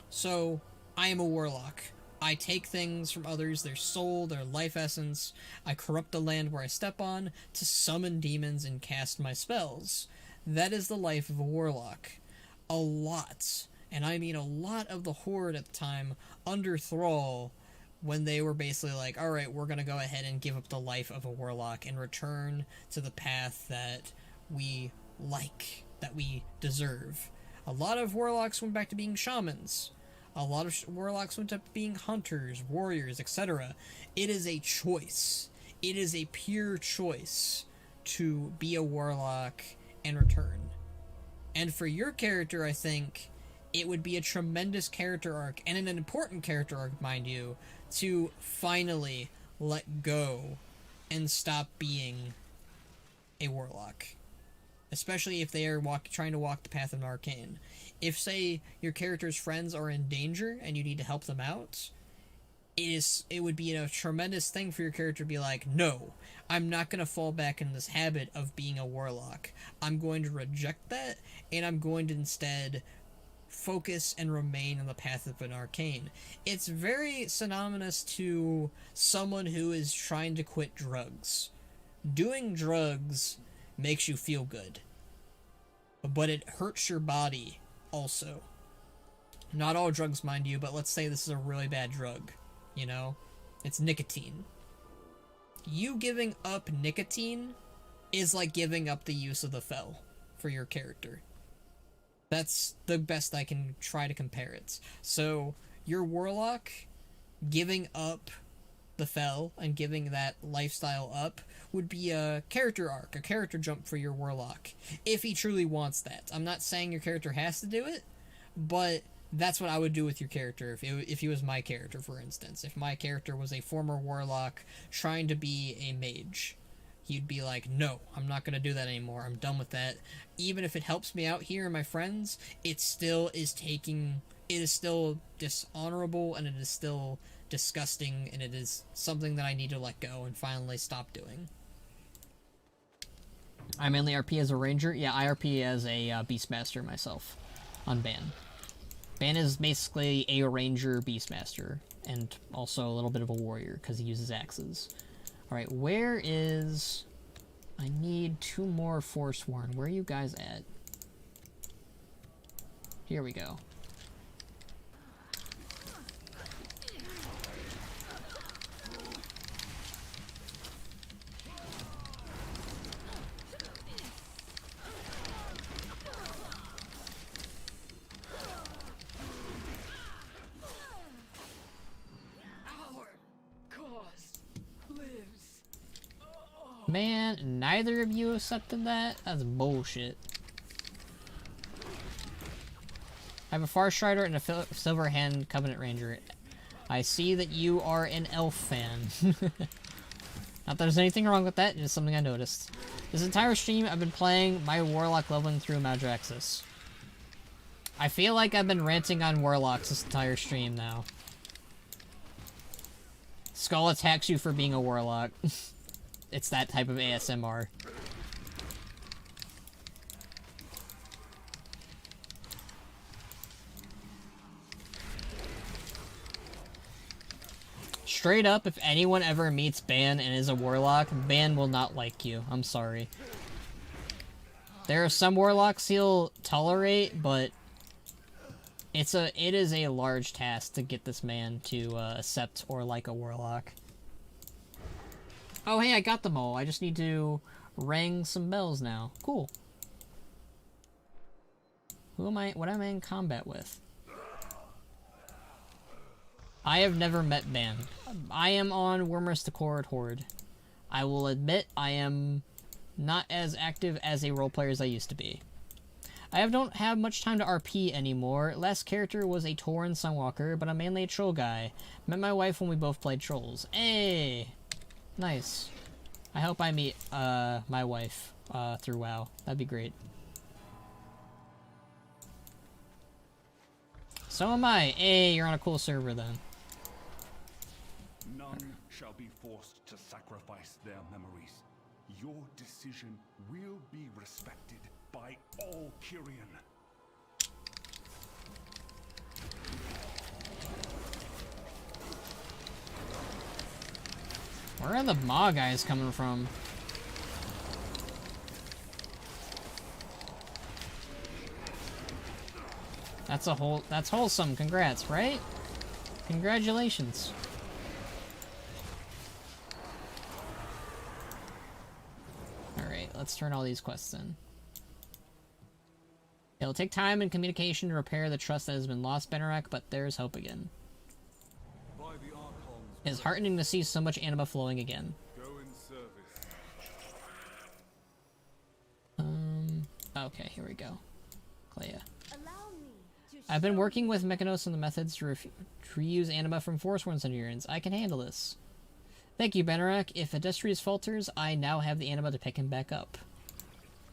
so I am a warlock. I take things from others, their soul, their life essence, I corrupt the land where I step on to summon demons and cast my spells. That is the life of a warlock. A lot, and I mean a lot of the Horde at the time, under Thrall, when they were basically like, alright, we're gonna go ahead and give up the life of a warlock and return to the path that we like, that we deserve. A lot of warlocks went back to being shamans. A lot of warlocks went to being hunters, warriors, etc. It is a choice. It is a pure choice to be a warlock and return. And for your character, I think it would be a tremendous character arc, and an important character arc, mind you, to finally let go and stop being a warlock. Especially if they are trying to walk the path of an arcane. If, say, your character's friends are in danger and you need to help them out, it would be a tremendous thing for your character to be like, no, I'm not going to fall back in this habit of being a warlock. I'm going to reject that, and I'm going to instead focus and remain on the path of an arcane. It's very synonymous to someone who is trying to quit drugs. Doing drugs makes you feel good, but it hurts your body also. Not all drugs, mind you, but let's say this is a really bad drug, you know? It's nicotine. You giving up nicotine is like giving up the use of the fel for your character. That's the best I can try to compare it. So, your warlock giving up the fel and giving that lifestyle up would be a character arc, a character jump for your warlock, if he truly wants that. I'm not saying your character has to do it, but that's what I would do with your character if he was my character, for instance. If my character was a former warlock trying to be a mage, he'd be like, no, I'm not going to do that anymore. I'm done with that. Even if it helps me out here and my friends, it is still dishonorable, and it is still disgusting, and it is something that I need to let go and finally stop doing. I mainly RP as a ranger. Yeah, I RP as a beastmaster myself on Ban. Ban is basically a ranger beastmaster, and also a little bit of a warrior because he uses axes. Alright, where is... I need 2 more Forsworn. Where are you guys at? Here we go. Man, neither of you accepted that? That's bullshit. I have a Far Strider and a Silver Hand Covenant Ranger. I see that you are an elf fan. Not that there's anything wrong with that, just something I noticed. This entire stream I've been playing my Warlock leveling through Madraxus. I feel like I've been ranting on Warlocks this entire stream now. Skull attacks you for being a Warlock. It's that type of ASMR. Straight up, if anyone ever meets Ban and is a Warlock, Ban will not like you. I'm sorry. There are some Warlocks he'll tolerate, but it is a large task to get this man to accept or like a Warlock. Oh, hey, I got them all. I just need to ring some bells now. Cool. What am I in combat with? I have never met Ban. I am on Wormers to Cord Horde. I will admit I am not as active as a role player as I used to be. I don't have much time to RP anymore. Last character was a Tauren Sunwalker, but I'm mainly a troll guy. Met my wife when we both played trolls. Hey! Nice. I hope I meet my wife through WoW. That'd be great. So am I. Hey, you're on a cool server then. None shall be forced to sacrifice their memories. Your decision will be respected by all Kyrian. Where are the Maw guys coming from? That's wholesome. Congrats, right? Congratulations. Alright, let's turn all these quests in. It'll take time and communication to repair the trust that has been lost, Benarak, but there's hope again. It's heartening to see so much anima flowing again. Okay, here we go. Clea. I've been working with Mechanos on the methods to reuse anima from Forsworn Centurions. I can handle this. Thank you, Benarak. If Adestrius falters, I now have the anima to pick him back up.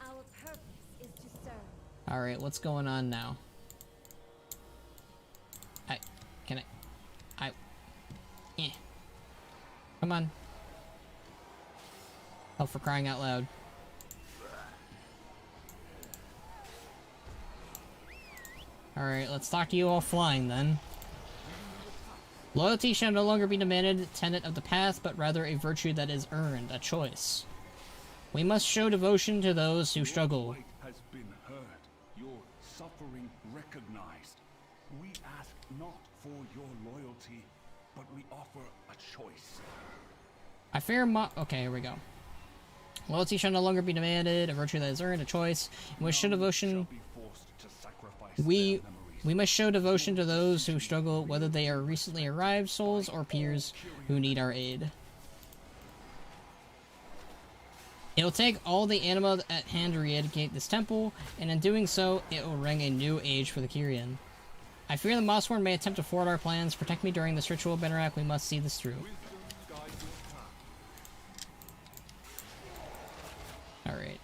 Our purpose is to serve. Alright, what's going on now? Come on. Oh, for crying out loud. Alright, let's talk to you all flying then. Loyalty shall no longer be demanded, tenet of the path, but rather a virtue that is earned, a choice. We must show devotion to those who struggle. Your plight has been heard, your suffering recognized. We ask not for your loyalty, but we offer a choice. I fear okay, here we go. Loyalty shall no longer be demanded, a virtue that is earned, a choice. We must show devotion. We must show devotion to those who struggle, whether they are recently arrived souls or peers who need our aid. It will take all the anima at hand to re-educate this temple, and in doing so, it will ring a new age for the Kyrian. I fear the Mossworn may attempt to thwart our plans. Protect me during this ritual, Benarak. We must see this through. Alright.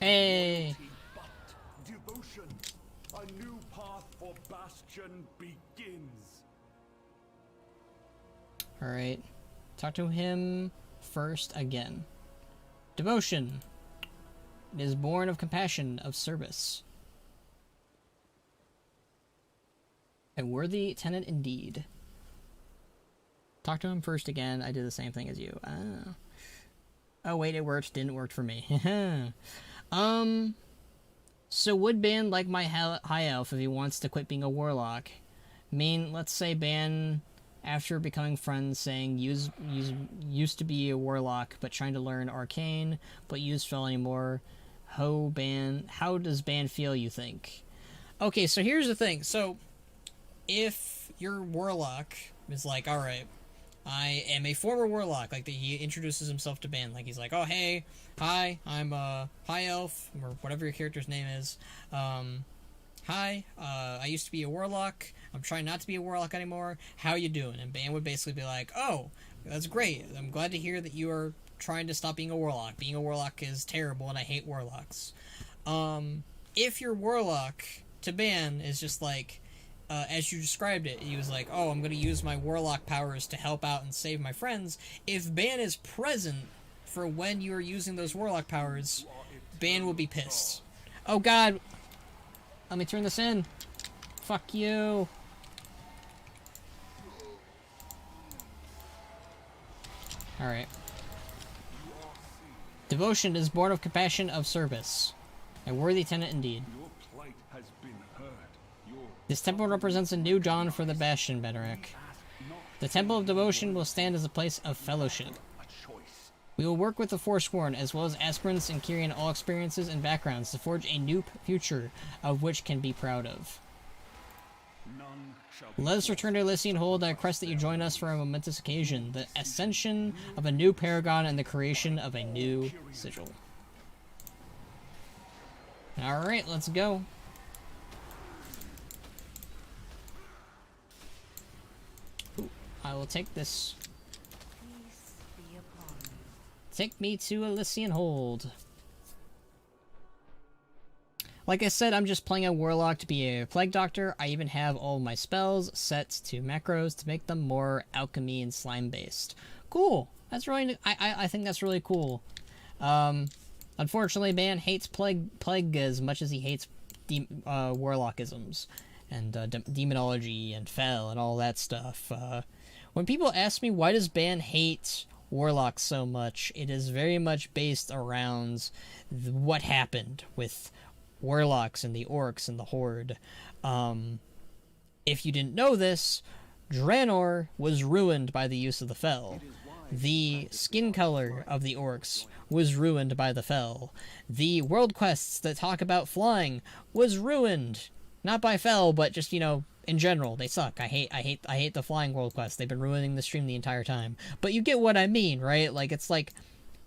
Hey! loyalty, but devotion. A new path for Bastion begins. Alright. Talk to him first again. Devotion. It is born of compassion, of service. A worthy tenant indeed. Talk to him first again. I did the same thing as you. Oh wait, it worked. Didn't work for me. So would Ban like my high elf if he wants to quit being a warlock? I mean, let's say Ban, after becoming friends, saying used to be a warlock, but trying to learn arcane, but use spell anymore. How does Ban feel, you think? Okay, so here's the thing. So, if your warlock is like, alright, I am a former warlock, like he introduces himself to Ban, like he's like, oh hey, hi, I'm high elf, or whatever your character's name is, hi, I used to be a warlock, I'm trying not to be a warlock anymore, how you doing? And Ban would basically be like, oh, that's great, I'm glad to hear that you are trying to stop being a warlock. Being a warlock is terrible and I hate warlocks. If your warlock to Ban is just like, as you described it, he was like, oh, I'm going to use my warlock powers to help out and save my friends. If Ban is present for when you are using those warlock powers, Ban will be pissed. Oh god! Let me turn this in. Fuck you. Alright. Devotion is born of compassion, of service. A worthy tenant indeed. Your plight has been heard. This temple represents a new dawn for the Bastion, Bederick. The Temple of Devotion will stand as a place of fellowship. We will work with the Forsworn, as well as aspirants and carrying all experiences and backgrounds to forge a new future of which can be proud of. Let us return to Elysian Hold. I request that you join us for a momentous occasion, the ascension of a new paragon and the creation of a new sigil. Alright, let's go. Ooh, I will take this. Take me to Elysian Hold. Like I said, I'm just playing a warlock to be a plague doctor. I even have all my spells set to macros to make them more alchemy and slime based. Cool. That's really. I think that's really cool. Unfortunately, Ban hates plague as much as he hates warlockisms and demonology and fel and all that stuff. When people ask me why does Ban hate warlocks so much, it is very much based around what happened with warlocks and the orcs and the horde. If you didn't know this, Draenor was ruined by the use of the fel. The skin color of the orcs was ruined by the fel. The world quests that talk about flying was ruined, not by fel, but just, you know, in general. They suck. I hate the flying world quests. They've been ruining the stream the entire time. But you get what I mean, right? Like, it's like,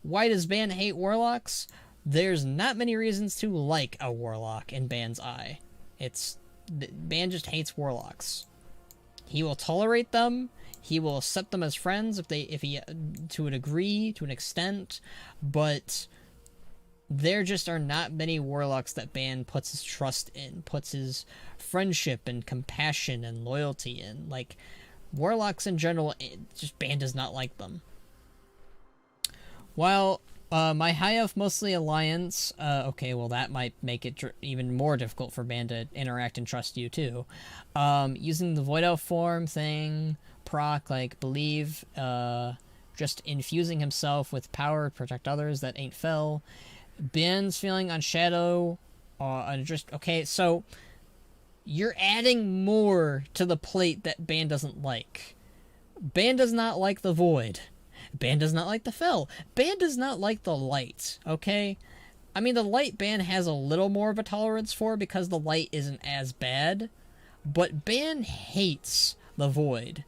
why does Ban hate warlocks? There's not many reasons to like a warlock in Ban's eye. Ban just hates warlocks. He will tolerate them. He will accept them as friends if he to a degree, to an extent, but there just are not many warlocks that Ban puts his trust in, puts his friendship and compassion and loyalty in. Like, warlocks in general, just Ban does not like them. While my high elf mostly alliance, okay, well that might make it even more difficult for Ban to interact and trust you too. Using the void elf form thing, proc, like, believe, just infusing himself with power to protect others that ain't fel. Ban's feeling on shadow, just, okay, so you're adding more to the plate that Ban doesn't like. Ban does not like the void. Ban does not like the fel. Ban does not like the light, okay? I mean, the light Ban has a little more of a tolerance for because the light isn't as bad, but Ban hates the void.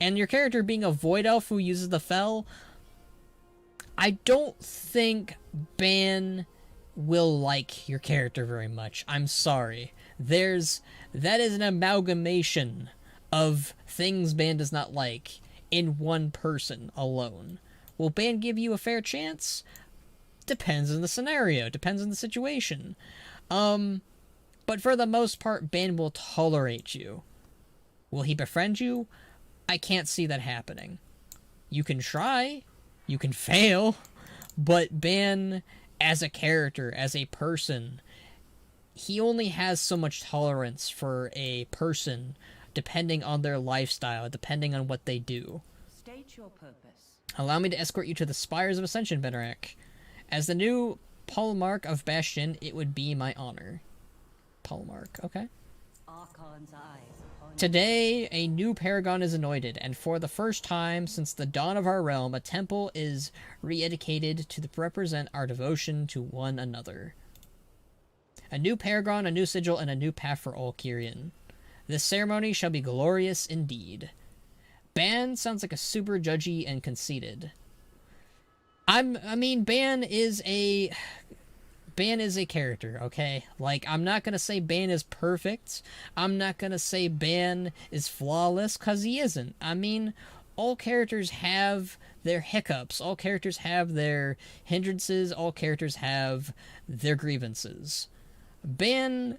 And your character being a void elf who uses the fel, I don't think Ban will like your character very much. I'm sorry. That is an amalgamation of things Ban does not like in one person alone. Will Ban give you a fair chance? Depends on the scenario, depends on the situation. But for the most part, Ban will tolerate you. Will he befriend you? I can't see that happening. You can try, you can fail, but Ban, as a character, as a person, he only has so much tolerance for a person, depending on their lifestyle, depending on what they do. State your purpose. Allow me to escort you to the Spires of Ascension, Benarak. As the new Polemarch of Bastion, it would be my honor. Polemarch, okay. Archon's eyes upon Today, a new paragon is anointed, and for the first time since the dawn of our realm, a temple is re-dedicated to represent our devotion to one another. A new paragon, a new sigil, and a new path for all Kyrian. This ceremony shall be glorious indeed. Ban sounds like a super judgy and conceited. Ban is a character, okay? Like, I'm not gonna say Ban is perfect. I'm not gonna say Ban is flawless, because he isn't. I mean, all characters have their hiccups. All characters have their hindrances. All characters have their grievances. Ban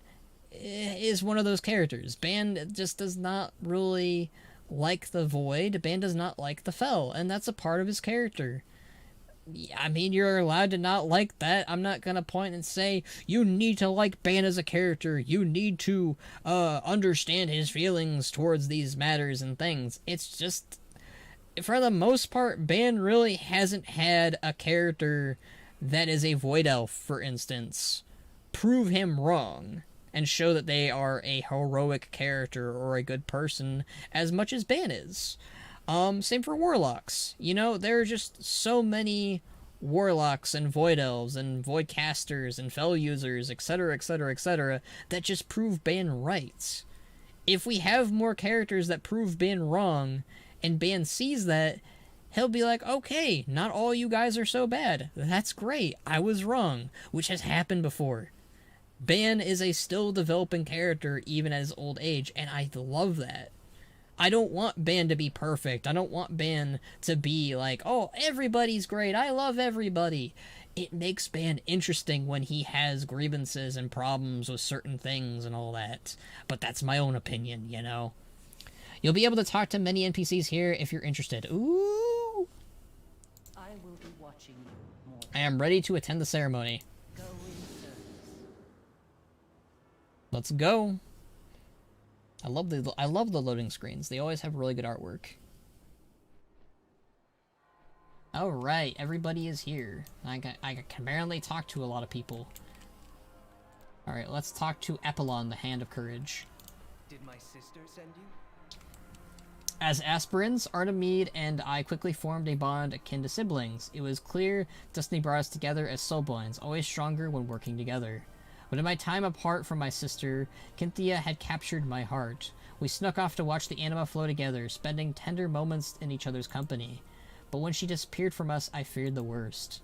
is one of those characters. Ban just does not really like the Void. Ban does not like the Fel, and that's a part of his character. I mean, you're allowed to not like that. I'm not gonna point and say, you need to like Ban as a character. You need to understand his feelings towards these matters and things. It's just, for the most part, Ban really hasn't had a character that is a Void Elf, for instance, prove him wrong and show that they are a heroic character or a good person as much as Ban is. Same for Warlocks. You know, there are just so many Warlocks and Void Elves and Void Casters and Fel users, etc., etc., etc., that just prove Ban right. If we have more characters that prove Ban wrong, and Ban sees that, he'll be like, okay, not all you guys are so bad. That's great. I was wrong, which has happened before. Ban is a still developing character even at his old age, and I love that. I don't want Ban to be perfect. I don't want Ban to be like, oh, everybody's great. I love everybody. It makes Ban interesting when he has grievances and problems with certain things and all that. But that's my own opinion, you know? You'll be able to talk to many NPCs here if you're interested. Ooh! I will be watching you more. I am ready to attend the ceremony. Go in service. Let's go. I love the loading screens. They always have really good artwork. Alright, everybody is here. I can barely talk to a lot of people. Alright, let's talk to Epilon, the Hand of Courage. Did my sister send you? As aspirants, Artemide and I quickly formed a bond akin to siblings. It was clear destiny brought us together as soulblinds, always stronger when working together. But in my time apart from my sister, Cynthia had captured my heart. We snuck off to watch the anima flow together, spending tender moments in each other's company. But when she disappeared from us, I feared the worst.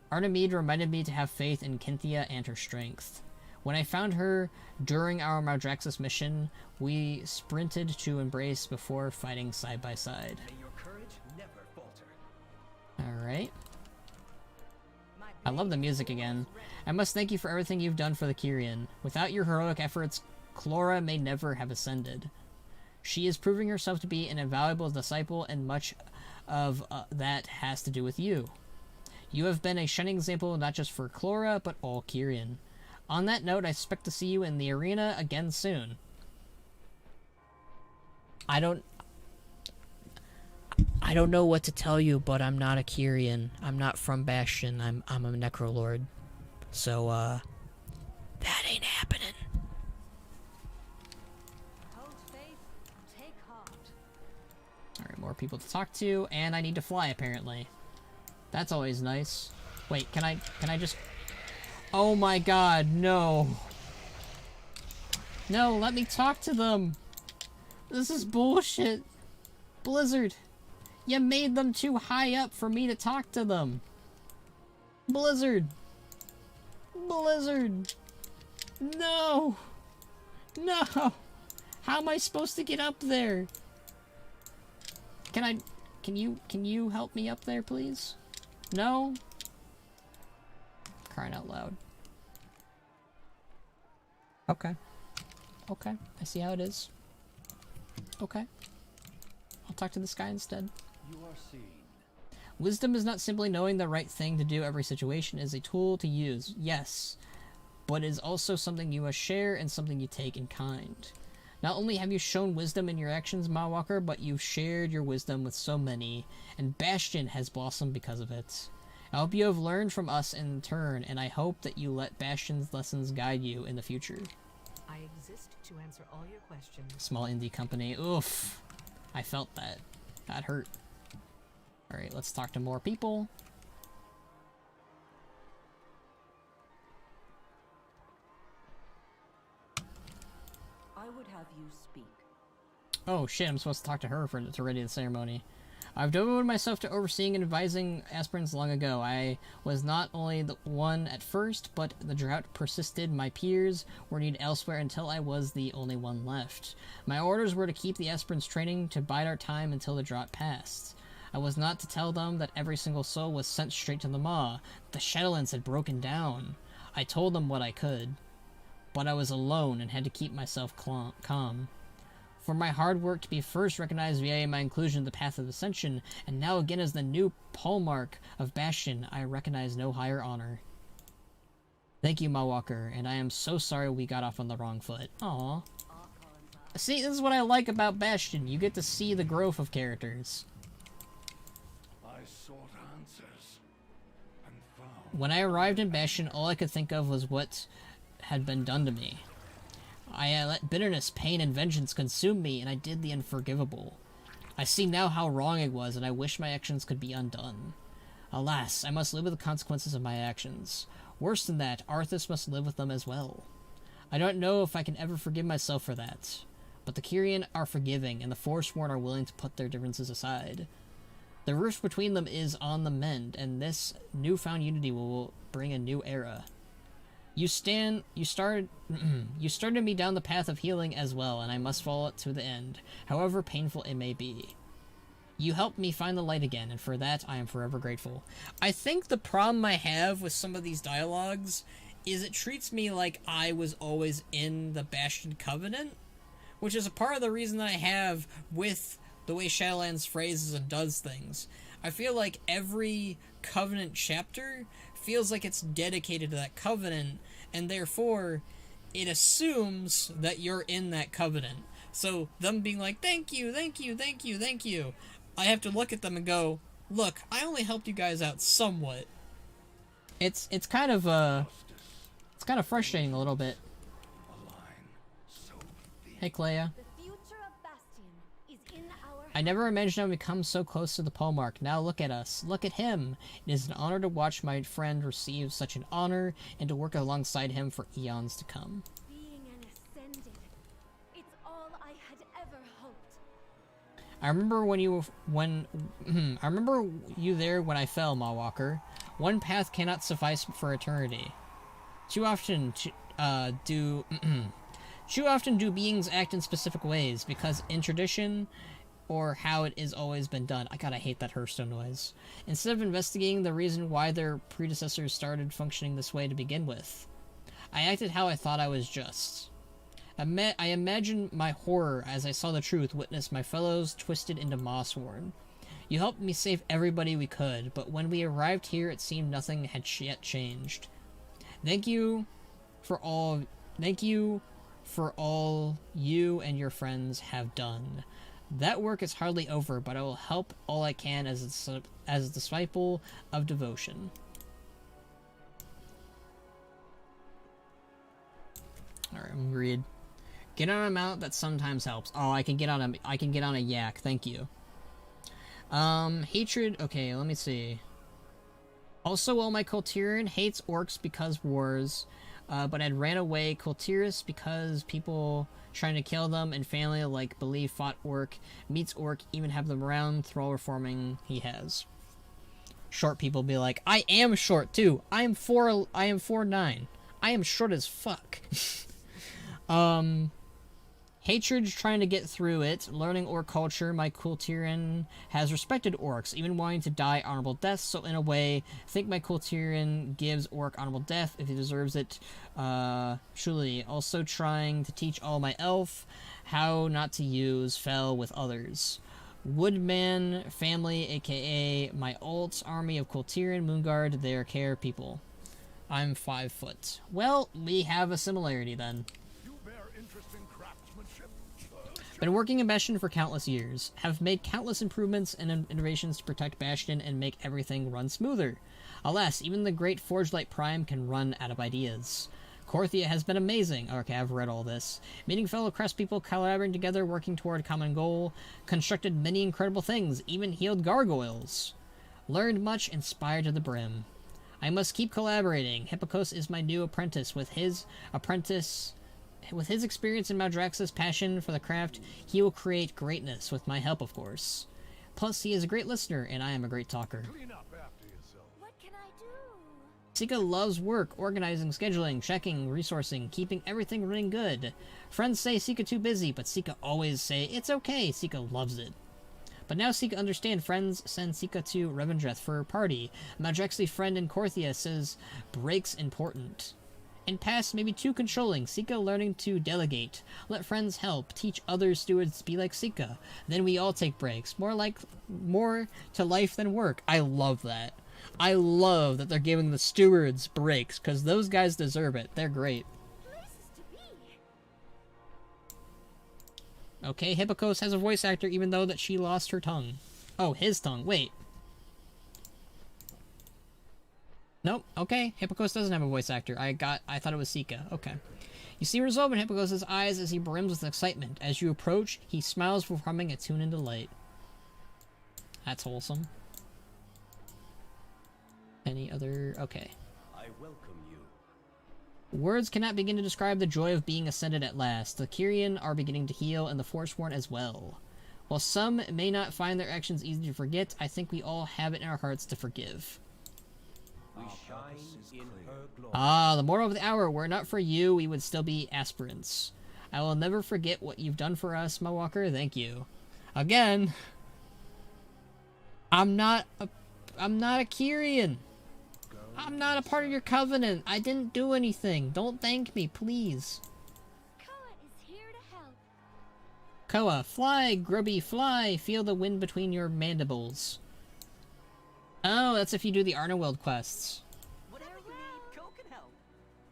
Artemide reminded me to have faith in Cynthia and her strength. When I found her during our Maldraxxus mission, we sprinted to embrace before fighting side by side. May your courage never falter. Alright. I love the music again. I must thank you for everything you've done for the Kyrian. Without your heroic efforts, Clora may never have ascended. She is proving herself to be an invaluable disciple, and much of that has to do with you. You have been a shining example not just for Clora, but all Kyrian. On that note, I expect to see you in the arena again soon. I don't know what to tell you, but I'm not a Kyrian. I'm not from Bastion. I'm a Necrolord. So, that ain't happening. hold faith, take heart. Alright, more people to talk to, and I need to fly, apparently. That's always nice. Wait, can I just... Oh my god, no. No, let me talk to them. This is bullshit. Blizzard, you made them too high up for me to talk to them. Blizzard. Blizzard. No. No. How am I supposed to get up there? Can you help me up there, please? No? loud. Okay. Okay, I see how it is. Okay. I'll talk to this guy instead. You are seen. Wisdom is not simply knowing the right thing to do every situation. It is a tool to use, yes. But it is also something you must share and something you take in kind. Not only have you shown wisdom in your actions, Mawwalker, but you've shared your wisdom with so many, and Bastion has blossomed because of it. I hope you have learned from us in turn, and I hope that you let Bastion's lessons guide you in the future. I exist to answer all your questions. Small indie company. Oof. I felt that. That hurt. Alright, let's talk to more people. I would have you speak. Oh shit, I'm supposed to talk to her to ready the ceremony. I've devoted myself to overseeing and advising aspirants long ago. I was not only the one at first, but the drought persisted. My peers were needed elsewhere until I was the only one left. My orders were to keep the aspirants training to bide our time until the drought passed. I was not to tell them that every single soul was sent straight to the Maw. The Shadowlands had broken down. I told them what I could. But I was alone and had to keep myself calm. For my hard work to be first recognized via my inclusion in the Path of Ascension, and now again as the new Pallmark of Bastion, I recognize no higher honor. Thank you, Mawwalker, and I am so sorry we got off on the wrong foot. Aww. See, this is what I like about Bastion. You get to see the growth of characters. I sought answers and found. When I arrived in Bastion, all I could think of was what had been done to me. I let bitterness, pain, and vengeance consume me, and I did the unforgivable. I see now how wrong I was, and I wish my actions could be undone. Alas, I must live with the consequences of my actions. Worse than that, Arthas must live with them as well. I don't know if I can ever forgive myself for that, but the Kyrian are forgiving, and the Forsworn are willing to put their differences aside. The rift between them is on the mend, and this newfound unity will bring a new era. You started me down the path of healing as well, and I must follow it to the end, however painful it may be. You helped me find the light again, and for that I am forever grateful. I think the problem I have with some of these dialogues is it treats me like I was always in the Bastion Covenant, which is a part of the reason that I have with the way Shadowlands phrases and does things. I feel like every Covenant chapter feels like it's dedicated to that Covenant, and therefore it assumes that you're in that Covenant. So them being like, thank you, thank you, thank you, thank you, I have to look at them and go, look, I only helped you guys out somewhat. It's kind of frustrating a little bit. Hey, Clea. The future of Bastion is in our I never imagined I would become so close to the Pallmark. Now look at us. Look at him. It is an honor to watch my friend receive such an honor and to work alongside him for eons to come. being an ascended. It's all I had ever hoped. I remember I remember you there when I fell, Mawwalker. One path cannot suffice for eternity. Too often do beings act in specific ways because in tradition or how it is always been done. I hate that Hearthstone noise. Instead of investigating the reason why their predecessors started functioning this way to begin with, I acted how I thought I was just. I imagined my horror as I saw the truth witness my fellows twisted into Mossworn. You helped me save everybody we could, but when we arrived here it seemed nothing had yet changed. Thank you for all you and your friends have done. That work is hardly over, but I will help all I can as a disciple of devotion. Alright, I'm agreed. Get on a mount that sometimes helps. Oh, I can get on a yak, thank you. Hatred, okay, let me see. Also, while my Coltirian hates orcs because wars, but had ran away Coltiris because people trying to kill them and family like believe fought orc, meets orc, even have them around, thrall reforming he has. Short people be like, I am short too. I am 4'9". I am short as fuck. Hatred's trying to get through it. Learning orc culture, my Kultiran has respected orcs, even wanting to die honorable deaths. So in a way, I think my Kultiran gives orc honorable death if he deserves it. Truly. Also trying to teach all my elf how not to use fell with others. Woodman family, aka my alt army of Kultiran, Moonguard, their care people. I'm 5 foot. Well, we have a similarity then. Been working in Bastion for countless years. Have made countless improvements and innovations to protect Bastion and make everything run smoother. Alas, even the great Forgelight Prime can run out of ideas. Korthia has been amazing. Okay, I've read all this. Meeting fellow craftspeople, collaborating together, working toward a common goal. Constructed many incredible things, even healed gargoyles. Learned much, inspired to the brim. I must keep collaborating. Hippokos is my new apprentice. With his experience in Maldraxxus' passion for the craft, he will create greatness, with my help, of course. Plus, he is a great listener, and I am a great talker. What can I do? Sika loves work, organizing, scheduling, checking, resourcing, keeping everything running good. Friends say Sika too busy, but Sika always say, it's okay, Sika loves it. But now Sika understand friends send Sika to Revendreth for a party. Maldraxxus' friend in Korthia says breaks important. In past, maybe too controlling, Sika learning to delegate. Let friends help, teach other stewards to be like Sika. Then we all take breaks. More to life than work. I love that. I love that they're giving the stewards breaks, because those guys deserve it. They're great. Places to be. Okay, Hippokos has a voice actor even though that she lost her tongue. Oh, his tongue. Wait. Nope. Okay, Hippokos doesn't have a voice actor. I thought it was Sika. Okay. You see resolve in Hippokos' eyes as he brims with excitement. As you approach, he smiles before humming a tune in delight. That's wholesome. Any other... Okay. I welcome you. Words cannot begin to describe the joy of being ascended at last. The Kyrian are beginning to heal, and the Forsworn as well. While some may not find their actions easy to forget, I think we all have it in our hearts to forgive. We shine in her glory. Ah, the moral of the hour. Were it not for you, we would still be aspirants. I will never forget what you've done for us, Mawalker. Thank you. Again, I'm not a Kyrian. I'm not a part of your covenant. I didn't do anything. Don't thank me, please. Koa is here to help. Koa, fly, grubby, fly. Feel the wind between your mandibles. Oh, that's if you do the Arnoweld quests. Whatever you need, Ko can help.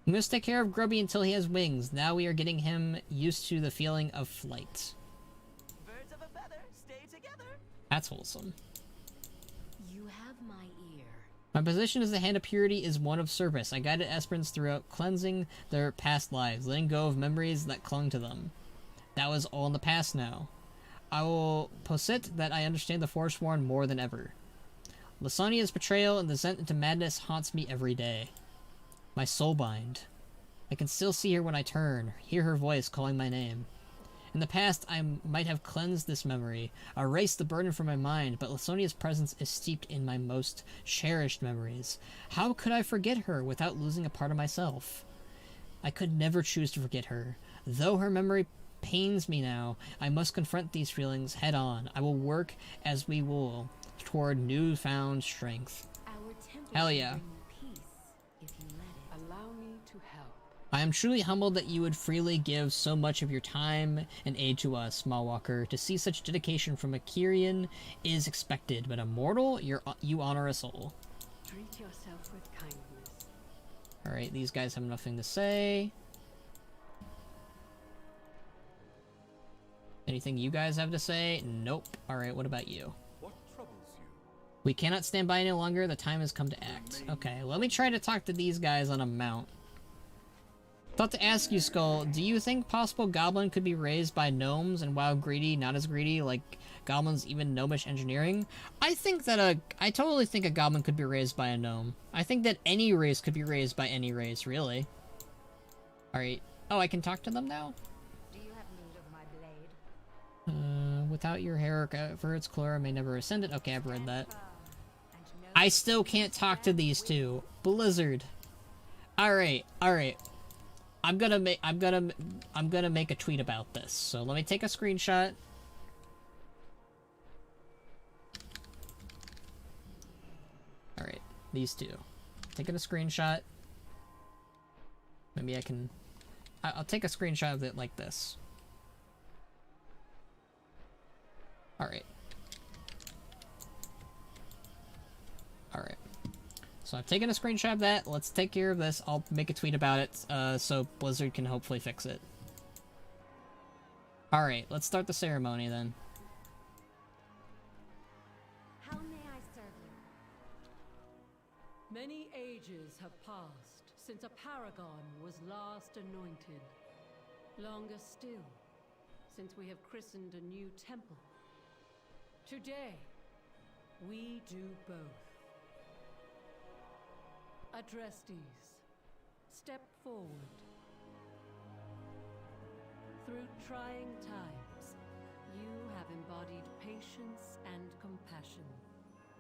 We must take care of Grubby until he has wings. Now we are getting him used to the feeling of flight. Birds of a feather, stay together. That's wholesome. You have my ear. My position as the Hand of Purity is one of service. I guided aspirants throughout cleansing their past lives, letting go of memories that clung to them. That was all in the past now. I will posit that I understand the Forsworn more than ever. Lysania's betrayal and descent into madness haunts me every day. My soulbind. I can still see her when I turn, hear her voice calling my name. In the past, I might have cleansed this memory, erased the burden from my mind, but Lysania's presence is steeped in my most cherished memories. How could I forget her without losing a part of myself? I could never choose to forget her. Though her memory pains me now, I must confront these feelings head on. I will work as we will toward newfound strength. Hell yeah. Peace, if you let it. Allow me to help. I am truly humbled that you would freely give so much of your time and aid to us, Mawalker. To see such dedication from a Kyrian is expected, but a mortal, you honor us all. Treat yourself with kindness. Alright, these guys have nothing to say. Anything you guys have to say? Nope. Alright, what about you? What troubles you? We cannot stand by any longer. The time has come to act. Okay, let me try to talk to these guys on a mount. Thought to ask you, Skull, do you think possible Goblin could be raised by gnomes and WoW greedy, not as greedy, like goblins, even gnomish engineering? I totally think a Goblin could be raised by a gnome. I think that any race could be raised by any race, really. Alright. Oh, I can talk to them now? Do you have need of my blade? Without your hair for its color, I may never ascend it. Okay, I've read that. I still can't talk to these two. Blizzard. Alright, alright. I'm gonna make a tweet about this. So let me take a screenshot. All right, these two. Taking a screenshot. Maybe I can. I'll take a screenshot of it like this. All right. All right. So I've taken a screenshot of that. Let's take care of this. I'll make a tweet about it, so Blizzard can hopefully fix it. All right, let's start the ceremony then. How may I serve you? Many ages have passed since a paragon was last anointed. Longer still, since we have christened a new temple. Today, we do both. Adrestes, step forward. Through trying times, you have embodied patience and compassion.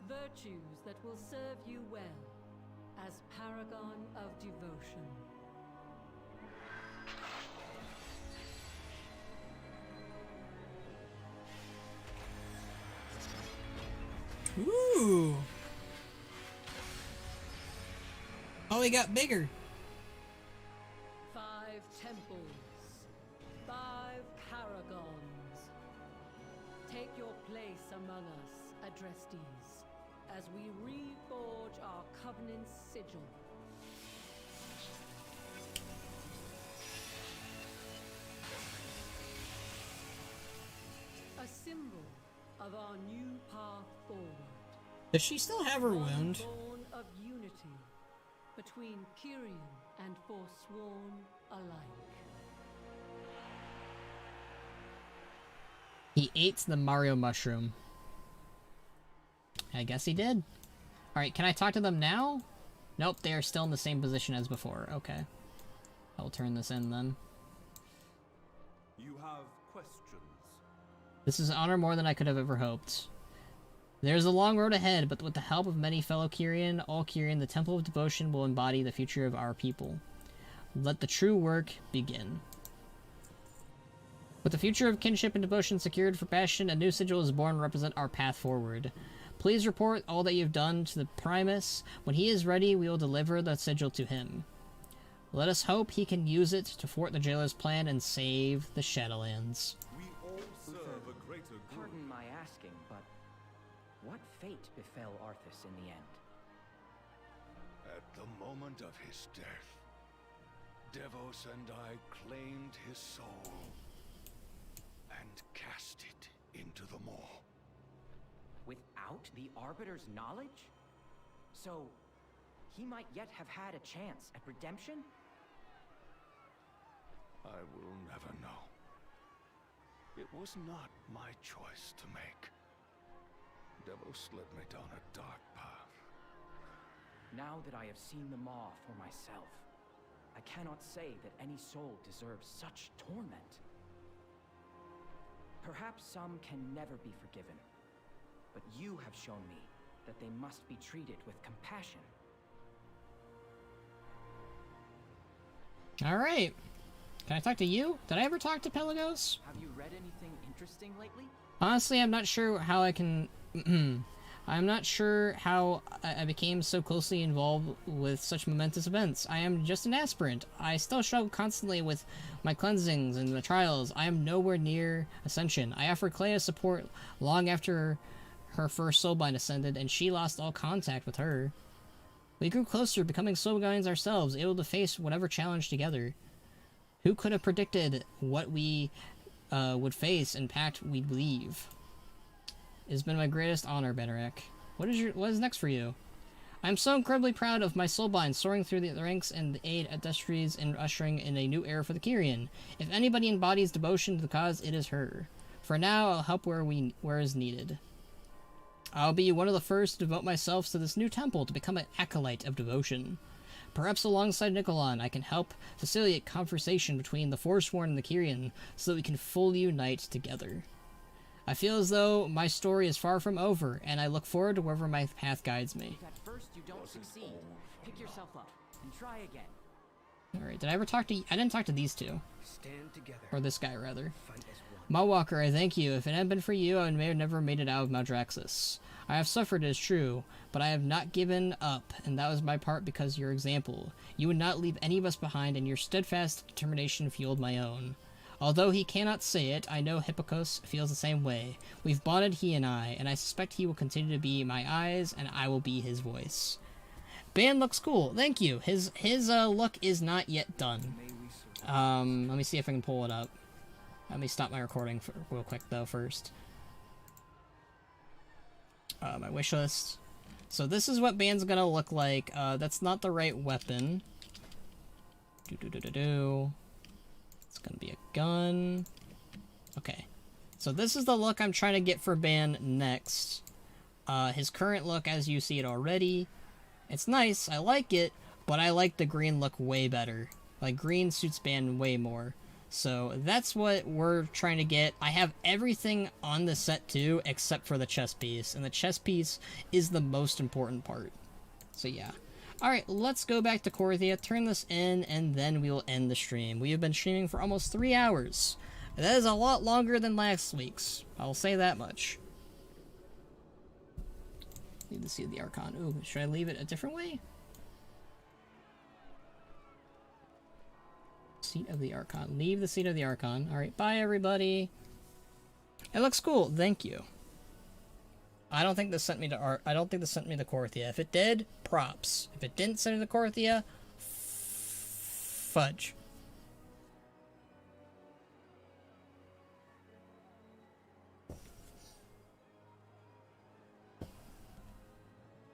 Virtues that will serve you well as paragon of devotion. Ooh. Oh, he got bigger. 5 temples, 5 paragons. Take your place among us, Adrestes, as we reforge our covenant's sigil. A symbol of our new path forward. Does she still have her wound? Born of unity between Kyrian and Forsworn alike. He ate the Mario mushroom. I guess he did. Alright, can I talk to them now? Nope, they are still in the same position as before. Okay. I'll turn this in then. You have questions? This is an honor more than I could have ever hoped. There's a long road ahead, but with the help of many fellow Kyrian, all Kyrian, the Temple of Devotion will embody the future of our people. Let the true work begin. With the future of kinship and devotion secured for Bastion, a new sigil is born to represent our path forward. Please report all that you've done to the Primus. When he is ready, we will deliver the sigil to him. Let us hope he can use it to thwart the jailer's plan and save the Shadowlands. We all serve a greater good. Pardon my asking, but what fate befell Arthas in the end? At the moment of his death, Devos and I claimed his soul and cast it into the maw. Without the Arbiter's knowledge? So, he might yet have had a chance at redemption? I will never know. It was not my choice to make. Devos led me down a dark path. Now that I have seen the Maw for myself, I cannot say that any soul deserves such torment. Perhaps some can never be forgiven, but you have shown me that they must be treated with compassion. Alright. Can I talk to you? Did I ever talk to Pelagos? Have you read anything interesting lately? Honestly, I'm not sure how I can... I'm not sure how I became so closely involved with such momentous events. I am just an aspirant. I still struggle constantly with my cleansings and the trials. I am nowhere near Ascension. I offered Clea support long after her first soulbind ascended, and she lost all contact with her. We grew closer, becoming soulbinds ourselves, able to face whatever challenge together. Who could have predicted what we would face and pact we'd leave? It's been my greatest honor, Benarak. What is next for you? I'm so incredibly proud of my soulbind soaring through the ranks and the aid at Destries in ushering in a new era for the Kyrian. If anybody embodies devotion to the cause, it is her. For now, I'll help where is needed. I'll be one of the first to devote myself to this new temple to become an acolyte of devotion. Perhaps alongside Nikolon, I can help facilitate conversation between the Forsworn and the Kyrian so that we can fully unite together. I feel as though my story is far from over, and I look forward to wherever my path guides me. If at first you don't succeed, pick yourself up and try again. Alright, did I ever talk to... I didn't talk to these two. Stand together. Or this guy, rather. Fight as one. Mawwalker, I thank you. If it hadn't been for you, I may have never made it out of Maldraxxus. I have suffered, it is true, but I have not given up, and that was my part because of your example. You would not leave any of us behind, and your steadfast determination fueled my own. Although he cannot say it, I know Hippokos feels the same way. We've bonded, he and I suspect he will continue to be my eyes, and I will be his voice. Band looks cool. Thank you. His look is not yet done. Let me see if I can pull it up. Let me stop my recording real quick, though, first. My wish list. So this is what Band's gonna look like. That's not the right weapon. It's gonna be a gun. Okay. So this is the look I'm trying to get for Ban next. His current look, as you see it already, it's nice, I like it, but I like the green look way better. Like, green suits Ban way more. So that's what we're trying to get. I have everything on the set too, except for the chest piece, and the chest piece is the most important part. So yeah. Alright, let's go back to Korthia, turn this in, and then we will end the stream. We have been streaming for almost 3 hours. That is a lot longer than last week's. I'll say that much. Need to see the Archon. Ooh, should I leave it a different way? Seat of the Archon. Leave the seat of the Archon. Alright, bye everybody. It looks cool, thank you. I don't think this sent me to I don't think this sent me to Korthia. If it did, props. If it didn't send me to Korthia, fudge.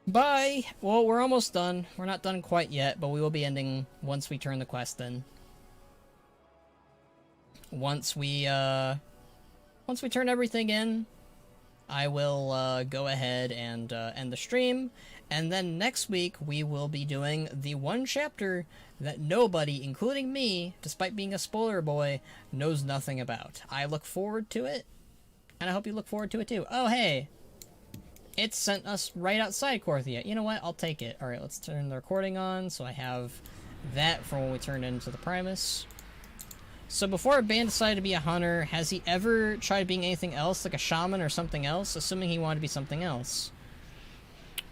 Bye! Well, we're almost done. We're not done quite yet, but we will be ending once we turn the quest in. Once we turn everything in, I will go ahead and end the stream, and then next week we will be doing the one chapter that nobody, including me, despite being a spoiler boy, knows nothing about. I look forward to it, and I hope you look forward to it too. Oh hey! It sent us right outside Korthia. You know what? I'll take it. Alright, let's turn the recording on so I have that for when we turn into the Primus. So before Ban decided to be a hunter, has he ever tried being anything else, like a shaman or something else? Assuming he wanted to be something else.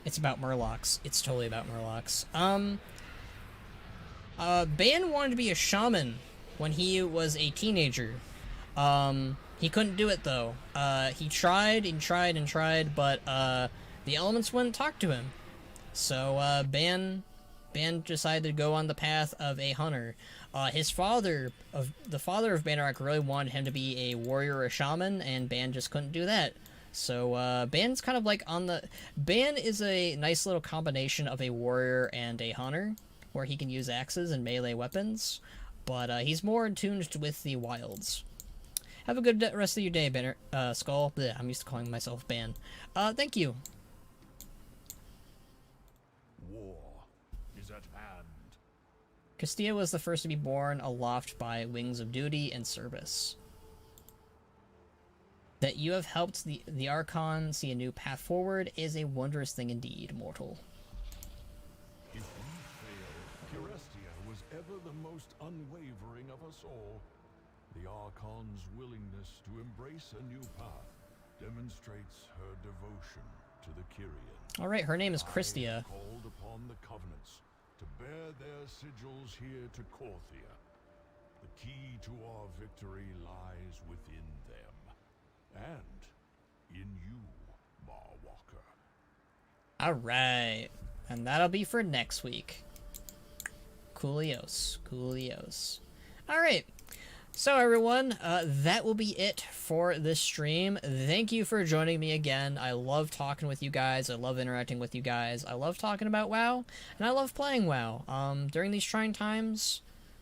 It's about Murlocs. It's totally about Murlocs. Ban wanted to be a shaman when he was a teenager. He couldn't do it though. He tried and tried and tried, but the elements wouldn't talk to him. So Ban decided to go on the path of a hunter. The father of Banarok really wanted him to be a warrior or a shaman, and Ban just couldn't do that. So Ban's kind of like on the... Ban is a nice little combination of a warrior and a hunter, where he can use axes and melee weapons, but he's more in tune with the wilds. Have a good rest of your day, Banner, Skull. Blech, I'm used to calling myself Ban. Thank you. War is at hand. Castilla was the first to be born aloft by wings of duty and service. That you have helped the Archon see a new path forward is a wondrous thing indeed, mortal. If we fail, Curestia was ever the most unwavering of us all. The Archon's willingness to embrace a new path demonstrates her devotion to the Kyrian. Alright, her name is Christia. Called upon the Covenants to bear their sigils here to Korthia. The key to our victory lies within them. And in you, Mawwalker. Alright. And that'll be for next week. Coolios. Coolios. Alright. So everyone, that will be it for this stream. Thank you for joining me again. I love talking with you guys. I love interacting with you guys. I love talking about WoW, and I love playing WoW. During these trying times,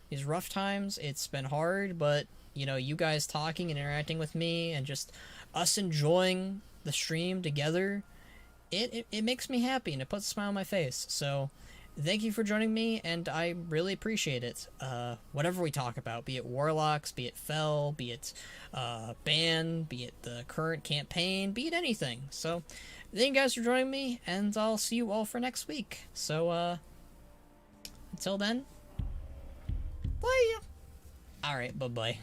these rough times, it's been hard, but, you know, you guys talking and interacting with me, and just us enjoying the stream together, it makes me happy, and it puts a smile on my face. So thank you for joining me, and I really appreciate it. Whatever we talk about, be it Warlocks, be it Fel, be it Ban, be it the current campaign, be it anything. So, thank you guys for joining me, and I'll see you all for next week. So, until then, Bye. Alright, bye-bye.